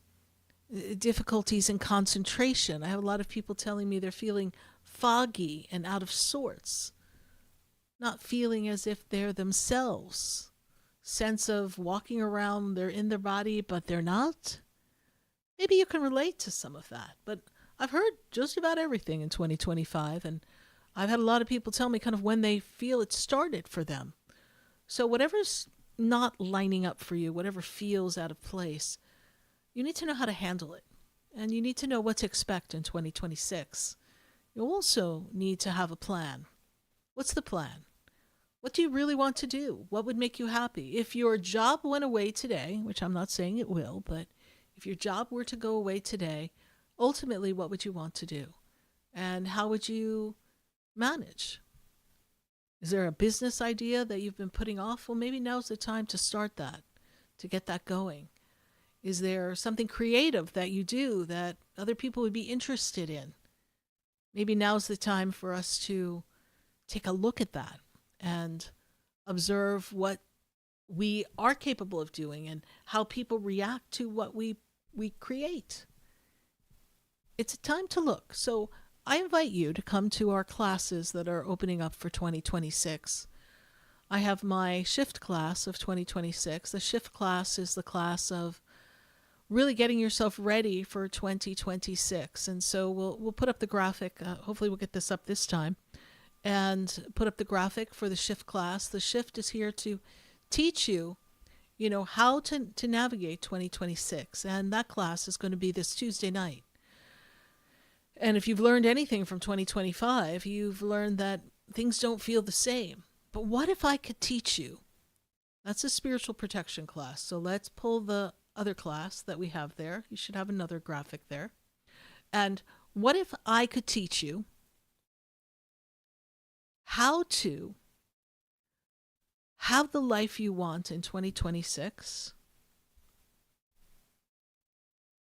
difficulties in concentration. I have a lot of people telling me they're feeling foggy and out of sorts, not feeling as if they're themselves. Sense of walking around, they're in their body, but they're not. Maybe you can relate to some of that, but I've heard just about everything in 2025, and I've had a lot of people tell me kind of when they feel it started for them. So whatever's not lining up for you, whatever feels out of place, you need to know how to handle it, and you need to know what to expect in 2026. You also need to have a plan. What's the plan? What do you really want to do? What would make you happy? If your job went away today, which I'm not saying it will, but if your job were to go away today, ultimately, what would you want to do? And how would you manage? Is there a business idea that you've been putting off? Well, maybe now's the time to start that, to get that going. Is there something creative that you do that other people would be interested in? Maybe now's the time for us to take a look at that and observe what we are capable of doing and how people react to what we create. It's a time to look. So I invite you to come to our classes that are opening up for 2026. I have my shift class of 2026. The shift class is the class of really getting yourself ready for 2026. And so we'll put up the graphic. Hopefully we'll get this up this time. And put up the graphic for the shift class. The shift is here to teach you, how to navigate 2026. And that class is going to be this Tuesday night. And if you've learned anything from 2025, you've learned that things don't feel the same. But what if I could teach you? That's a spiritual protection class. So let's pull the other class that we have there. You should have another graphic there. And what if I could teach you how to have the life you want in 2026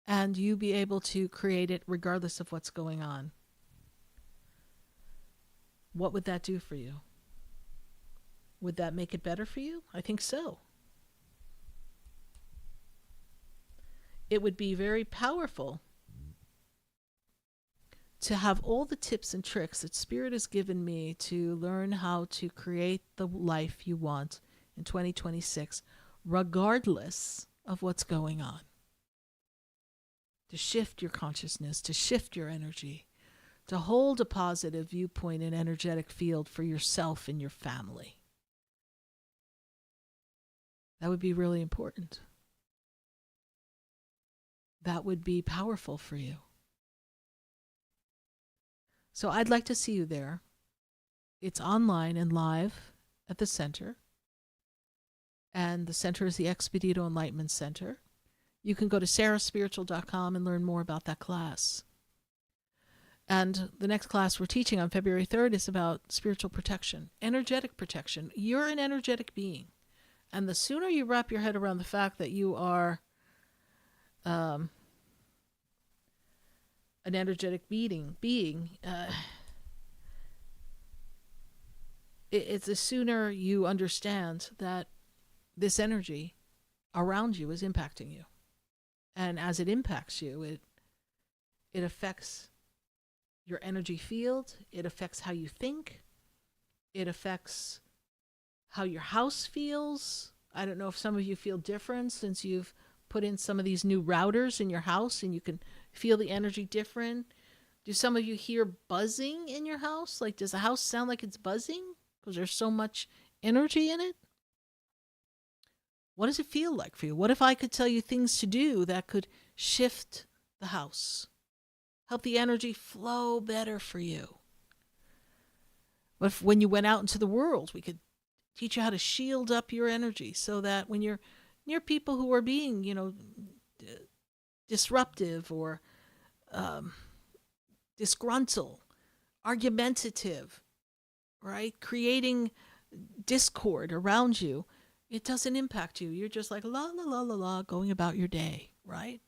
and you be able to create it regardless of what's going on? What would that do for you? Would that make it better for you? I think so. It would be very powerful to have all the tips and tricks that Spirit has given me to learn how to create the life you want in 2026, regardless of what's going on. To shift your consciousness, to shift your energy, to hold a positive viewpoint and energetic field for yourself and your family. That would be really important. that would be powerful for you. So I'd like to see you there. It's online and live at the center. And the center is the Expedito Enlightenment Center. You can go to sarahspiritual.com and learn more about that class. And the next class we're teaching on February 3rd is about spiritual protection, energetic protection. You're an energetic being. And the sooner you wrap your head around the fact that you are an energetic being, it's the sooner you understand that this energy around you is impacting you. And as it impacts you, it affects your energy field. It affects how you think. It affects how your house feels. I don't know if some of you feel different since you've put in some of these new routers in your house and you can feel the energy different. Do some of you hear buzzing in your house? Like, does the house sound like it's buzzing because there's so much energy in it? What does it feel like for you? What if I could tell you things to do that could shift the house, help the energy flow better for you? What if when you went out into the world, we could teach you how to shield up your energy so that when you're near people who are being, disruptive or disgruntled, argumentative, right? Creating discord around you, it doesn't impact you. You're just like, la, la, la, la, la, going about your day, right?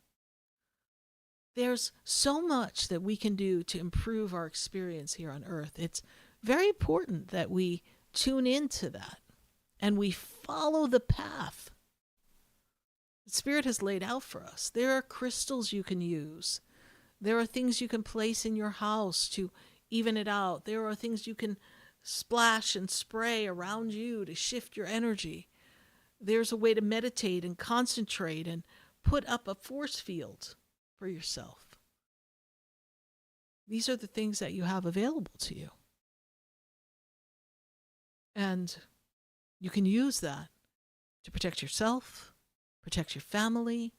There's so much that we can do to improve our experience here on Earth. It's very important that we tune into that and we follow the path the Spirit has laid out for us. There are crystals you can use. There are things you can place in your house to even it out. There are things you can splash and spray around you to shift your energy. There's a way to meditate and concentrate and put up a force field for yourself. These are the things that you have available to you. And you can use that to protect yourself, protect your family,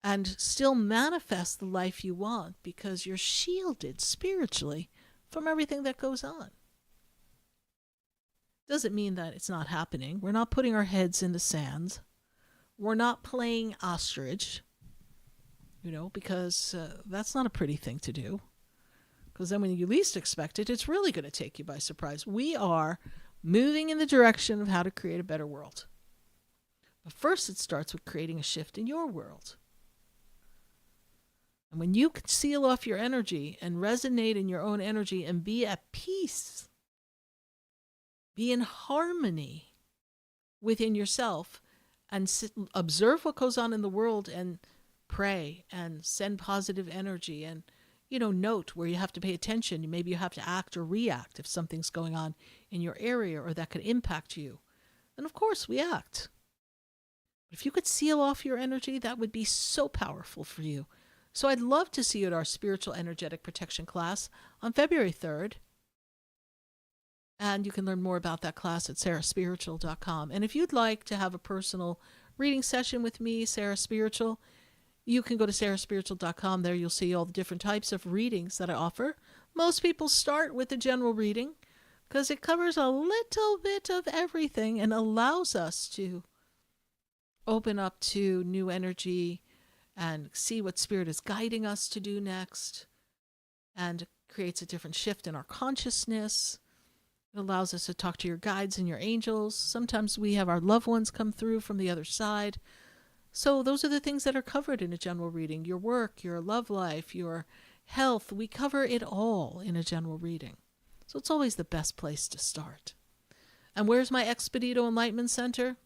and still manifest the life you want because you're shielded spiritually from everything that goes on. Doesn't mean that it's not happening. We're not putting our heads in the sand. We're not playing ostrich, because that's not a pretty thing to do. Because then when you least expect it, it's really going to take you by surprise. We are moving in the direction of how to create a better world. But first it starts with creating a shift in your world. And when you can seal off your energy and resonate in your own energy and be at peace, be in harmony within yourself and observe what goes on in the world and pray and send positive energy and, note where you have to pay attention. Maybe you have to act or react if something's going on in your area or that could impact you. Then, of course, we act. But if you could seal off your energy, that would be so powerful for you. So I'd love to see you at our Spiritual Energetic Protection class on February 3rd. And you can learn more about that class at sarahspiritual.com. And if you'd like to have a personal reading session with me, Sarah Spiritual, you can go to sarahspiritual.com. There you'll see all the different types of readings that I offer. Most people start with the general reading because it covers a little bit of everything and allows us to open up to new energy and see what Spirit is guiding us to do next, and creates a different shift in our consciousness. It allows us to talk to your guides and your angels. Sometimes we have our loved ones come through from the other side. So those are the things that are covered in a general reading. Your work, your love life, your health. We cover it all in a general reading. So it's always the best place to start. And where's my Expedito Enlightenment Center?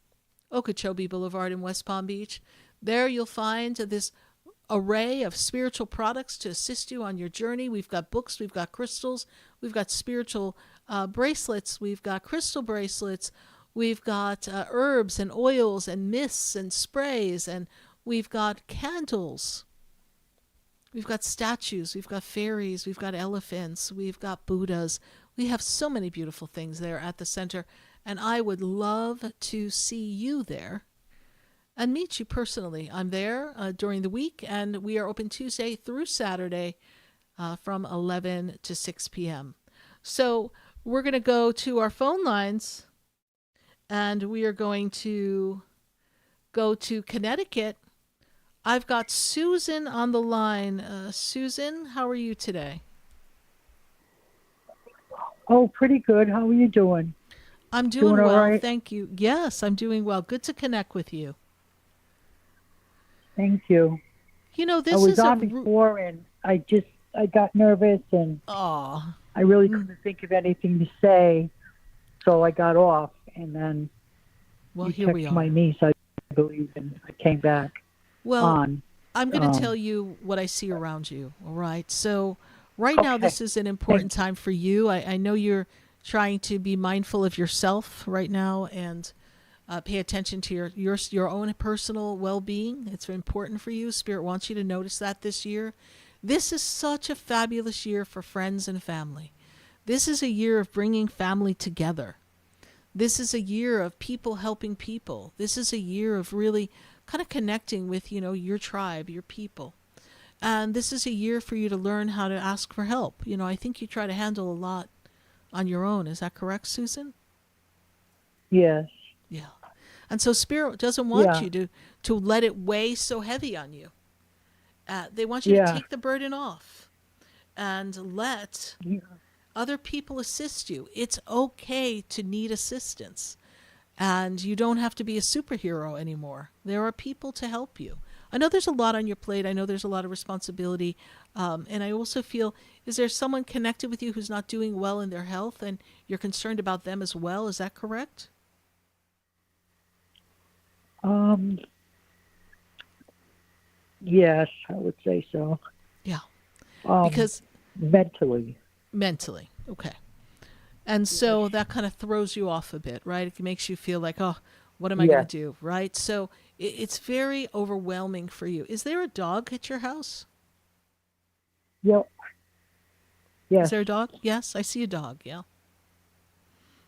Okeechobee Boulevard in West Palm Beach. There you'll find this array of spiritual products to assist you on your journey. We've got books, we've got crystals, we've got spiritual bracelets, we've got crystal bracelets, we've got herbs and oils and mists and sprays, and we've got candles. We've got statues, we've got fairies, we've got elephants, we've got Buddhas. We have so many beautiful things there at the center, and I would love to see you there. and meet you personally. I'm there during the week, and we are open Tuesday through Saturday from 11 to 6 p.m. So we're going to go to our phone lines, and we are going to go to Connecticut. I've got Susan on the line. Susan, how are you today? Oh, pretty good. How are you doing? I'm doing all well, right? thank you. Yes, I'm doing well. Good to connect with you. Thank you. You know, I this was is on before, and I got nervous, and I really couldn't think of anything to say, so I got off, and then well, you here we texted are. my niece, I believe, and I came back Well, on. I'm going to tell you what I see around you, all right? So right now, this is an important time for you. I know you're trying to be mindful of yourself right now and pay attention to your own personal well-being. It's important for you. Spirit wants you to notice that this year. This is such a fabulous year for friends and family. This is a year of bringing family together. This is a year of people helping people. This is a year of really kind of connecting with, your tribe, your people. And this is a year for you to learn how to ask for help. I think you try to handle a lot on your own. Is that correct, Susan? Yes. Yeah. And so Spirit doesn't want you to let it weigh so heavy on you. They want you to take the burden off and let other people assist you. It's okay to need assistance. And you don't have to be a superhero anymore. There are people to help you. I know there's a lot on your plate. I know there's a lot of responsibility. And I also feel, is there someone connected with you who's not doing well in their health and you're concerned about them as well? Is that correct? Yes, I would say so. Yeah. Because mentally. Mentally. Okay. And so that kind of throws you off a bit, right? It makes you feel like, oh, what am I going to do, right? So it's very overwhelming for you. Is there a dog at your house? Yep. Yes. Is there a dog? Yes, I see a dog, yeah.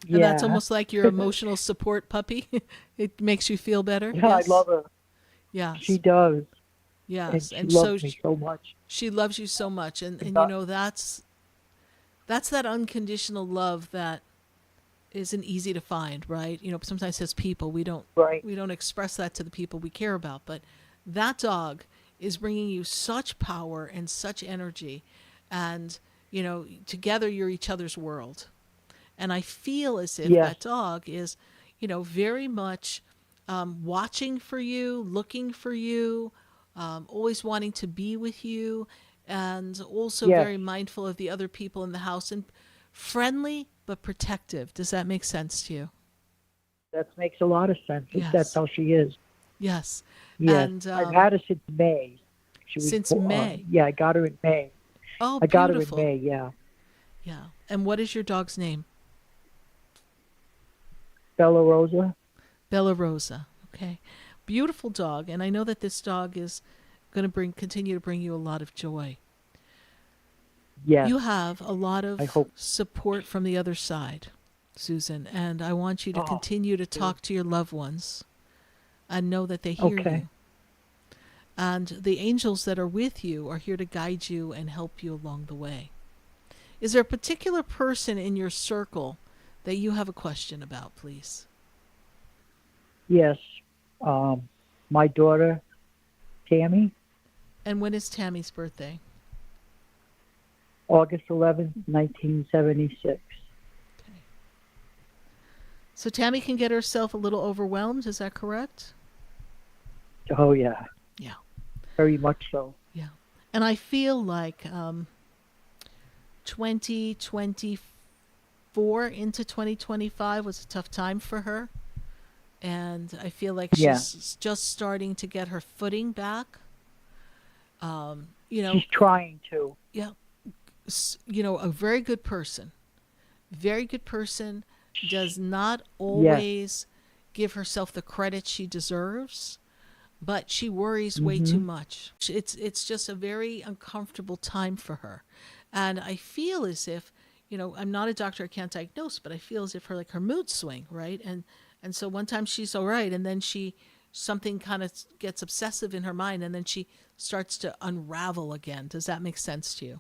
And that's almost like your emotional support puppy. It makes you feel better. Yeah, yes? I love her. Yes. She does. Yes. And she loves me so much. She loves you so much. And that's that unconditional love that isn't easy to find, right? Sometimes as people, we don't express that to the people we care about. But that dog is bringing you such power and such energy. And, together you're each other's world. And I feel as if that dog is, very much watching for you, looking for you, always wanting to be with you, and also very mindful of the other people in the house, and friendly but protective. Does that make sense to you? That makes a lot of sense. Yes. That's how she is. Yes. Yes. And, I've had her since May. Since May? Yeah, I got her in May. Oh, I got beautiful. her in May, yeah. Yeah. And what is your dog's name? Bella Rosa. Bella Rosa. Okay. Beautiful dog. And I know that this dog is going to continue to bring you a lot of joy. Yes. You have a lot of support from the other side, Susan, and I want you to continue to talk to your loved ones and know that they hear you. And the angels that are with you are here to guide you and help you along the way. Is there a particular person in your circle that you have a question about, please? Yes. My daughter, Tammy. And when is Tammy's birthday? August 11th, 1976. Okay. So Tammy can get herself a little overwhelmed, is that correct? Oh, yeah. Yeah. Very much so. Yeah. And I feel like 2024 into 2025 was a tough time for her. And I feel like she's just starting to get her footing back. She's trying to. Yeah. A very good person. Very good person. Does not always give herself the credit she deserves, but she worries way too much. It's just a very uncomfortable time for her. And I feel as if, I'm not a doctor, I can't diagnose, but I feel as if her moods swing, right? And so one time she's all right, and then she something kind of gets obsessive in her mind, and then she starts to unravel again. Does that make sense to you?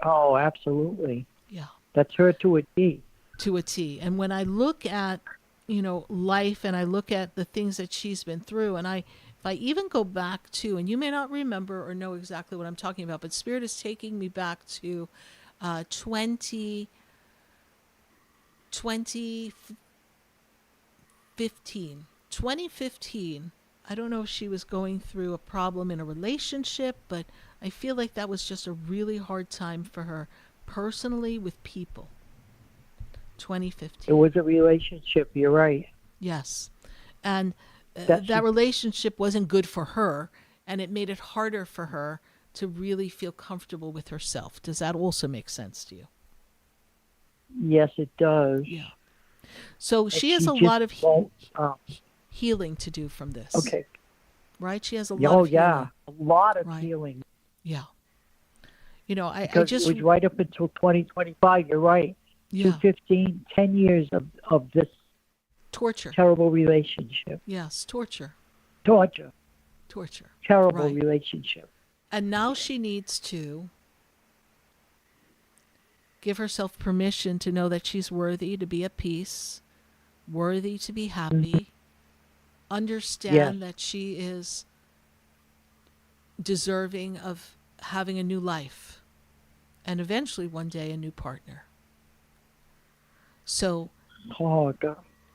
Oh, absolutely. Yeah. That's her to a T. To a T. And when I look at, life, and I look at the things that she's been through, and if I even go back to, and you may not remember or know exactly what I'm talking about, but Spirit is taking me back to 2015. I don't know if she was going through a problem in a relationship, but I feel like that was just a really hard time for her personally with people. 2015. It was a relationship, you're right. Yes. And that relationship wasn't good for her, and it made it harder for her to really feel comfortable with herself. Does that also make sense to you? Yes, it does. Yeah. So she has a lot of healing to do from this. Okay. Right? She has a lot of healing. A lot of healing. Yeah. I because just... it was right up until 2025, you're right. Yeah. 10 years of this torture. Terrible relationship. Yes, torture. Torture. Terrible Right. relationship. And now she needs to give herself permission to know that she's worthy to be at peace, worthy to be happy, understand that she is deserving of having a new life, and eventually one day a new partner. So God.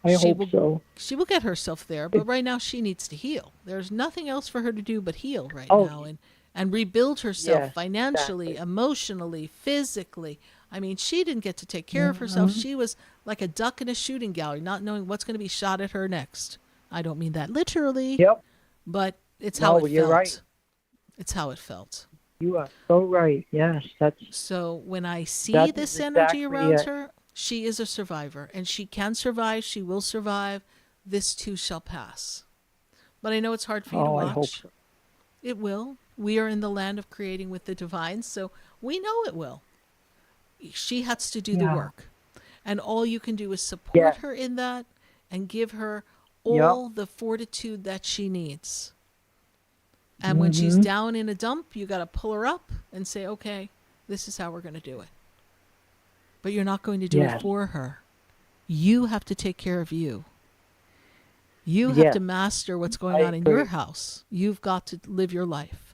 I hope so. She will get herself there, but right now she needs to heal. There's nothing else for her to do but heal right now and rebuild herself financially, emotionally, physically. I mean, she didn't get to take care of herself. She was like a duck in a shooting gallery, not knowing what's going to be shot at her next. I don't mean that literally, but it's how it you're felt. Right. It's how it felt. You are so right. Yes, that's... So when I see this energy around her, she is a survivor, and she can survive. She will survive. This too shall pass. But I know it's hard for you to watch. I hope so. It will. We are in the land of creating with the divine, so we know it will. She has to do the work. And all you can do is support her in that and give her all the fortitude that she needs. And when she's down in a dump, you got to pull her up and say, okay, this is how we're going to do it. But you're not going to do it for her. You have to take care of you. You have to master what's going on in your house. You've got to live your life.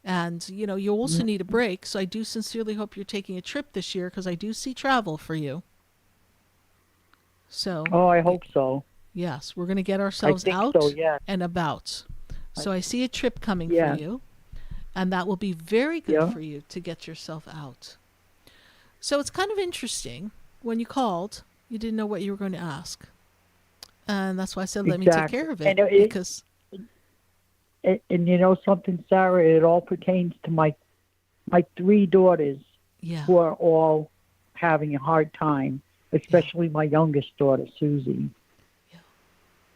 And, you also need a break. So I do sincerely hope you're taking a trip this year, because I do see travel for you. So. Oh, I hope so. Yes, we're going to get ourselves out and about. So I see a trip coming for you. And that will be very good for you to get yourself out. So it's kind of interesting. When you called, you didn't know what you were going to ask. And that's why I said, let me take care of it. Because... And you know something, Sarah, it all pertains to my 3 daughters who are all having a hard time, especially my youngest daughter, Susie. Yeah.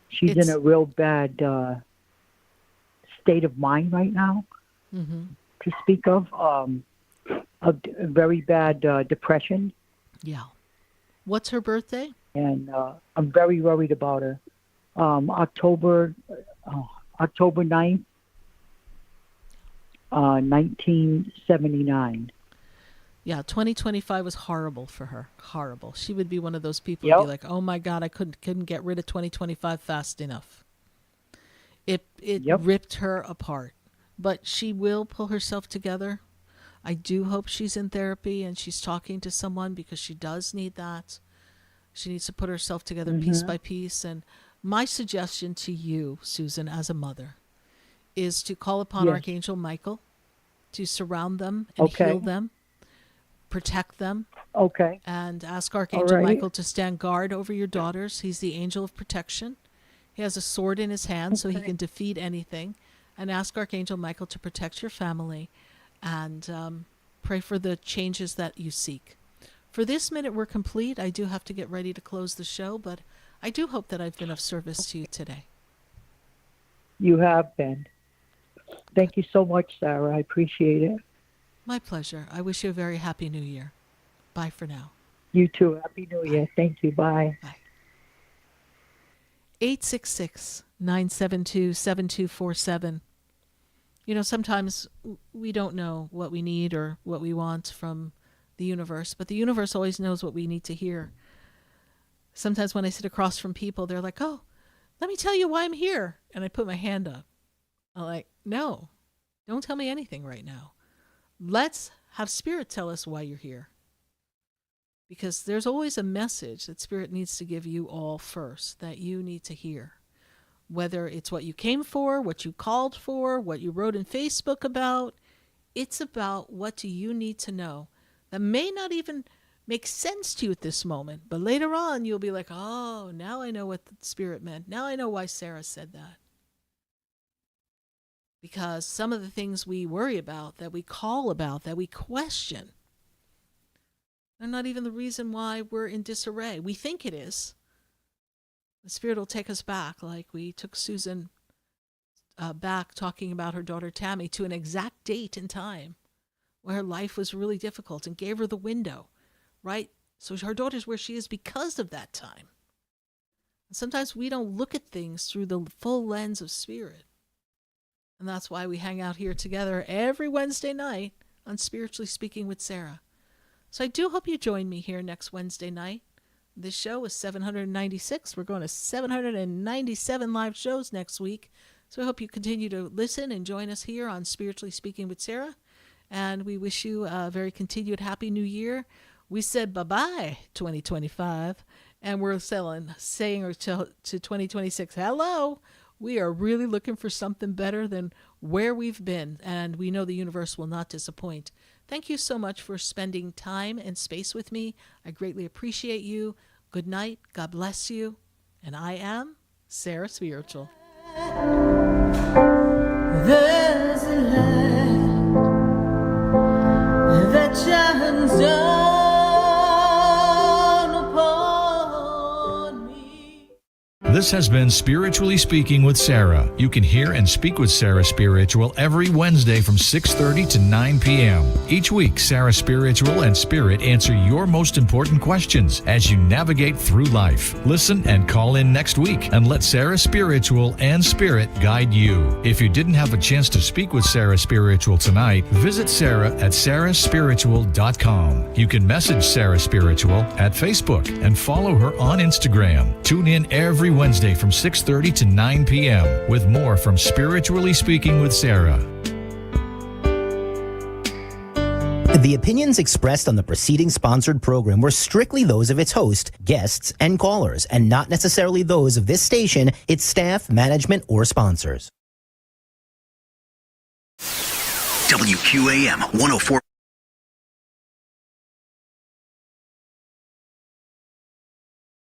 She's in a real bad state of mind right now, to speak of a very bad depression. Yeah. What's her birthday? And I'm very worried about her. October 9th, 1979. Yeah, 2025 was horrible for her. Horrible. She would be one of those people who'd be like, "Oh my God, I couldn't get rid of 2025 fast enough." It ripped her apart. But she will pull herself together. I do hope she's in therapy and she's talking to someone, because she does need that. She needs to put herself together piece by piece. And my suggestion to you, Susan, as a mother, is to call upon Archangel Michael to surround them and heal them, protect them. Okay. And ask Archangel Michael to stand guard over your daughters. He's the angel of protection. He has a sword in his hand, so he can defeat anything. And ask Archangel Michael to protect your family and pray for the changes that you seek. For this minute, we're complete. I do have to get ready to close the show, but I do hope that I've been of service to you today. You have been. Thank you so much, Sarah. I appreciate it. My pleasure. I wish you a very happy new year. Bye for now. You too. Happy New Year. Thank you. Bye. Bye. 866-972-7247. You know, sometimes we don't know what we need or what we want from the universe, but the universe always knows what we need to hear. Sometimes when I sit across from people, they're like, oh, let me tell you why I'm here. And I put my hand up. I'm like, no, don't tell me anything right now. Let's have Spirit tell us why you're here. Because there's always a message that Spirit needs to give you all first, that you need to hear. Whether it's what you came for, what you called for, what you wrote in Facebook about, it's about what do you need to know that may not even make sense to you at this moment, but later on you'll be like, oh, now I know what the Spirit meant. Now I know why Sarah said that. Because some of the things we worry about, that we call about, that we question, they're not even the reason why we're in disarray. We think it is. The Spirit will take us back, like we took Susan back talking about her daughter Tammy to an exact date and time where her life was really difficult and gave her the window, right? So her daughter's where she is because of that time. And sometimes we don't look at things through the full lens of Spirit. And that's why we hang out here together every Wednesday night on Spiritually Speaking with Sarah. So I do hope you join me here next Wednesday night. This show is 796. We're going to 797 live shows next week. So I hope you continue to listen and join us here on Spiritually Speaking with Sarah. And we wish you a very continued happy new year. We said bye-bye 2025. And we're saying to 2026, hello. We are really looking for something better than where we've been. And we know the universe will not disappoint. Thank you so much for spending time and space with me. I greatly appreciate you. Good night. God bless you. And I am Sarah Spiritual. There's a light that shines down upon me. This has been Spiritually Speaking with Sarah. You can hear and speak with Sarah Spiritual every Wednesday from 6:30 to 9 p.m. Each week, Sarah Spiritual and Spirit answer your most important questions as you navigate through life. Listen and call in next week and let Sarah Spiritual and Spirit guide you. If you didn't have a chance to speak with Sarah Spiritual tonight, visit Sarah at sarahspiritual.com. You can message Sarah Spiritual at Facebook and follow her on Instagram. Tune in every Wednesday from 6:30 to 9 p.m. with more from Spiritually Speaking with Sarah. The opinions expressed on the preceding sponsored program were strictly those of its host, guests, and callers, and not necessarily those of this station, its staff, management, or sponsors. WQAM 104.